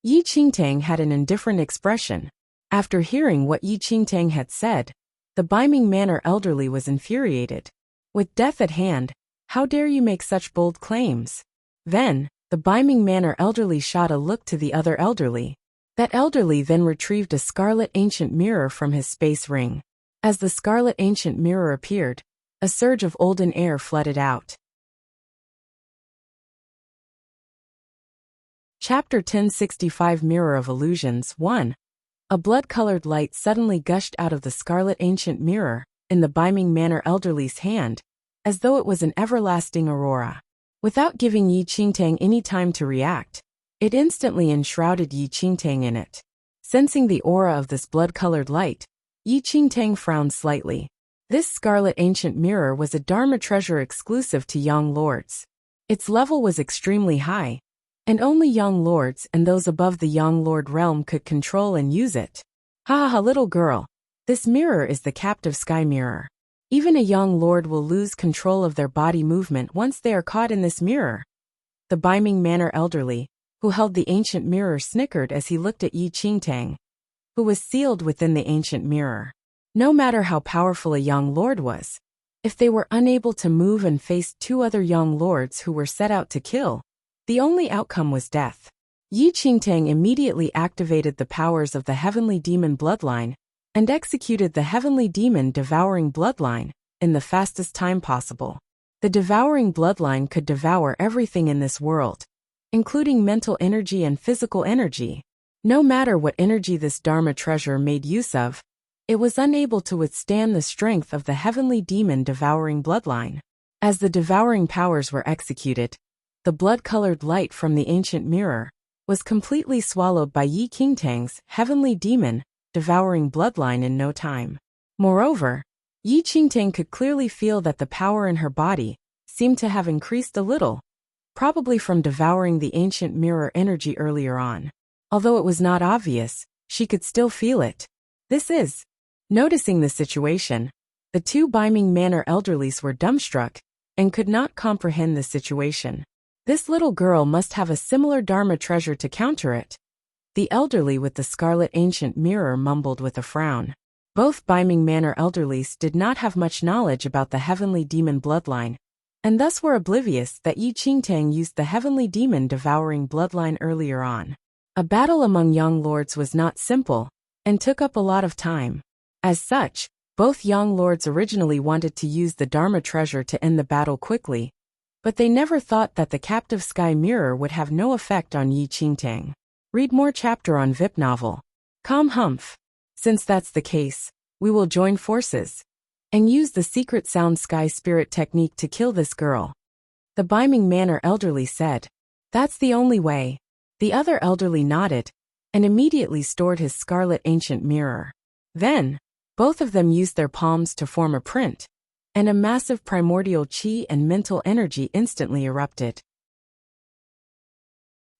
Yi Qingtang had an indifferent expression. After hearing what Yi Qingtang had said, the Biming Manor elderly was infuriated. With death at hand, how dare you make such bold claims? Then, the Biming Manor elderly shot a look to the other elderly. That elderly then retrieved a scarlet ancient mirror from his space ring. As the scarlet ancient mirror appeared, a surge of olden air flooded out. Chapter 1065 Mirror of Illusions 1. A blood-colored light suddenly gushed out of the scarlet ancient mirror, in the Biming Manor elderly's hand, as though it was an everlasting aurora. Without giving Yi Qingtang any time to react, it instantly enshrouded Yi Qingtang in it. Sensing the aura of this blood-colored light, Yi Qingtang frowned slightly. This scarlet ancient mirror was a Dharma treasure exclusive to young lords. Its level was extremely high, and only young lords and those above the young lord realm could control and use it. Ha ha, little girl. This mirror is the captive sky mirror. Even a young lord will lose control of their body movement once they are caught in this mirror. The Biming Manor elderly, who held the ancient mirror, snickered as he looked at Yi Qingtang, who was sealed within the ancient mirror. No matter how powerful a young lord was, if they were unable to move and faced 2 other young lords who were set out to kill, the only outcome was death. Yi Qingtang immediately activated the powers of the heavenly demon bloodline and executed the heavenly demon devouring bloodline in the fastest time possible. The devouring bloodline could devour everything in this world, including mental energy and physical energy. No matter what energy this Dharma treasure made use of, it was unable to withstand the strength of the heavenly demon devouring bloodline. As the devouring powers were executed, the blood-colored light from the ancient mirror was completely swallowed by Yi Qingtang's heavenly demon devouring bloodline in no time. Moreover, Yi Qingtang could clearly feel that the power in her body seemed to have increased a little, probably from devouring the ancient mirror energy earlier on. Although it was not obvious, she could still feel it. Noticing the situation, the 2 Biming Manor elderlies were dumbstruck and could not comprehend the situation. This little girl must have a similar Dharma treasure to counter it. The elderly with the scarlet ancient mirror mumbled with a frown. Both Biming Manor elderlies did not have much knowledge about the heavenly demon bloodline, and thus were oblivious that Yi Qingtang used the heavenly demon devouring bloodline earlier on. A battle among young lords was not simple, and took up a lot of time. As such, both young lords originally wanted to use the Dharma treasure to end the battle quickly, but they never thought that the captive sky mirror would have no effect on Yi Qingtang. Read more chapter on VIP novel. Humph. Since that's the case, we will join forces and use the secret sound sky spirit technique to kill this girl. The Biming Manor elderly said. That's the only way. The other elderly nodded and immediately stored his scarlet ancient mirror. Then, both of them used their palms to form a print, and a massive primordial chi and mental energy instantly erupted.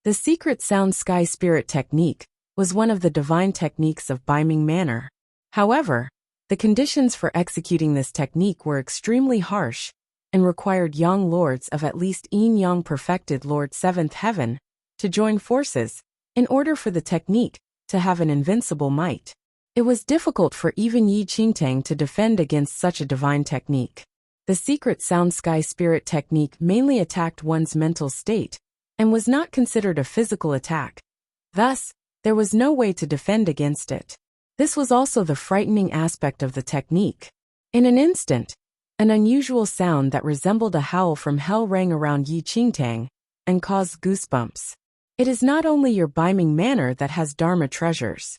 The secret sound sky spirit technique was one of the divine techniques of Biming Manor. However, the conditions for executing this technique were extremely harsh and required young lords of at least Yin-Yang perfected Lord 7th Heaven to join forces in order for the technique to have an invincible might. It was difficult for even Yi Qingtang to defend against such a divine technique. The secret sound sky spirit technique mainly attacked one's mental state and was not considered a physical attack. Thus, there was no way to defend against it. This was also the frightening aspect of the technique. In an instant, an unusual sound that resembled a howl from hell rang around Yi Qingtang and caused goosebumps. It is not only your Biming Manor that has Dharma treasures.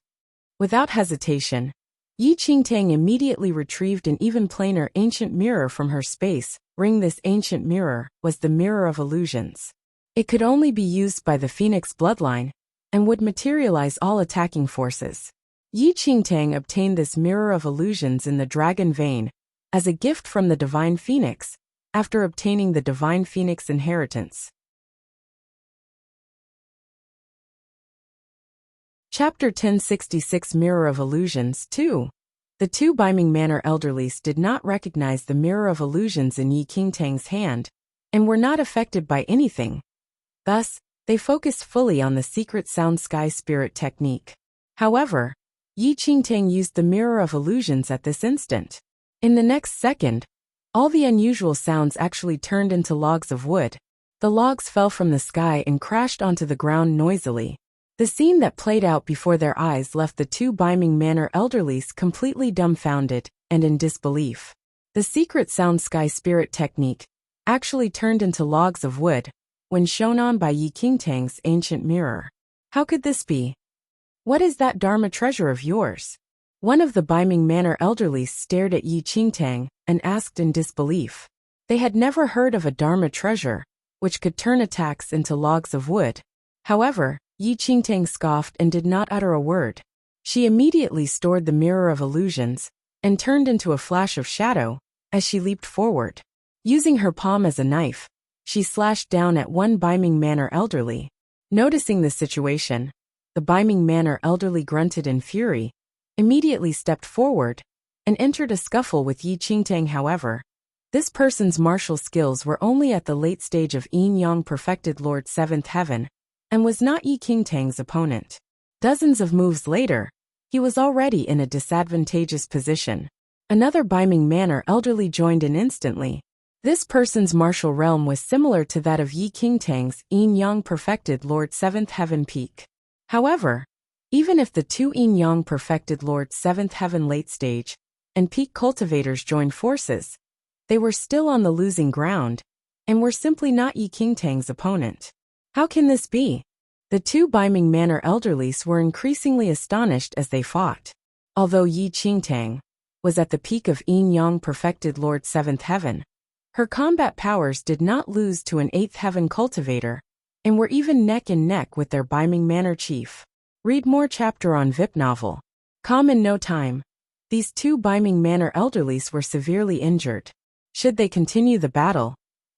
Without hesitation, Yi Qingtang immediately retrieved an even plainer ancient mirror from her space ring. This ancient mirror was the Mirror of Illusions. It could only be used by the Phoenix bloodline and would materialize all attacking forces. Yi Qingtang obtained this Mirror of Illusions in the Dragon Vein as a gift from the Divine Phoenix after obtaining the Divine Phoenix inheritance. Chapter 1066 Mirror of Illusions 2. The two Biming Manor elderlies did not recognize the Mirror of Illusions in Yi Qingtang's hand, and were not affected by anything. Thus, they focused fully on the secret sound sky spirit technique. However, Yi Qingtang used the Mirror of Illusions at this instant. In the next second, all the unusual sounds actually turned into logs of wood. The logs fell from the sky and crashed onto the ground noisily. The scene that played out before their eyes left the two Biming Manor elderlies completely dumbfounded and in disbelief. The secret sound sky spirit technique actually turned into logs of wood when shown on by Yi Qingtang's ancient mirror. How could this be? What is that Dharma treasure of yours? One of the Biming Manor elderlies stared at Yi Qingtang and asked in disbelief. They had never heard of a Dharma treasure, which could turn attacks into logs of wood. However, Yi Qingtang scoffed and did not utter a word. She immediately stored the Mirror of Illusions and turned into a flash of shadow as she leaped forward. Using her palm as a knife, she slashed down at one Biming Manor elderly. Noticing the situation, the Biming Manor elderly grunted in fury, immediately stepped forward, and entered a scuffle with Yi Qingtang. However, this person's martial skills were only at the late stage of Yin-Yang perfected Lord 7th Heaven, and was not Yi Qingtang's opponent. Dozens of moves later, he was already in a disadvantageous position. Another Biming Manor elderly joined in instantly. This person's martial realm was similar to that of Yi Qingtang's Yin-Yang perfected Lord 7th Heaven peak. However, even if the two Yin-Yang perfected Lord 7th Heaven late stage and peak cultivators joined forces, they were still on the losing ground, and were simply not Yi Qingtang's opponent. How can this be? The two Biming Manor elderlies were increasingly astonished as they fought. Although Yi Qingtang was at the peak of Yin-Yang perfected Lord 7th Heaven, her combat powers did not lose to an 8th Heaven cultivator, and were even neck and neck with their Biming Manor chief. Read more chapter on VIP novel. Calm in no time. These two Biming Manor elderlies were severely injured. Should they continue the battle,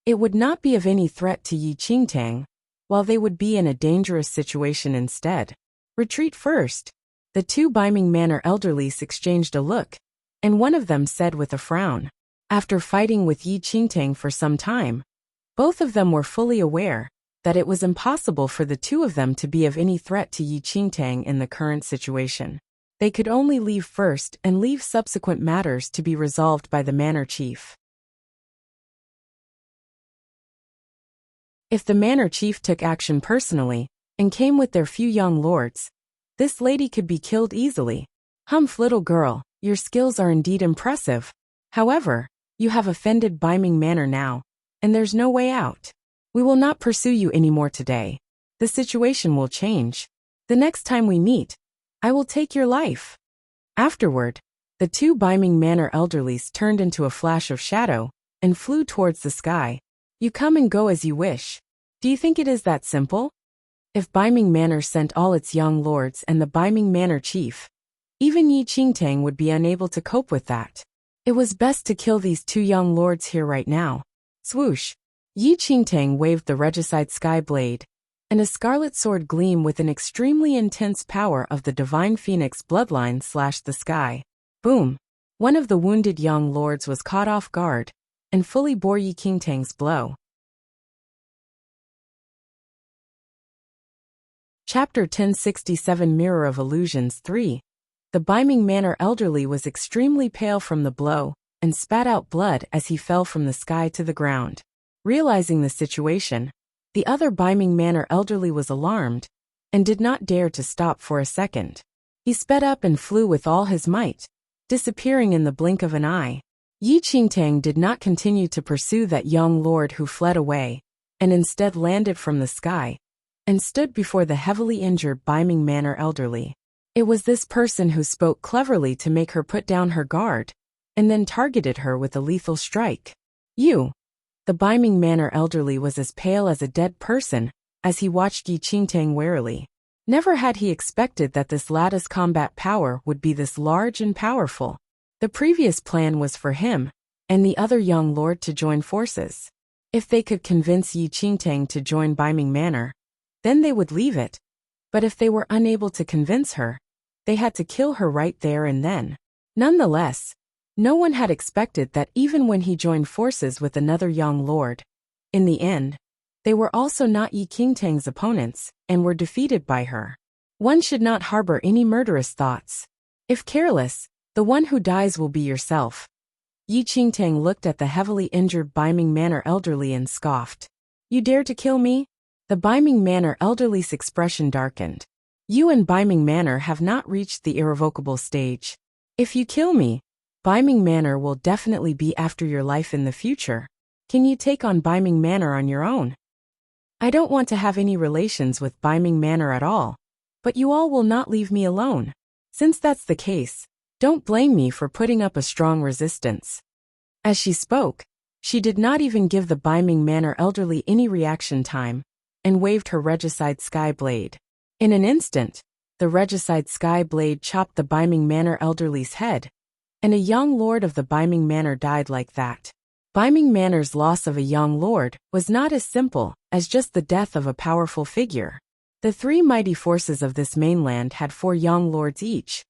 it would not be of any threat to Yi Qingtang, while they would be in a dangerous situation instead. Retreat first. The two Biming Manor elderlies exchanged a look, and one of them said with a frown. After fighting with Yi Qingtang for some time, both of them were fully aware that it was impossible for the two of them to be of any threat to Yi Qingtang in the current situation. They could only leave first and leave subsequent matters to be resolved by the manor chief. If the manor chief took action personally and came with their few young lords, this lady could be killed easily. Humph, little girl, your skills are indeed impressive. However, you have offended Biming Manor now, and there's no way out. We will not pursue you anymore today. The situation will change. The next time we meet, I will take your life. Afterward, the two Biming Manor elderlies turned into a flash of shadow and flew towards the sky. You come and go as you wish. Do you think it is that simple? If Biming Manor sent all its young lords and the Biming Manor chief, even Yi Qingtang would be unable to cope with that. It was best to kill these two young lords here right now. Swoosh! Yi Qingtang waved the regicide sky blade, and a scarlet sword gleam with an extremely intense power of the divine phoenix bloodline slashed the sky. Boom! One of the wounded young lords was caught off guard, and fully bore Yi Qingtang's blow. Chapter 1067 Mirror of Illusions 3. The Biming Manor elderly was extremely pale from the blow, and spat out blood as he fell from the sky to the ground. Realizing the situation, the other Biming Manor elderly was alarmed, and did not dare to stop for a second. He sped up and flew with all his might, disappearing in the blink of an eye. Yi Qingtang did not continue to pursue that young lord who fled away, and instead landed from the sky, and stood before the heavily injured Biming Manor elderly. It was this person who spoke cleverly to make her put down her guard, and then targeted her with a lethal strike. You! The Biming Manor elderly was as pale as a dead person as he watched Yi Qingtang warily. Never had he expected that this lattice combat power would be this large and powerful. The previous plan was for him and the other young lord to join forces. If they could convince Yi Qingtang to join Biming Manor, then they would leave it. But if they were unable to convince her, they had to kill her right there and then. Nonetheless, no one had expected that even when he joined forces with another young lord, in the end, they were also not Yi Qingtang's opponents and were defeated by her. One should not harbor any murderous thoughts. If careless, the one who dies will be yourself. Yi Qingtang looked at the heavily injured Baiming Manor elderly and scoffed. You dare to kill me? The Baiming Manor elderly's expression darkened. You and Baiming Manor have not reached the irrevocable stage. If you kill me, Baiming Manor will definitely be after your life in the future. Can you take on Baiming Manor on your own? I don't want to have any relations with Baiming Manor at all, but you all will not leave me alone. Since that's the case, don't blame me for putting up a strong resistance. As she spoke, she did not even give the Baiming Manor elderly any reaction time, and waved her regicide sky blade. In an instant, the regicide sky blade chopped the Baiming Manor elderly's head, and a young lord of the Baiming Manor died like that. Baiming Manor's loss of a young lord was not as simple as just the death of a powerful figure. The three mighty forces of this mainland had 4 young lords each,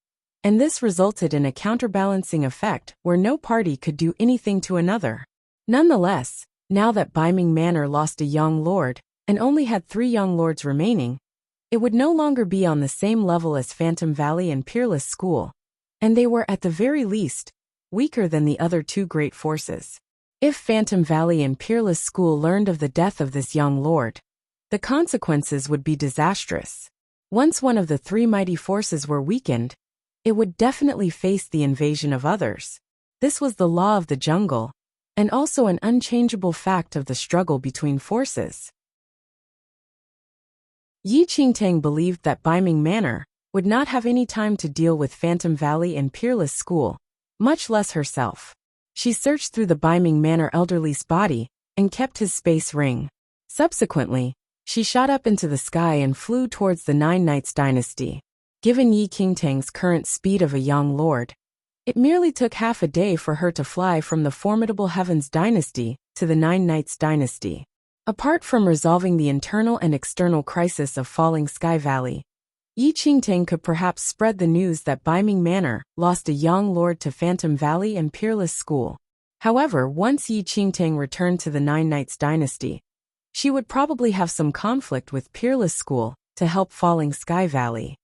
and this resulted in a counterbalancing effect where no party could do anything to another. Nonetheless, now that Baiming Manor lost a young lord and only had 3 young lords remaining, it would no longer be on the same level as Phantom Valley and Peerless School, and they were at the very least weaker than the other 2 great forces. If Phantom Valley and Peerless School learned of the death of this young lord, the consequences would be disastrous. Once one of the 3 mighty forces were weakened, it would definitely face the invasion of others. This was the law of the jungle, and also an unchangeable fact of the struggle between forces. Yi Qingtang believed that Baiming Manor would not have any time to deal with Phantom Valley and Peerless School, much less herself. She searched through the Baiming Manor elderly's body and kept his space ring. Subsequently, she shot up into the sky and flew towards the Nine Knights dynasty. Given Yi Qingtang's current speed of a young lord, it merely took half a day for her to fly from the formidable Heavens dynasty to the Nine Knights dynasty. Apart from resolving the internal and external crisis of Falling Sky Valley, Yi Qingtang could perhaps spread the news that Baiming Manor lost a young lord to Phantom Valley and Peerless School. However, once Yi Qingtang returned to the Nine Knights dynasty, she would probably have some conflict with Peerless School to help Falling Sky Valley.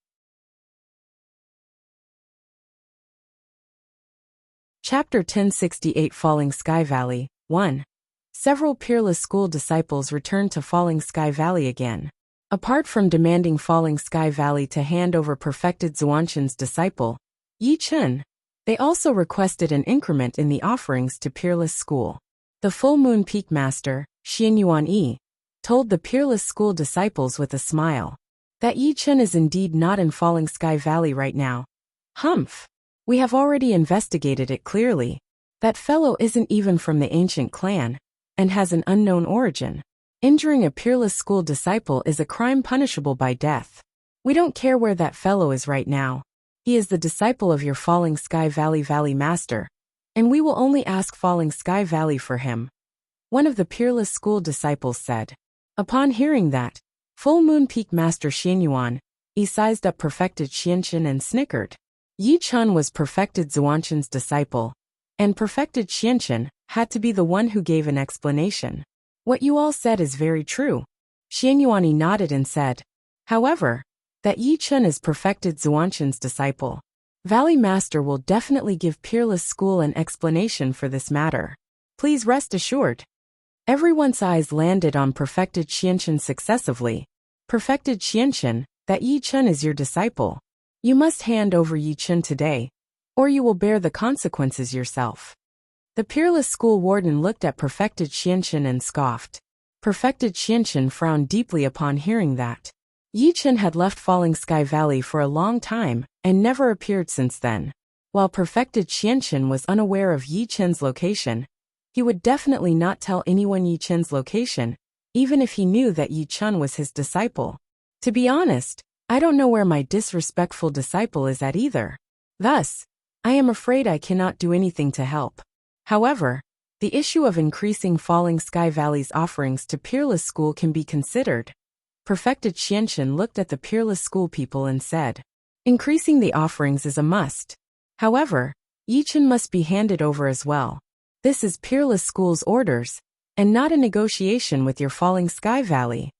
Chapter 1068 Falling Sky Valley 1. Several Peerless School disciples returned to Falling Sky Valley again. Apart from demanding Falling Sky Valley to hand over perfected Zuanshan's disciple, Yi Chen, they also requested an increment in the offerings to Peerless School. The Full Moon Peak Master, Xianyuan Yi, told the Peerless School disciples with a smile that Yi Chen is indeed not in Falling Sky Valley right now. Humph! We have already investigated it clearly. That fellow isn't even from the ancient clan, and has an unknown origin. Injuring a Peerless School disciple is a crime punishable by death. We don't care where that fellow is right now. He is the disciple of your Falling Sky Valley Master, and we will only ask Falling Sky Valley for him. One of the Peerless School disciples said. Upon hearing that, Full Moon Peak Master Xianyuan, he sized up perfected Xianshan and snickered. Yi Chen was perfected Zuanshan's disciple, and perfected Xianshan had to be the one who gave an explanation. What you all said is very true. Xianyuan nodded and said, however, that Yi Chen is perfected Zuanshan's disciple. Valley Master will definitely give Peerless School an explanation for this matter. Please rest assured. Everyone's eyes landed on perfected Xianshan successively. Perfected Xianshan, that Yi Chen is your disciple. You must hand over Yi Chen today, or you will bear the consequences yourself. The Peerless School warden looked at perfected Xianshan and scoffed. Perfected Xianshan frowned deeply upon hearing that. Yi Chen had left Falling Sky Valley for a long time and never appeared since then. While perfected Xianshan was unaware of Yi Chen's location, he would definitely not tell anyone Yi Chen's location, even if he knew that Yi Chen was his disciple. To be honest, I don't know where my disrespectful disciple is at either. Thus, I am afraid I cannot do anything to help. However, the issue of increasing Falling Sky Valley's offerings to Peerless School can be considered. Perfected Qianchen looked at the peerless school people and said, "Increasing the offerings is a must. However, Yichen must be handed over as well. This is peerless school's orders, and not a negotiation with your Falling Sky Valley."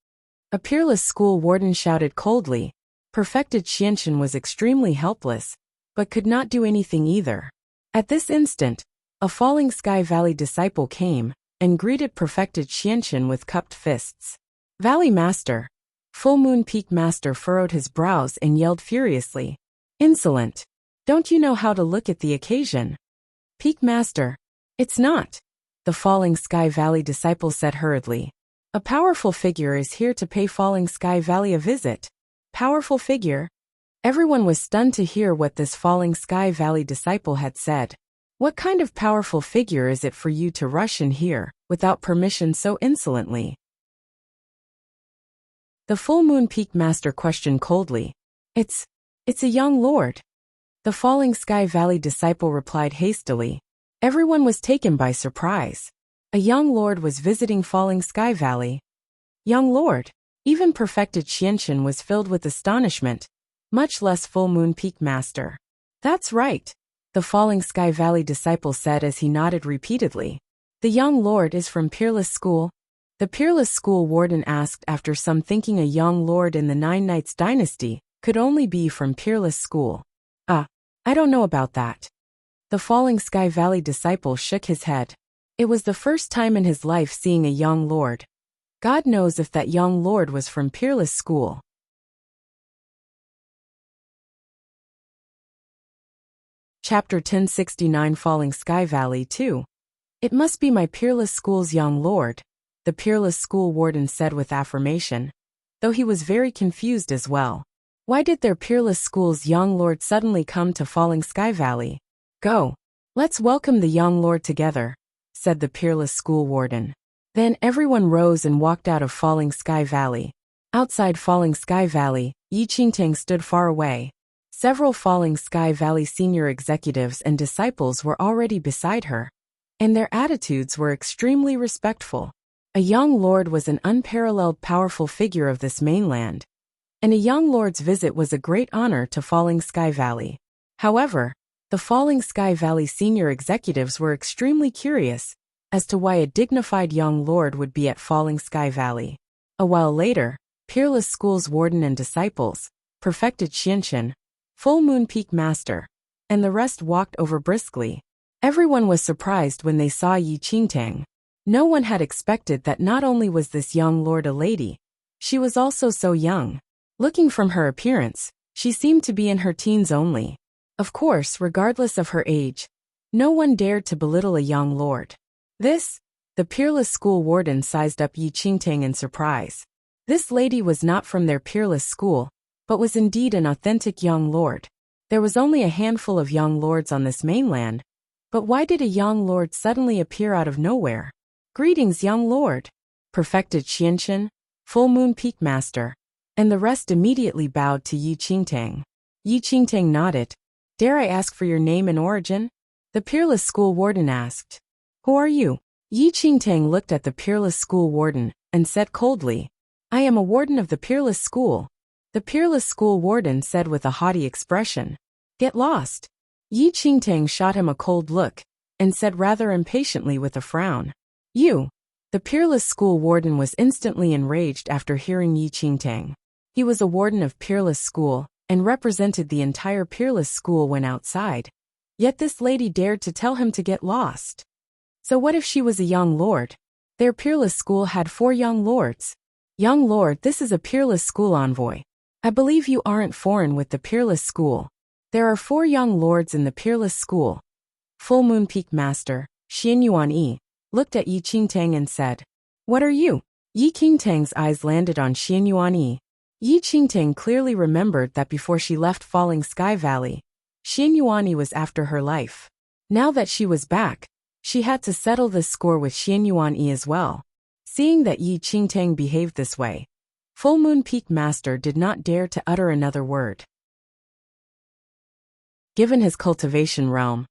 A peerless school warden shouted coldly. Perfected Qianchen was extremely helpless, but could not do anything either. At this instant, a Falling Sky Valley disciple came and greeted Perfected Qianchen with cupped fists. "Valley Master!" Full Moon Peak Master furrowed his brows and yelled furiously. "Insolent! Don't you know how to look at the occasion?" "Peak Master, it's not," the Falling Sky Valley disciple said hurriedly. "A powerful figure is here to pay Falling Sky Valley a visit." Powerful figure? Everyone was stunned to hear what this Falling Sky Valley disciple had said. What kind of powerful figure is it for you to rush in here, without permission so insolently? The Full Moon Peak Master questioned coldly. It's a young lord." The Falling Sky Valley disciple replied hastily. Everyone was taken by surprise. A young lord was visiting Falling Sky Valley. Young lord? Even Perfected Qianchen was filled with astonishment, much less Full Moon Peak Master. "That's right," the Falling Sky Valley disciple said as he nodded repeatedly. "The young lord is from Peerless School?" The Peerless School warden asked after some thinking. A young lord in the Nine Knights dynasty could only be from Peerless School. I don't know about that." The Falling Sky Valley disciple shook his head. It was the first time in his life seeing a young lord. God knows if that young lord was from Peerless School. Chapter 1069 Falling Sky Valley 2. "It must be my Peerless School's young lord," the Peerless School warden said with affirmation, though he was very confused as well. Why did their Peerless School's young lord suddenly come to Falling Sky Valley? "Go. Let's welcome the young lord together," said the Peerless School warden. Then everyone rose and walked out of Falling Sky Valley. Outside Falling Sky Valley, Yi Qingtang stood far away. Several Falling Sky Valley senior executives and disciples were already beside her, and their attitudes were extremely respectful. A young lord was an unparalleled powerful figure of this mainland, and a young lord's visit was a great honor to Falling Sky Valley. However, the Falling Sky Valley senior executives were extremely curious as to why a dignified young lord would be at Falling Sky Valley. A while later, Peerless School's warden and disciples, Perfected Qianchen, Full Moon Peak Master, and the rest walked over briskly. Everyone was surprised when they saw Yi Qingtang. No one had expected that not only was this young lord a lady, she was also so young. Looking from her appearance, she seemed to be in her teens only. Of course, regardless of her age, no one dared to belittle a young lord. The Peerless School warden sized up Yi Qingtang in surprise. This lady was not from their Peerless School, but was indeed an authentic young lord. There was only a handful of young lords on this mainland, but why did a young lord suddenly appear out of nowhere? "Greetings, young lord." Perfected Qianchen, Full Moon Peak Master, and the rest immediately bowed to Yi Qingtang. Yi Qingtang nodded. "Dare I ask for your name and origin?" the Peerless School warden asked. "Who are you?" Yi Qingtang looked at the Peerless School warden and said coldly, "I am a warden of the Peerless School." The Peerless School warden said with a haughty expression, "Get lost." Yi Qingtang shot him a cold look and said rather impatiently with a frown, "You." The Peerless School warden was instantly enraged after hearing Yi Qingtang. He was a warden of Peerless School and represented the entire Peerless School when outside. Yet this lady dared to tell him to get lost. So what if she was a young lord? Their Peerless School had 4 young lords. "Young lord, this is a Peerless School envoy. I believe you aren't foreign with the Peerless School. There are 4 young lords in the Peerless School." Full Moon Peak Master, Xianyuan Yi, looked at Yi Qingtang and said, "What are you?" Yi Qingtang's eyes landed on Xianyuan Yi. Yi Qingtang clearly remembered that before she left Falling Sky Valley, Xianyuan Yi was after her life. Now that she was back, she had to settle this score with Xianyuan Yi as well. Seeing that Yi Qingtang behaved this way, Full Moon Peak Master did not dare to utter another word. Given his cultivation realm,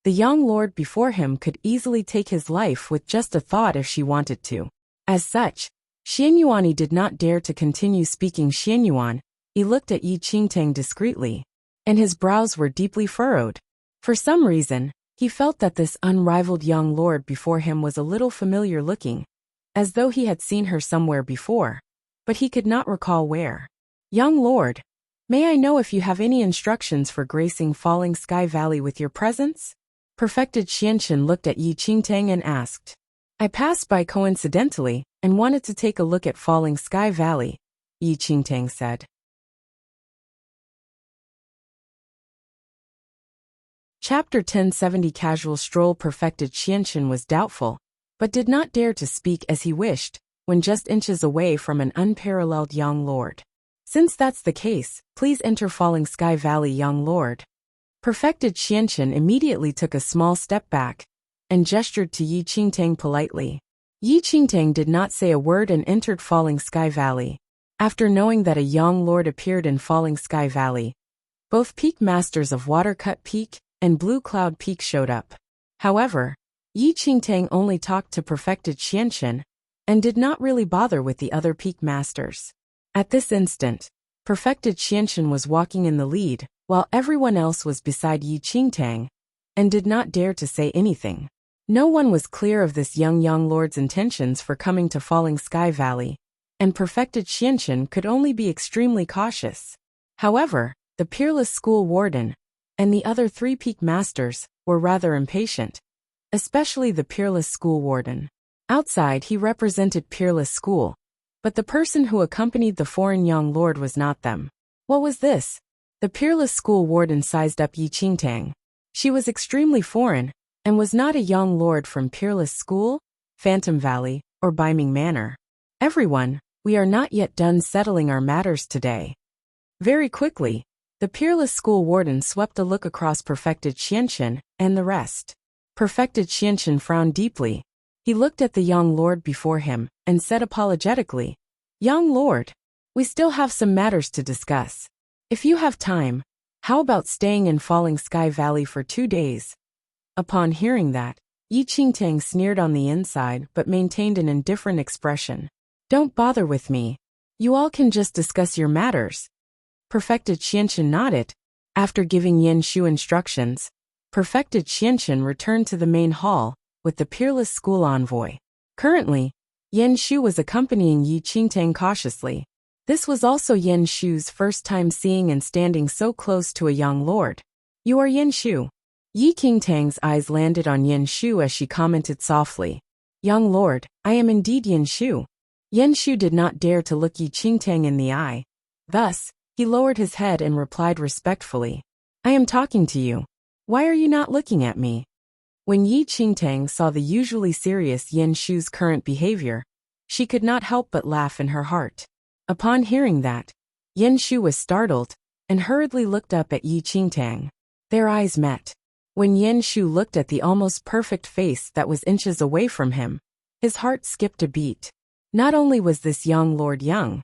the young lord before him could easily take his life with just a thought if she wanted to. As such, Xianyuan did not dare to continue speaking Xianyuan. He looked at Yi Qingtang discreetly, and his brows were deeply furrowed. For some reason, he felt that this unrivaled young lord before him was a little familiar looking, as though he had seen her somewhere before, but he could not recall where. Young lord, may I know if you have any instructions for gracing Falling Sky Valley with your presence? Perfected Xianxin looked at Yi Qingtang and asked. I passed by coincidentally and wanted to take a look at Falling Sky Valley, Yi Qingtang said. Chapter 1070 Casual stroll. Perfected Xianxin was doubtful, but did not dare to speak as he wished, when just inches away from an unparalleled young lord. Since that's the case, please enter Falling Sky Valley, young lord. Perfected Xianxin immediately took a small step back and gestured to Yi Qingtang politely. Yi Qingtang did not say a word and entered Falling Sky Valley. After knowing that a young lord appeared in Falling Sky Valley, both peak masters of Watercut Peak and Blue Cloud Peak showed up. However, Yi Qingtang only talked to Perfected Xianxin and did not really bother with the other peak masters. At this instant, Perfected Xianxin was walking in the lead, while everyone else was beside Yi Qingtang, and did not dare to say anything. No one was clear of this young lord's intentions for coming to Falling Sky Valley, and Perfected Xianxin could only be extremely cautious. However, the Peerless School Warden and the other 3 peak masters were rather impatient, especially the Peerless School Warden. Outside, he represented Peerless School, but the person who accompanied the foreign young lord was not them. What was this? The Peerless School Warden sized up Yi Qingtang. She was extremely foreign, and was not a young lord from Peerless School, Phantom Valley, or Biming Manor. Everyone, we are not yet done settling our matters today. Very quickly, the Peerless School Warden swept a look across Perfected Xianxin and the rest. Perfected Xianxin frowned deeply. He looked at the young lord before him and said apologetically, Young lord, we still have some matters to discuss. If you have time, how about staying in Falling Sky Valley for 2 days? Upon hearing that, Yi Qingtang sneered on the inside but maintained an indifferent expression. Don't bother with me. You all can just discuss your matters. Perfected Xianxin nodded. After giving Yan Shu instructions, Perfected Xianxin returned to the main hall with the Peerless School envoy. Currently, Yan Shu was accompanying Yi Qingtang cautiously. This was also Yan Shu's first time seeing and standing so close to a young lord. You are Yan Shu. Yi Qingtang's eyes landed on Yan Shu as she commented softly. Young lord, I am indeed Yan Shu. Yan Shu did not dare to look Yi Qingtang in the eye. Thus, he lowered his head and replied respectfully. I am talking to you. Why are you not looking at me? When Yi Qingtang saw the usually serious Yan Shu's current behavior, she could not help but laugh in her heart. Upon hearing that, Yan Shu was startled and hurriedly looked up at Yi Qingtang. Their eyes met. When Yan Shu looked at the almost perfect face that was inches away from him, his heart skipped a beat. Not only was this young lord young,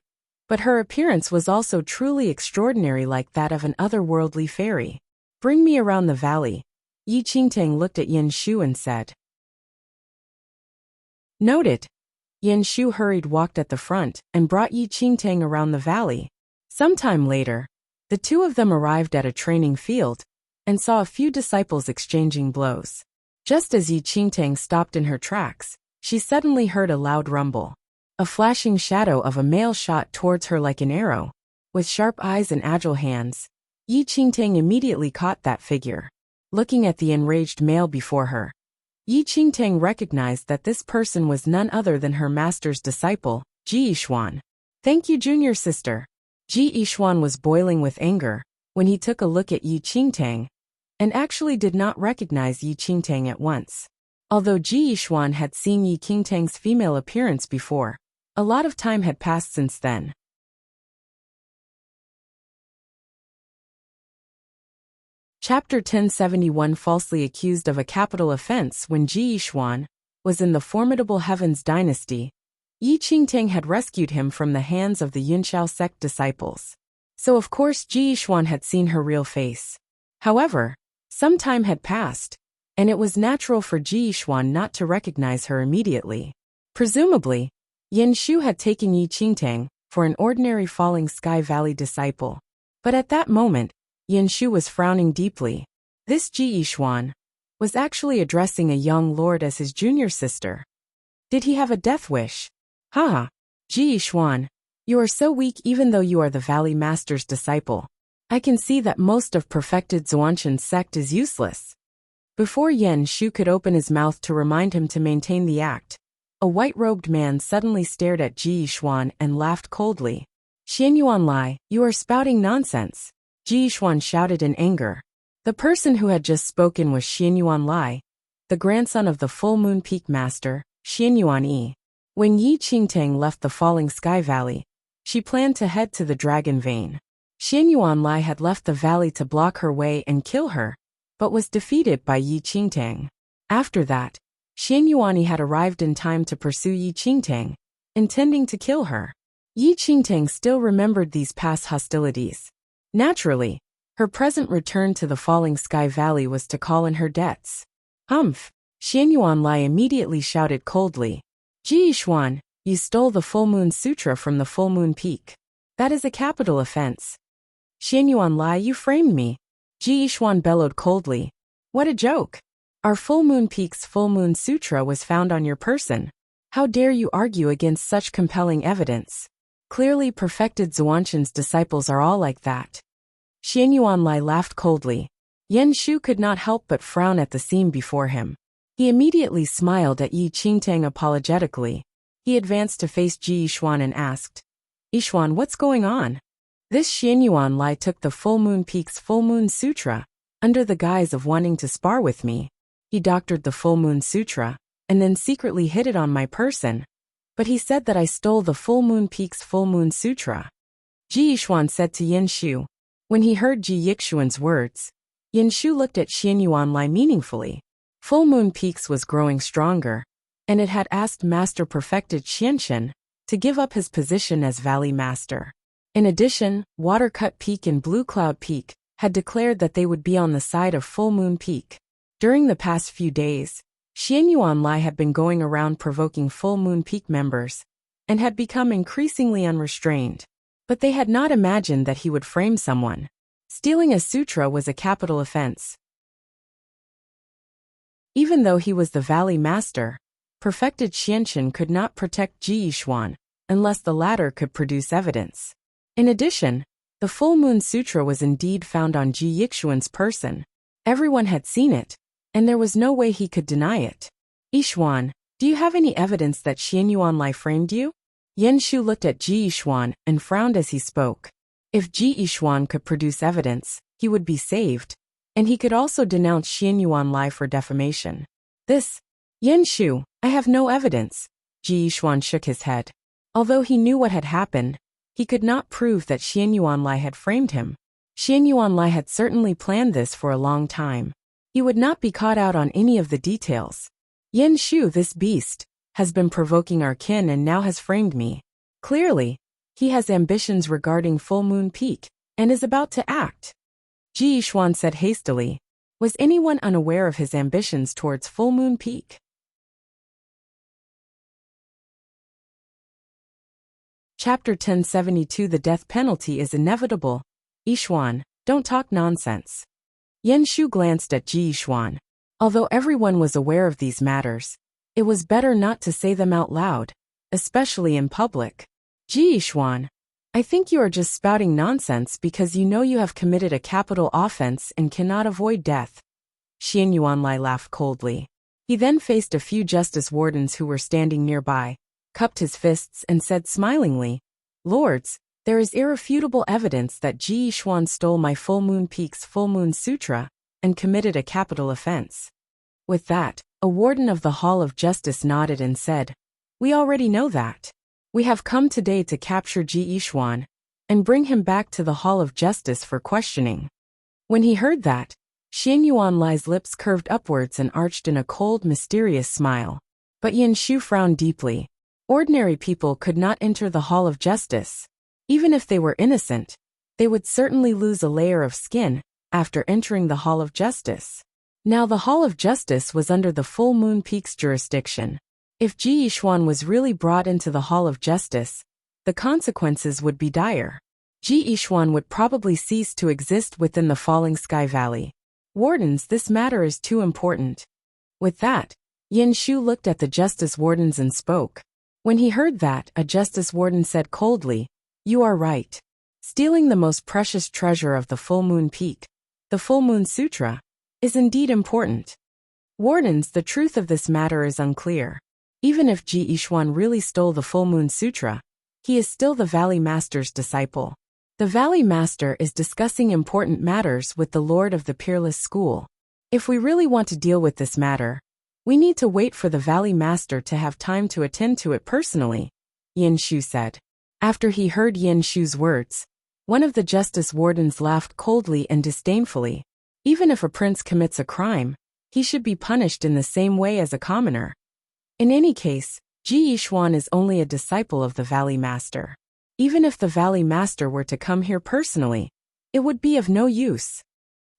but her appearance was also truly extraordinary, like that of an otherworldly fairy. Bring me around the valley. Yi Qingtang looked at Yan Shu and said. Noted. Yan Shu walked at the front and brought Yi Qingtang around the valley. Sometime later, the two of them arrived at a training field and saw a few disciples exchanging blows. Just as Yi Qingtang stopped in her tracks, she suddenly heard a loud rumble. A flashing shadow of a male shot towards her like an arrow. With sharp eyes and agile hands, Yi Qingtang immediately caught that figure. Looking at the enraged male before her, Yi Qingtang recognized that this person was none other than her master's disciple, Ji Yishuan. Thank you, junior sister. Ji Yishuan was boiling with anger when he took a look at Yi Qingtang, and actually did not recognize Yi Qingtang at once. Although Ji Yishuan had seen Yi Qingtang's female appearance before, a lot of time had passed since then. Chapter 1071 Falsely accused of a capital offense. When Ji Yishuan was in the formidable Heavens dynasty, Yi Qingtang had rescued him from the hands of the Yunxiao sect disciples. So of course Ji Yishuan had seen her real face. However, some time had passed, and it was natural for Ji Yishuan not to recognize her immediately. Presumably, Yin Shu had taken Yi Qingtang for an ordinary Falling Sky Valley disciple. But at that moment, Yin Shu was frowning deeply. This Ji Yixuan was actually addressing a young lord as his junior sister. Did he have a death wish? Haha, Ji Yixuan, you are so weak even though you are the Valley Master's disciple. I can see that most of perfected Zhuanshan's sect is useless. Before Yin Shu could open his mouth to remind him to maintain the act, a white-robed man suddenly stared at Ji Yixuan and laughed coldly. Xianyuan Lai, you are spouting nonsense, Ji Yixuan shouted in anger. The person who had just spoken was Xianyuan Lai, the grandson of the Full Moon Peak Master, Xianyuan Yi. When Yi Qingtang left the Falling Sky Valley, she planned to head to the Dragon Vein. Xianyuan Lai had left the valley to block her way and kill her, but was defeated by Yi Qingtang. After that, Xianyuan Yi had arrived in time to pursue Yi Qingtang, intending to kill her. Yi Qingtang still remembered these past hostilities. Naturally, her present return to the Falling Sky Valley was to call in her debts. Humph! Xianyuan Lai immediately shouted coldly. Ji Yixuan, you stole the Full Moon Sutra from the Full Moon Peak. That is a capital offense. Xianyuan Lai, you framed me. Ji Yixuan bellowed coldly. What a joke! Our Full Moon Peak's Full Moon Sutra was found on your person. How dare you argue against such compelling evidence? Clearly perfected Zhuanshan's disciples are all like that. Xianyuan Lai laughed coldly. Yin Shu could not help but frown at the scene before him. He immediately smiled at Yi Qingtang apologetically. He advanced to face Ji Yixuan and asked, Yixuan, what's going on? This Xianyuan Lai took the Full Moon Peak's Full Moon Sutra, under the guise of wanting to spar with me. He doctored the Full Moon Sutra, and then secretly hid it on my person. But he said that I stole the Full Moon Peak's Full Moon Sutra. Ji Yixuan said to Yin Shu. When he heard Ji Yixuan's words, Yin Shu looked at Xianyuan Lai meaningfully. Full Moon Peaks was growing stronger, and it had asked Master Perfected Xianshan to give up his position as Valley Master. In addition, Watercut Peak and Blue Cloud Peak had declared that they would be on the side of Full Moon Peak. During the past few days, Xianyuan Lai had been going around provoking Full Moon Peak members, and had become increasingly unrestrained. But they had not imagined that he would frame someone. Stealing a sutra was a capital offense. Even though he was the Valley Master, Perfected Xianshan could not protect Ji Yixuan unless the latter could produce evidence. In addition, the Full Moon Sutra was indeed found on Ji Yixuan's person. Everyone had seen it, and there was no way he could deny it. Yixuan, do you have any evidence that Xianyuan Lai framed you? Yin Shu looked at Ji Yixuan and frowned as he spoke. If Ji Yixuan could produce evidence, he would be saved, and he could also denounce Xianyuan Lai for defamation. Yin Shu, I have no evidence. Ji Yixuan shook his head. Although he knew what had happened, he could not prove that Xianyuan Lai had framed him. Xianyuan Lai had certainly planned this for a long time. He would not be caught out on any of the details. Yin Shu, this beast, has been provoking our kin and now has framed me. Clearly, he has ambitions regarding Full Moon Peak, and is about to act. Ji Yixuan said hastily. Was anyone unaware of his ambitions towards Full Moon Peak? Chapter 1072. The death penalty is inevitable. Yixuan, don't talk nonsense. Yin Shu glanced at Ji Yixuan. Although everyone was aware of these matters, it was better not to say them out loud, especially in public. Ji Yixuan, I think you are just spouting nonsense because you know you have committed a capital offense and cannot avoid death. Xianyuan Lai laughed coldly. He then faced a few justice wardens who were standing nearby, cupped his fists and said smilingly, Lords, there is irrefutable evidence that Ji Yixuan stole my Full Moon Peak's Full Moon Sutra and committed a capital offense. With that, a warden of the Hall of Justice nodded and said, We already know that. We have come today to capture Ji Yixuan and bring him back to the Hall of Justice for questioning. When he heard that, Xianyuan Lai's lips curved upwards and arched in a cold, mysterious smile. But Yin Shu frowned deeply. Ordinary people could not enter the Hall of Justice. Even if they were innocent, they would certainly lose a layer of skin after entering the Hall of Justice. Now the Hall of Justice was under the Full Moon Peak's jurisdiction. If Ji Yixuan was really brought into the Hall of Justice, the consequences would be dire. Ji Yixuan would probably cease to exist within the Falling Sky Valley. Wardens, this matter is too important. With that, Yin Shu looked at the Justice Wardens and spoke. When he heard that, a Justice Warden said coldly, "You are right. Stealing the most precious treasure of the Full Moon Peak, the Full Moon Sutra, is indeed important. Wardens, the truth of this matter is unclear. Even if Ji Yixuan really stole the Full Moon Sutra, he is still the Valley Master's disciple. The Valley Master is discussing important matters with the Lord of the Peerless School. If we really want to deal with this matter, we need to wait for the Valley Master to have time to attend to it personally," Yin Shu said. After he heard Yin Shu's words, one of the Justice Wardens laughed coldly and disdainfully. Even if a prince commits a crime, he should be punished in the same way as a commoner. In any case, Ji Yixuan is only a disciple of the Valley Master. Even if the Valley Master were to come here personally, it would be of no use.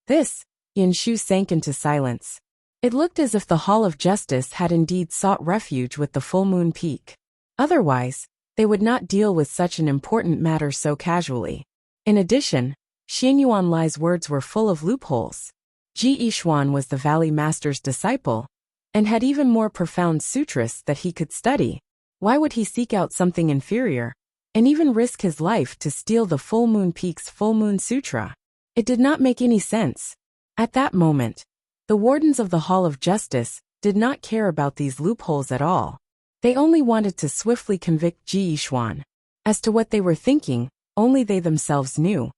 This, Yin Shu sank into silence. It looked as if the Hall of Justice had indeed sought refuge with the Full Moon Peak. Otherwise, they would not deal with such an important matter so casually. In addition, Xianyuan Lai's words were full of loopholes. Ji Yixuan was the Valley Master's disciple, and had even more profound sutras that he could study. Why would he seek out something inferior, and even risk his life to steal the Full Moon Peak's Full Moon Sutra? It did not make any sense. At that moment, the wardens of the Hall of Justice did not care about these loopholes at all. They only wanted to swiftly convict Ji Yixuan. As to what they were thinking, only they themselves knew.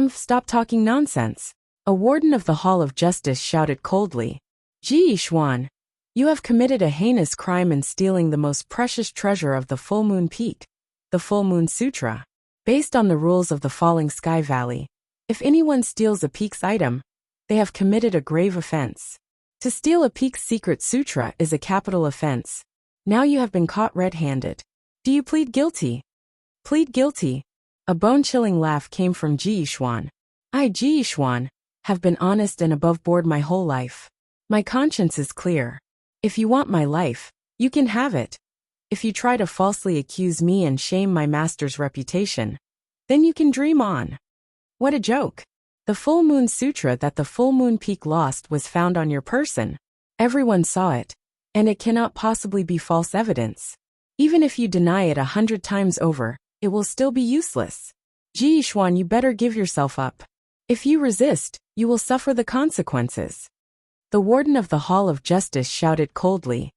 Stop talking nonsense," a warden of the Hall of Justice shouted coldly. "Ji Yixuan, you have committed a heinous crime in stealing the most precious treasure of the Full Moon Peak, the Full Moon Sutra. Based on the rules of the Falling Sky Valley, if anyone steals a peak's item, they have committed a grave offense. To steal a peak's secret sutra is a capital offense. Now you have been caught red-handed. Do you plead guilty?" "Plead guilty." A bone-chilling laugh came from Ji Yixuan. "I, Ji Yixuan, have been honest and above board my whole life. My conscience is clear. If you want my life, you can have it. If you try to falsely accuse me and shame my master's reputation, then you can dream on." "What a joke. The Full Moon Sutra that the Full Moon Peak lost was found on your person. Everyone saw it, and it cannot possibly be false evidence. Even if you deny it 100 times over, it will still be useless. Ji Yixuan, you better give yourself up. If you resist, you will suffer the consequences." The warden of the Hall of Justice shouted coldly.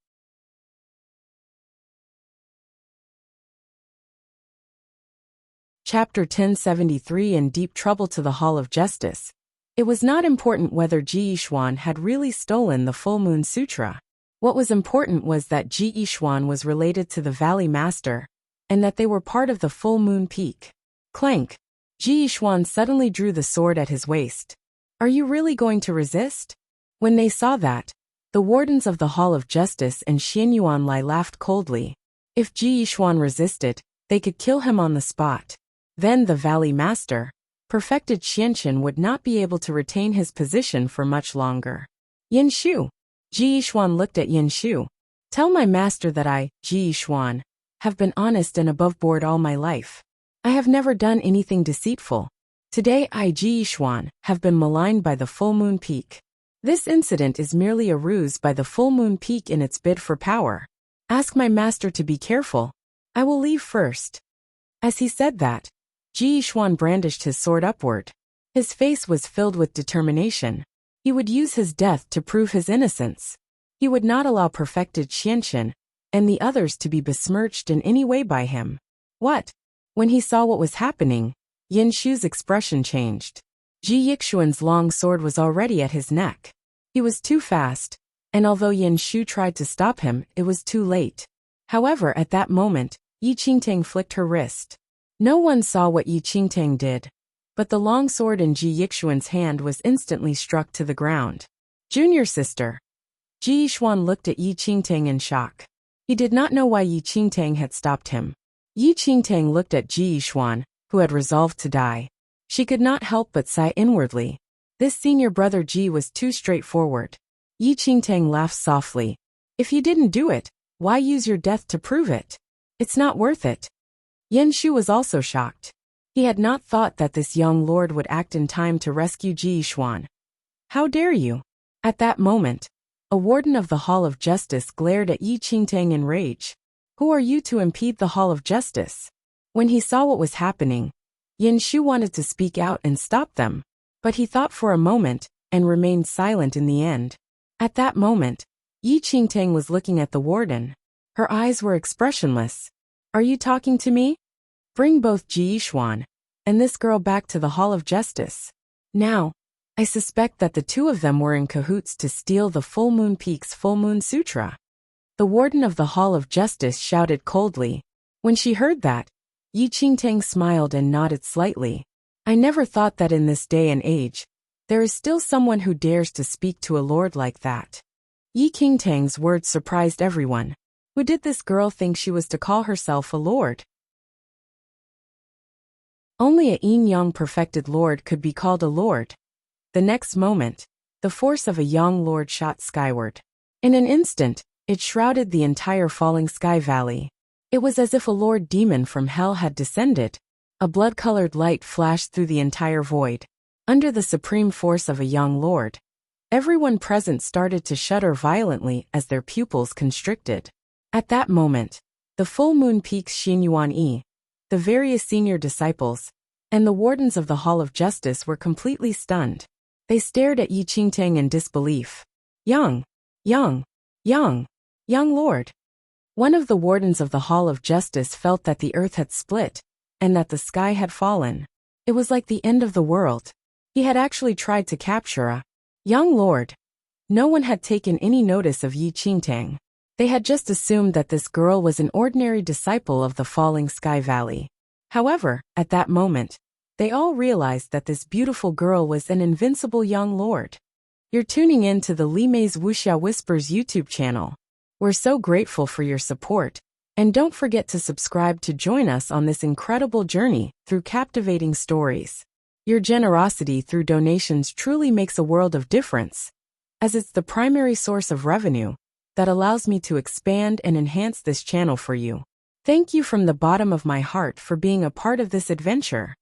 Chapter 1073 In Deep Trouble to the Hall of Justice. It was not important whether Ji Yixuan had really stolen the Full Moon Sutra. What was important was that Ji Yixuan was related to the Valley Master, and that they were part of the Full Moon Peak. Clank. Ji Yixuan suddenly drew the sword at his waist. "Are you really going to resist?" When they saw that, the wardens of the Hall of Justice and Xianyuan Lai laughed coldly. If Ji Yixuan resisted, they could kill him on the spot. Then the Valley Master, perfected Xianqin, would not be able to retain his position for much longer. "Yin Shu." Ji Yixuan looked at Yin Shu. "Tell my master that I, Ji Yixuan, have been honest and above board all my life. I have never done anything deceitful. Today I, Ji Yixuan, have been maligned by the Full Moon Peak. This incident is merely a ruse by the Full Moon Peak in its bid for power. Ask my master to be careful. I will leave first." As he said that, Ji Yixuan brandished his sword upward. His face was filled with determination. He would use his death to prove his innocence. He would not allow perfected Xianqin and the others to be besmirched in any way by him. "What?" When he saw what was happening, Yin Shu's expression changed. Ji Yixuan's long sword was already at his neck. He was too fast, and although Yin Shu tried to stop him, it was too late. However, at that moment, Yi Qingtang flicked her wrist. No one saw what Yi Qingtang did, but the long sword in Ji Yixuan's hand was instantly struck to the ground. "Junior sister." Ji Yixuan looked at Yi Qingtang in shock. He did not know why Yi Qingtang had stopped him. Yi Qingtang looked at Ji Yixuan, who had resolved to die. She could not help but sigh inwardly. This senior brother Ji was too straightforward. Yi Qingtang laughed softly. If you didn't do it, why use your death to prove it? It's not worth it. Yen Shu was also shocked. He had not thought that this young lord would act in time to rescue Ji Yishuan. How dare you? At that moment, a warden of the Hall of Justice glared at Yi Qingtang in rage. Who are you to impede the Hall of Justice? When he saw what was happening, Yen Shu wanted to speak out and stop them, but he thought for a moment and remained silent in the end. At that moment, Yi Qingtang was looking at the warden. Her eyes were expressionless. Are you talking to me? Bring both Ji Yishuan and this girl back to the Hall of Justice. Now, I suspect that the two of them were in cahoots to steal the Full Moon Peak's Full Moon Sutra. The warden of the Hall of Justice shouted coldly. When she heard that, Yi Qingtang smiled and nodded slightly. I never thought that in this day and age, there is still someone who dares to speak to a lord like that. Yi Qingtang's words surprised everyone. Who did this girl think she was to call herself a lord? Only a yin-yang perfected lord could be called a lord. The next moment, the force of a young lord shot skyward. In an instant, it shrouded the entire falling sky valley. It was as if a lord demon from hell had descended. A blood-colored light flashed through the entire void. Under the supreme force of a young lord, everyone present started to shudder violently as their pupils constricted. At that moment, the Full Moon Peak's Xinyuan Yi, the various senior disciples, and the wardens of the Hall of Justice were completely stunned. They stared at Yi Qingtang in disbelief. Young lord. One of the wardens of the Hall of Justice felt that the earth had split, and that the sky had fallen. It was like the end of the world. He had actually tried to capture a young lord. No one had taken any notice of Yi Qingtang. They had just assumed that this girl was an ordinary disciple of the falling sky valley. However, at that moment, they all realized that this beautiful girl was an invincible young lord. You're tuning in to the Li Mei's Wuxia Whispers YouTube channel. We're so grateful for your support, and don't forget to subscribe to join us on this incredible journey through captivating stories. Your generosity through donations truly makes a world of difference, as it's the primary source of revenue that allows me to expand and enhance this channel for you. Thank you from the bottom of my heart for being a part of this adventure.